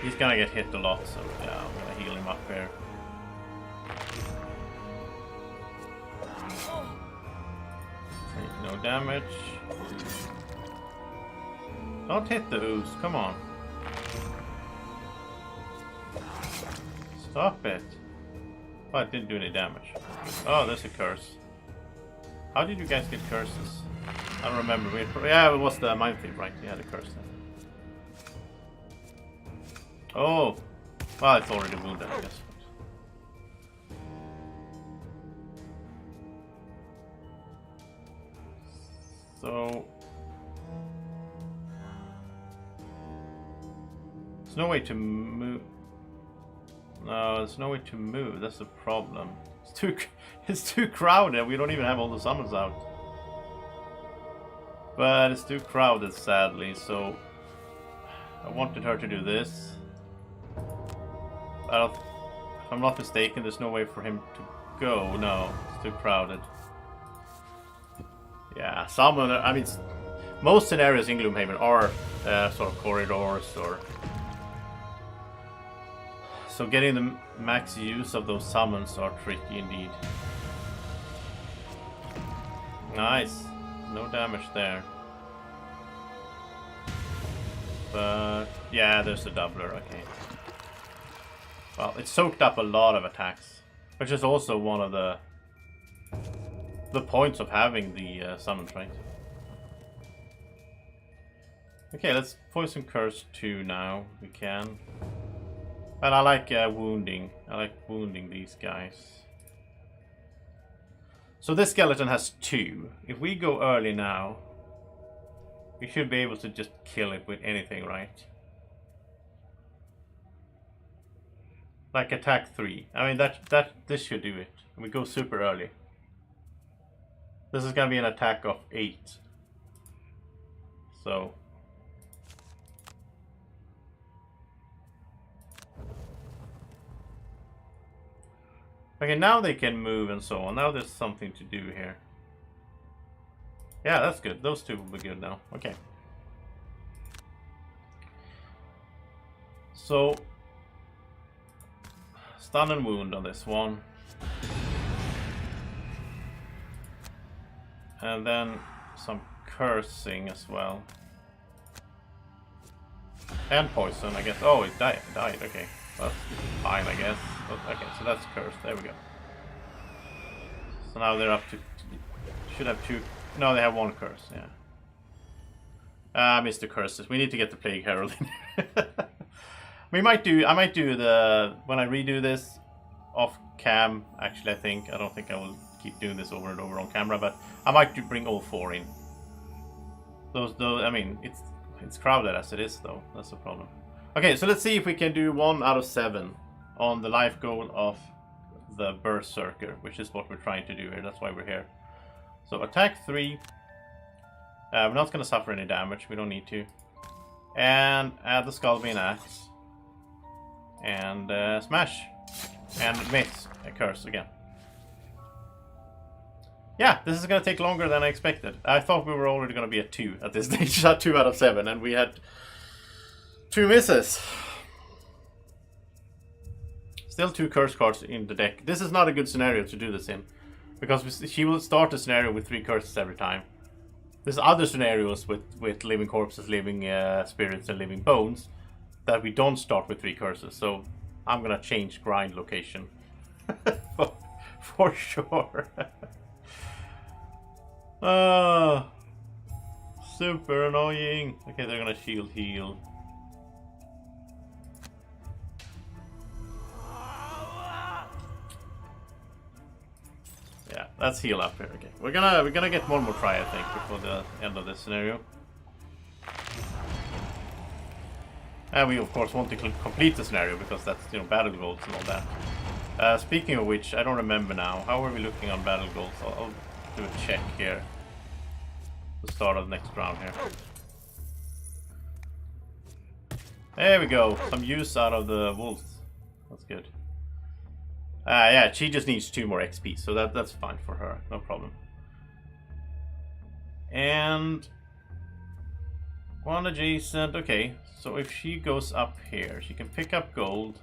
He's gonna get hit a lot, so yeah, I'm gonna heal him up here. Take no damage. Don't hit the ooze, come on. Stop it. Oh, it didn't do any damage. Oh, there's a curse. How did you guys get curses? I don't remember. Yeah, it was the Mind Thief, right? He had a curse then. Oh! Well, it's already wounded, I guess. So... there's no way to move. No, there's no way to move. That's the problem. It's too crowded. We don't even have all the summons out. But it's too crowded, sadly. So I wanted her to do this. If I'm not mistaken, there's no way for him to go. No, it's too crowded. Yeah, summoner. I mean, most scenarios in Gloomhaven are sort of corridors or. So getting the max use of those summons are tricky indeed. Nice. No damage there. But yeah, there's the doubler, okay. Well, it soaked up a lot of attacks, which is also one of the points of having the summons, right? Okay, let's poison curse 2 now. We can. And I like wounding. I like wounding these guys. So this skeleton has 2. If we go early now, we should be able to just kill it with anything, right? Like attack 3. I mean this should do it. We go super early. This is gonna be an attack of 8. So okay, now they can move and so on. Now there's something to do here. Yeah, that's good. Those 2 will be good now. Okay. So, stun and wound on this one. And then some cursing as well. And poison, I guess. Oh, it died. Okay. That's fine, I guess. But, okay, so that's cursed. There we go. So now they're up to... Should have 2... No, they have 1 curse, yeah. I missed the curses. We need to get the Plague Herald in. I might do the... When I redo this off cam, actually, I think. I don't think I will keep doing this over and over on camera, but I might bring all 4 in. Those, I mean, it's crowded as it is, though. That's the problem. Okay, so let's see if we can do 1 out of 7 on the life goal of the Berserker, which is what we're trying to do here. That's why we're here. So attack 3. We're not going to suffer any damage. We don't need to. And add the Skullbane Axe. And smash. And miss. A curse again. Yeah, this is going to take longer than I expected. I thought we were already going to be at 2 at this stage. At 2 out of 7. And we had 2 misses. Still 2 curse cards in the deck. This is not a good scenario to do this in. Because she will start the scenario with 3 curses every time. There's other scenarios with living corpses, living spirits, and living bones that we don't start with 3 curses. So I'm gonna change grind location for sure. Super annoying. Okay, they're gonna shield heal. Yeah, let's heal up here. Okay, we're gonna get 1 more try, I think, before the end of this scenario. And we of course want to complete the scenario because that's, you know, battle goals and all that. Speaking of which, I don't remember now. How are we looking on battle goals? I'll do a check here. The start of the next round here. There we go. Some use out of the wolves. That's good. Yeah, she just needs 2 more XP, so that's fine for her, no problem. And 1 adjacent, okay. So if she goes up here, she can pick up gold.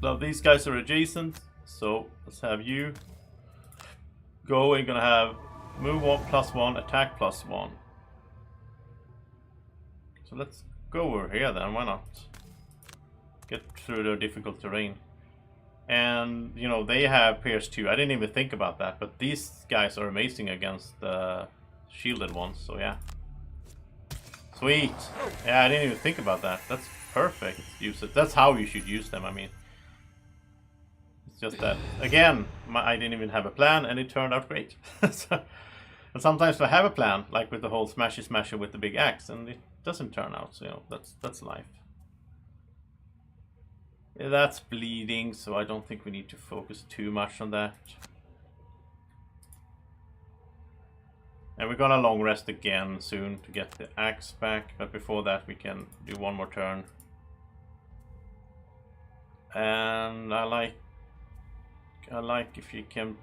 Now these guys are adjacent, so let's have you go. And gonna have move 1 +1, attack +1. So let's go over here then. Why not? Get through the difficult terrain. And, you know, they have Pierce 2. I didn't even think about that, but these guys are amazing against the shielded ones, so yeah. Sweet! Yeah, I didn't even think about that. That's perfect. Use it. That's how you should use them, I mean. It's just that, again, I didn't even have a plan, and it turned out great. So, and sometimes I have a plan, like with the whole smashy smasher with the big axe, and it doesn't turn out, so, you know, that's life. Yeah, that's bleeding, so I don't think we need to focus too much on that. And we're gonna long rest again soon to get the axe back, but before that we can do 1 more turn. And I like if you can,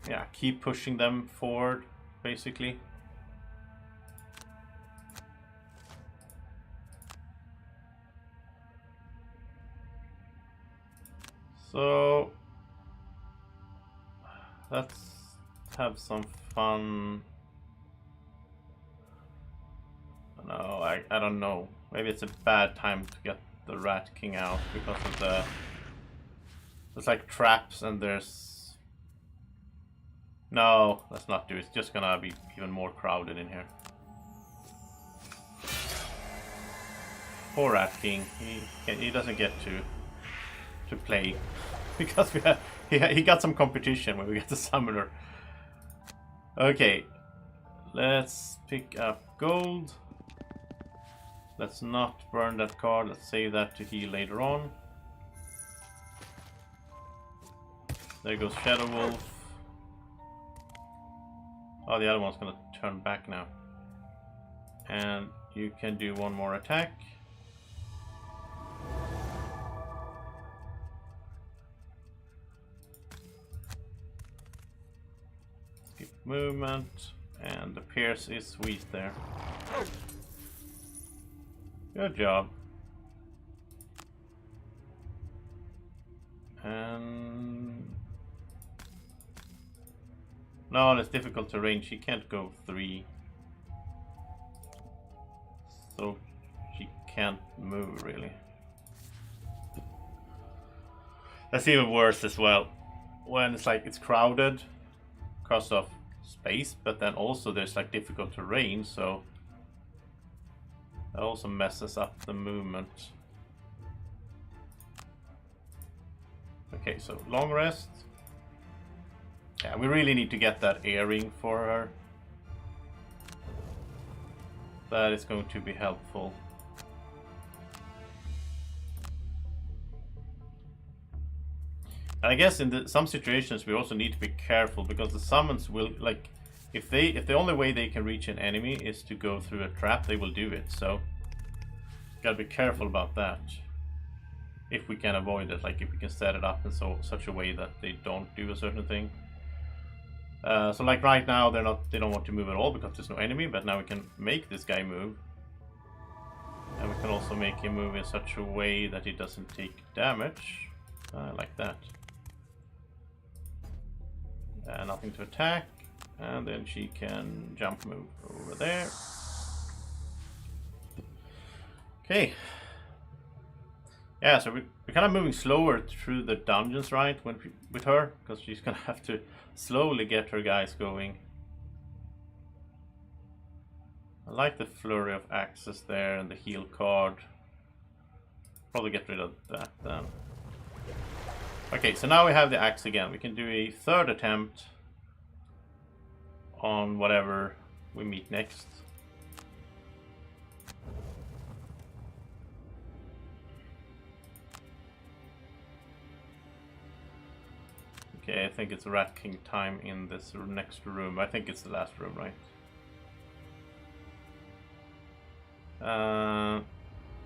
yeah, keep pushing them forward, basically. So let's have some fun. No, I don't know. Maybe it's a bad time to get the Rat King out because of the... There's like traps and there's... No, let's not do it. It's just gonna be even more crowded in here. Poor Rat King. He doesn't get to play because he got some competition when we get the summoner. Okay, let's pick up gold. Let's not burn that card. Let's save that to heal later on. There goes Shadow Wolf. Oh, the other one's gonna turn back now. And you can do 1 more attack. Skip movement. And the Pierce is sweet there. Good job. And no, it's difficult terrain. She can't go 3. So she can't move really. That's even worse as well. When it's like it's crowded because of space, but then also there's like difficult terrain, so that also messes up the movement. Okay, so long rest. Yeah, we really need to get that airing for her. That is going to be helpful. And I guess in some situations we also need to be careful because the summons will, like, if the only way they can reach an enemy is to go through a trap, they will do it. So gotta be careful about that. If we can avoid it, like if we can set it up in such a way that they don't do a certain thing. So like right now they don't want to move at all because there's no enemy, but now we can make this guy move. And we can also make him move in such a way that he doesn't take damage. Like that. Nothing to attack. And then she can jump move over there. Okay. Yeah, so we're kind of moving slower through the dungeons, right, with her, because she's gonna have to slowly get her guys going. I like the flurry of axes there and the heal card. Probably get rid of that then. Okay, so now we have the axe again. We can do a third attempt on whatever we meet next. Okay, I think it's Rat King time in this next room. I think it's the last room, right?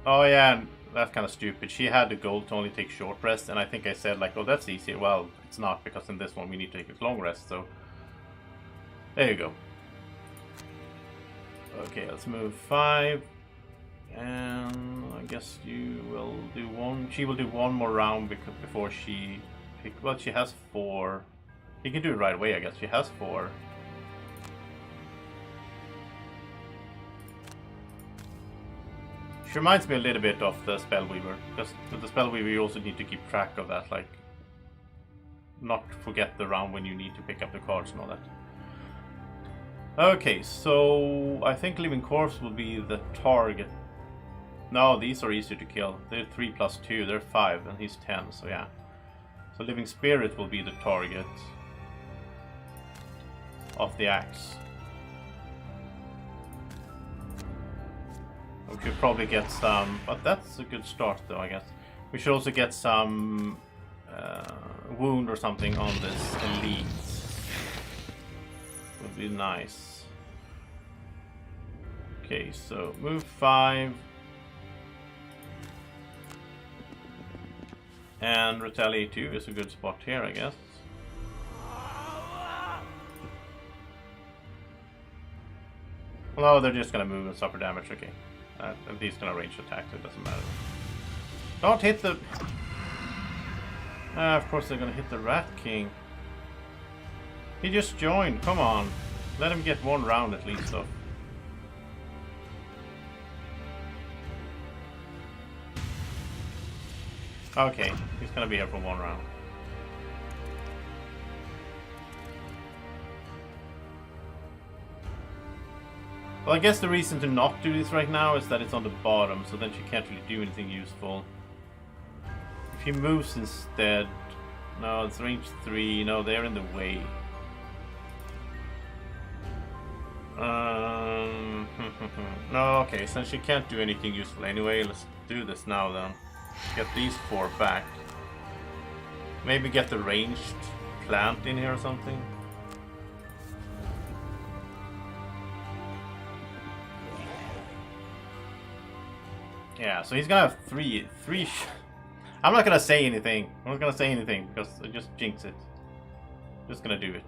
Oh yeah, that's kind of stupid. She had the goal to only take short rest, and I think I said like, oh, that's easy. Well, it's not, because in this one we need to take a long rest, so there you go. Okay, let's move 5. And I guess you will do one. She will do one more round before she... Well, she has 4. You can do it right away, I guess. She has 4. She reminds me a little bit of the Spellweaver, because with the Spellweaver you also need to keep track of that, like not forget the round when you need to pick up the cards and all that. Okay, so I think Living Corpse will be the target. No, these are easier to kill. They're 3 plus 2, they're 5, and he's 10, so yeah. So Living Spirit will be the target of the axe. We could probably get some, but that's a good start though, I guess. We should also get some wound or something on this elite. Would be nice. Okay, so move 5. And Retaliate 2 is a good spot here, I guess. Well, they're just gonna move and suffer damage, okay. At least gonna range attack, so it doesn't matter. Don't hit the... of course they're gonna hit the Rat King. He just joined, come on. Let him get one round at least, though. Okay, he's gonna be here for one round. Well, I guess the reason to not do this right now is that it's on the bottom, so then she can't really do anything useful. If he moves instead... No, it's range 3. No, they're in the way. No, okay, since she can't do anything useful anyway, let's do this now then. Get these 4 back. Maybe get the ranged plant in here or something. Yeah, so he's gonna have 3 I'm not gonna say anything. I'm not gonna say anything because I just jinx it. Just gonna do it.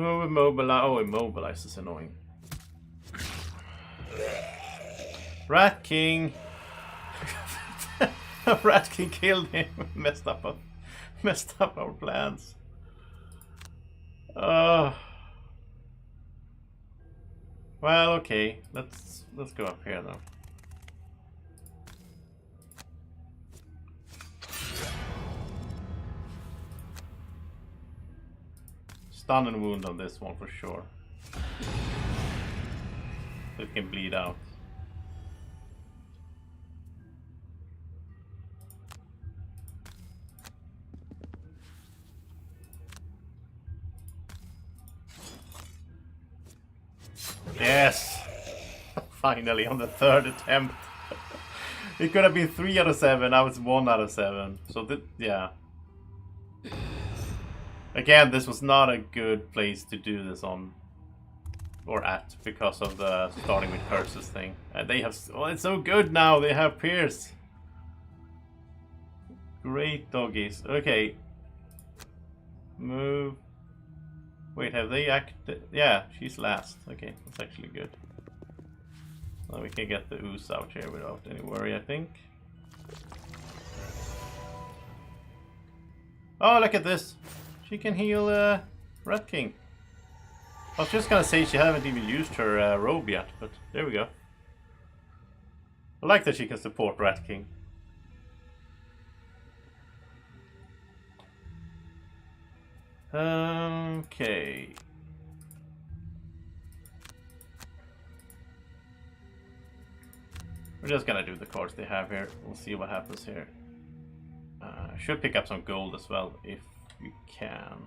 Oh, immobilize. Oh, immobilize is annoying. Rat King. Rat King killed him. messed up our plans. Well, okay. Let's go up here though. Stun and wound on this one for sure. So it can bleed out. Yes! Finally, on the third attempt. It could have been 3 out of 7, now it's 1 out of 7. So, yeah. Again, this was not a good place to do this on. Or at, because of the starting with curses thing. They have... Oh, it's so good now, they have Pierce. Great doggies. Okay. Move. Wait, have they acted? Yeah, she's last. Okay, that's actually good. Now we can get the ooze out here without any worry, I think. Oh, look at this! She can heal Rat King. I was just gonna say she haven't even used her robe yet, but there we go. I like that she can support Rat King. Okay. We're just gonna do the cards they have here. We'll see what happens here. Should pick up some gold as well if we can.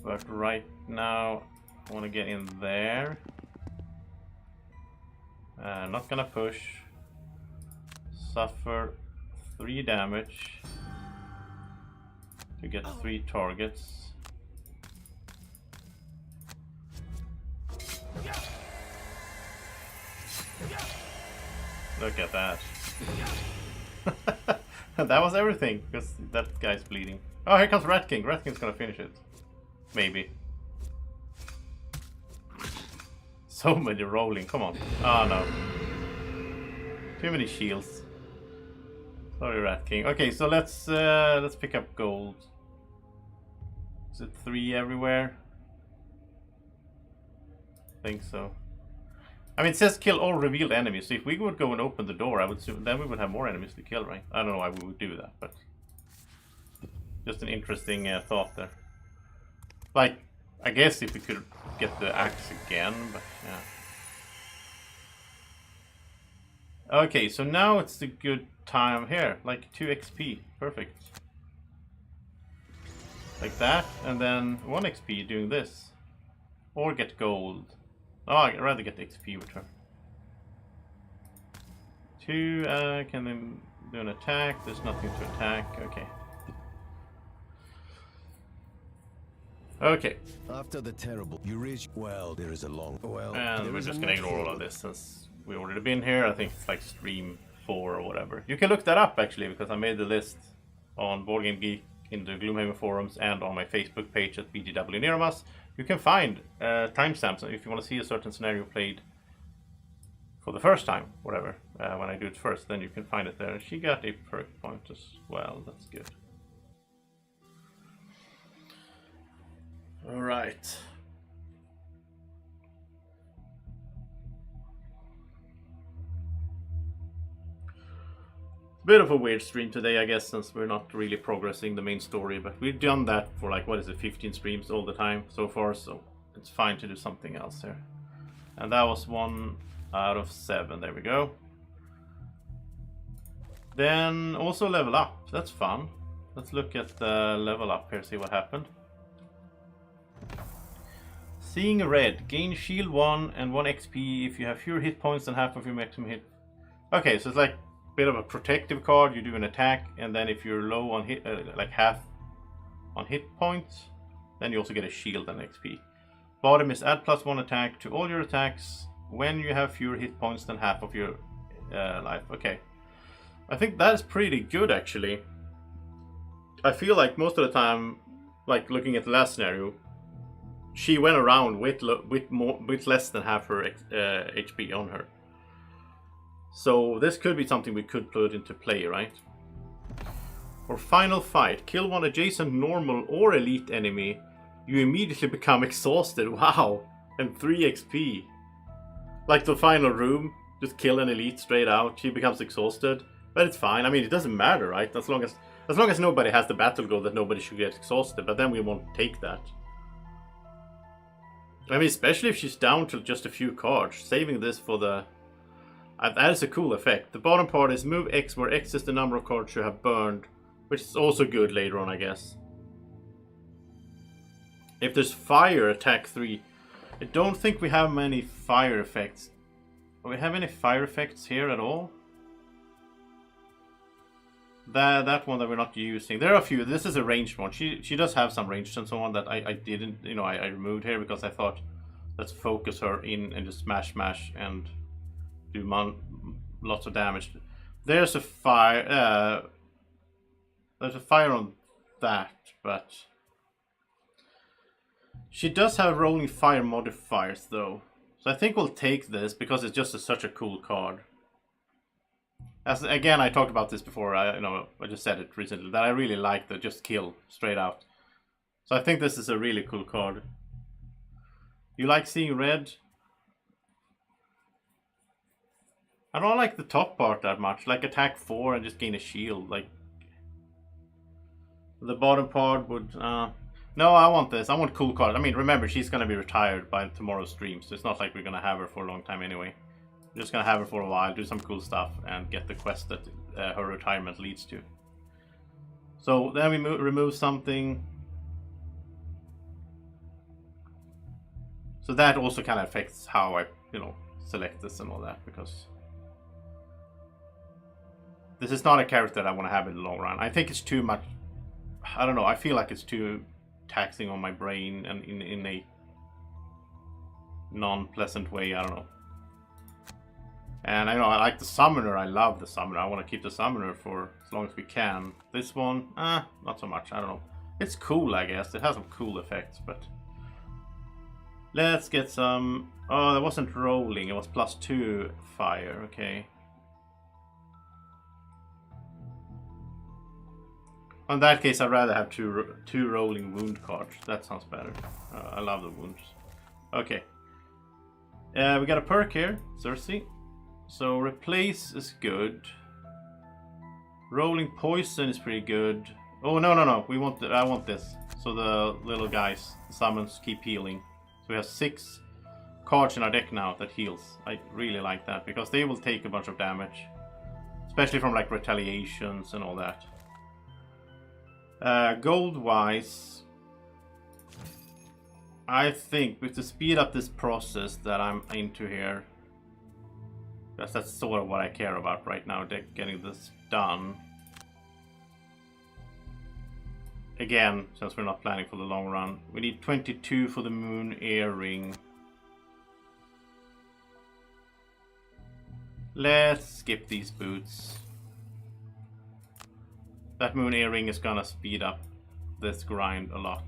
But right now, I want to get in there. Not gonna push. Suffer 3 damage to get 3 targets. Look at that. That was everything, because that guy's bleeding. Oh, here comes Rat King. Rat King's gonna finish it. Maybe. So many rolling, come on. Oh no. Too many shields. Sorry, Rat King. Okay, so let's pick up gold. Is it 3 everywhere? I think so. I mean, it says kill all revealed enemies. So if we would go and open the door, I would assume then we would have more enemies to kill, right? I don't know why we would do that, but just an interesting thought there. Like, I guess if we could get the axe again, but yeah. Okay, so now it's the good time here, like 2 XP, perfect. Like that, and then 1 XP doing this. Or get gold. Oh, I'd rather get the XP with her. 2, can then do an attack, there's nothing to attack, okay. Okay. After the terrible well, there is a long and we're just gonna ignore all of this since we already been here. I think it's like stream 4 or whatever. You can look that up actually, because I made the list on Board Game Geek in the Gloomhaven forums and on my Facebook page at BGW Niramas. You can find timestamps if you want to see a certain scenario played for the first time, whatever. When I do it first, then you can find it there. She got a perk point as well. That's good. All right. Bit of a weird stream today, I guess, since we're not really progressing the main story, but we've done that for like, what is it, 15 streams all the time so far, so it's fine to do something else here. And that was 1 out of 7, there we go. Then also level up, that's fun. Let's look at the level up here, see what happened. Seeing red, gain shield 1 and 1 XP if you have fewer hit points than half of your maximum hit. Okay, so it's like a bit of a protective card. You do an attack, and then if you're low on hit, like half on hit points, then you also get a shield and XP. Bottom is add +1 attack to all your attacks when you have fewer hit points than half of your life. Okay, I think that is pretty good actually. I feel like most of the time, like looking at the last scenario, she went around with less than half her HP on her. So this could be something we could put into play, right? For final fight, kill one adjacent normal or elite enemy. You immediately become exhausted. Wow, and 3 XP. Like the final room, just kill an elite straight out. She becomes exhausted, but it's fine. I mean, it doesn't matter, right? As long as nobody has the battle goal that nobody should get exhausted. But then we won't take that. I mean, especially if she's down to just a few cards. Saving this for the... that is a cool effect. The bottom part is move X, where X is the number of cards you have burned. Which is also good later on, I guess. If there's fire, attack 3. I don't think we have many fire effects. Do we have any fire effects here at all? That one that we're not using. There are a few. This is a ranged one. She does have some ranged and so on that I didn't, you know, I removed here because I thought let's focus her in and just smash and do lots of damage. There's a fire. There's a fire on that, but she does have rolling fire modifiers though. So I think we'll take this because it's just such a cool card. As again, I talked about this before. I just said it recently that I really like the just kill straight out. So I think this is a really cool card. You like seeing red? I don't like the top part that much. Like attack 4 and just gain a shield. Like the bottom part would. No, I want this. I want cool card. I mean, remember she's gonna be retired by tomorrow's stream, so it's not like we're gonna have her for a long time anyway. We're just gonna have her for a while, do some cool stuff, and get the quest that her retirement leads to. So then we remove something. So that also kind of affects how I, select this and all that, because this is not a character that I want to have in the long run. I think it's too much. I don't know. I feel like it's too taxing on my brain and in a non-pleasant way. I don't know. And I know I like the summoner. I love the summoner. I want to keep the summoner for as long as we can. This one, not so much. I don't know. It's cool, I guess. It has some cool effects, but let's get some. Oh, that wasn't rolling. It was +2 fire. Okay. In that case, I'd rather have two rolling wound cards. That sounds better. I love the wounds. Okay. We got a perk here, Cersei. So replace is good. Rolling poison is pretty good. Oh no! I want this. So the little guys, the summons keep healing. So we have 6 cards in our deck now that heals. I really like that because they will take a bunch of damage, especially from like retaliations and all that. Gold wise, I think with to speed up this process that I'm into here, because that's sort of what I care about right now, getting this done. Again, since we're not planning for the long run, we need 22 for the moon earring. Let's skip these boots. That moon earring is gonna speed up this grind a lot.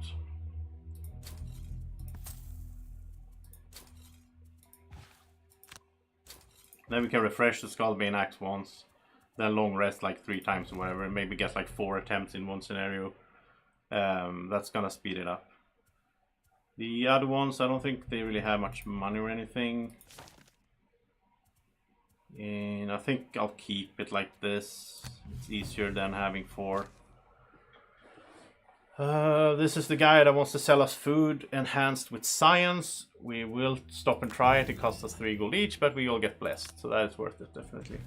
Then we can refresh the Skullbane Axe once, then long rest like 3 times or whatever, and maybe get like 4 attempts in one scenario. That's gonna speed it up. The other ones, I don't think they really have much money or anything. And I think I'll keep it like this. It's easier than having 4. This is the guy that wants to sell us food enhanced with science. We will stop and try it. It costs us 3 gold each, but we all get blessed. So that is worth it, definitely.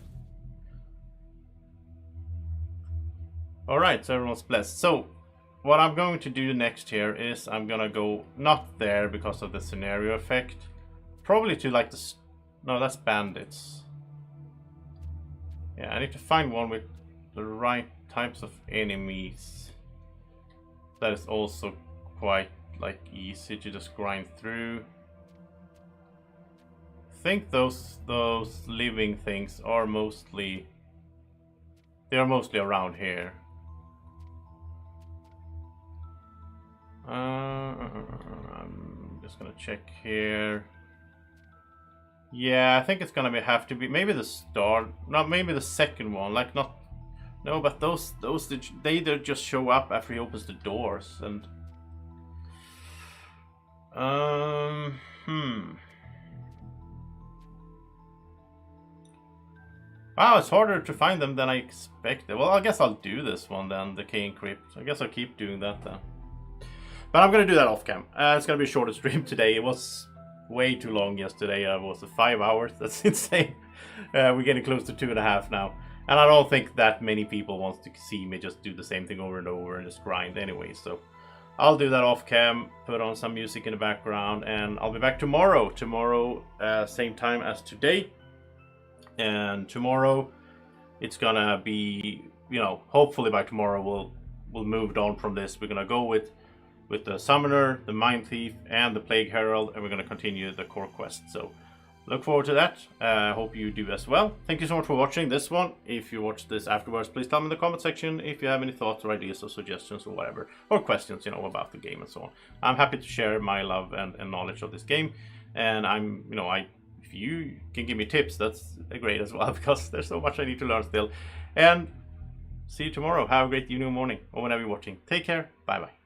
Alright, so everyone's blessed. So, what I'm going to do next here is I'm gonna go not there because of the scenario effect. Probably to like the... No, that's bandits. Yeah, I need to find one with the right types of enemies. That is also quite like easy to just grind through. I think those living things are mostly... They are mostly around here. I'm just gonna check here. Yeah, I think it's gonna have to be maybe the start, not maybe the second one. Like not, no, but those they just show up after he opens the doors and. Wow, it's harder to find them than I expected. Well, I guess I'll do this one then, Decaying Crypt. I guess I'll keep doing that then. But I'm gonna do that off cam. It's gonna be a shorter stream today. It was way too long yesterday. It was 5 hours. That's insane. We're getting close to 2.5 now. And I don't think that many people want to see me just do the same thing over and over and just grind anyway. So I'll do that off cam, put on some music in the background, and I'll be back tomorrow. Tomorrow, same time as today. And tomorrow, it's gonna be, you know, hopefully by tomorrow we'll moved on from this. We're gonna go with the Summoner, the Mind Thief, and the Plague Herald, and we're gonna continue the core quest. So look forward to that. Hope you do as well. Thank you so much for watching this one. If you watch this afterwards, please tell me in the comment section if you have any thoughts or ideas or suggestions or whatever, or questions, you know, about the game and so on. I'm happy to share my love and knowledge of this game, and I'm, you know, if you can give me tips, that's great as well, because there's so much I need to learn still. And see you tomorrow. Have a great evening or morning, or whenever you're watching. Take care. Bye bye.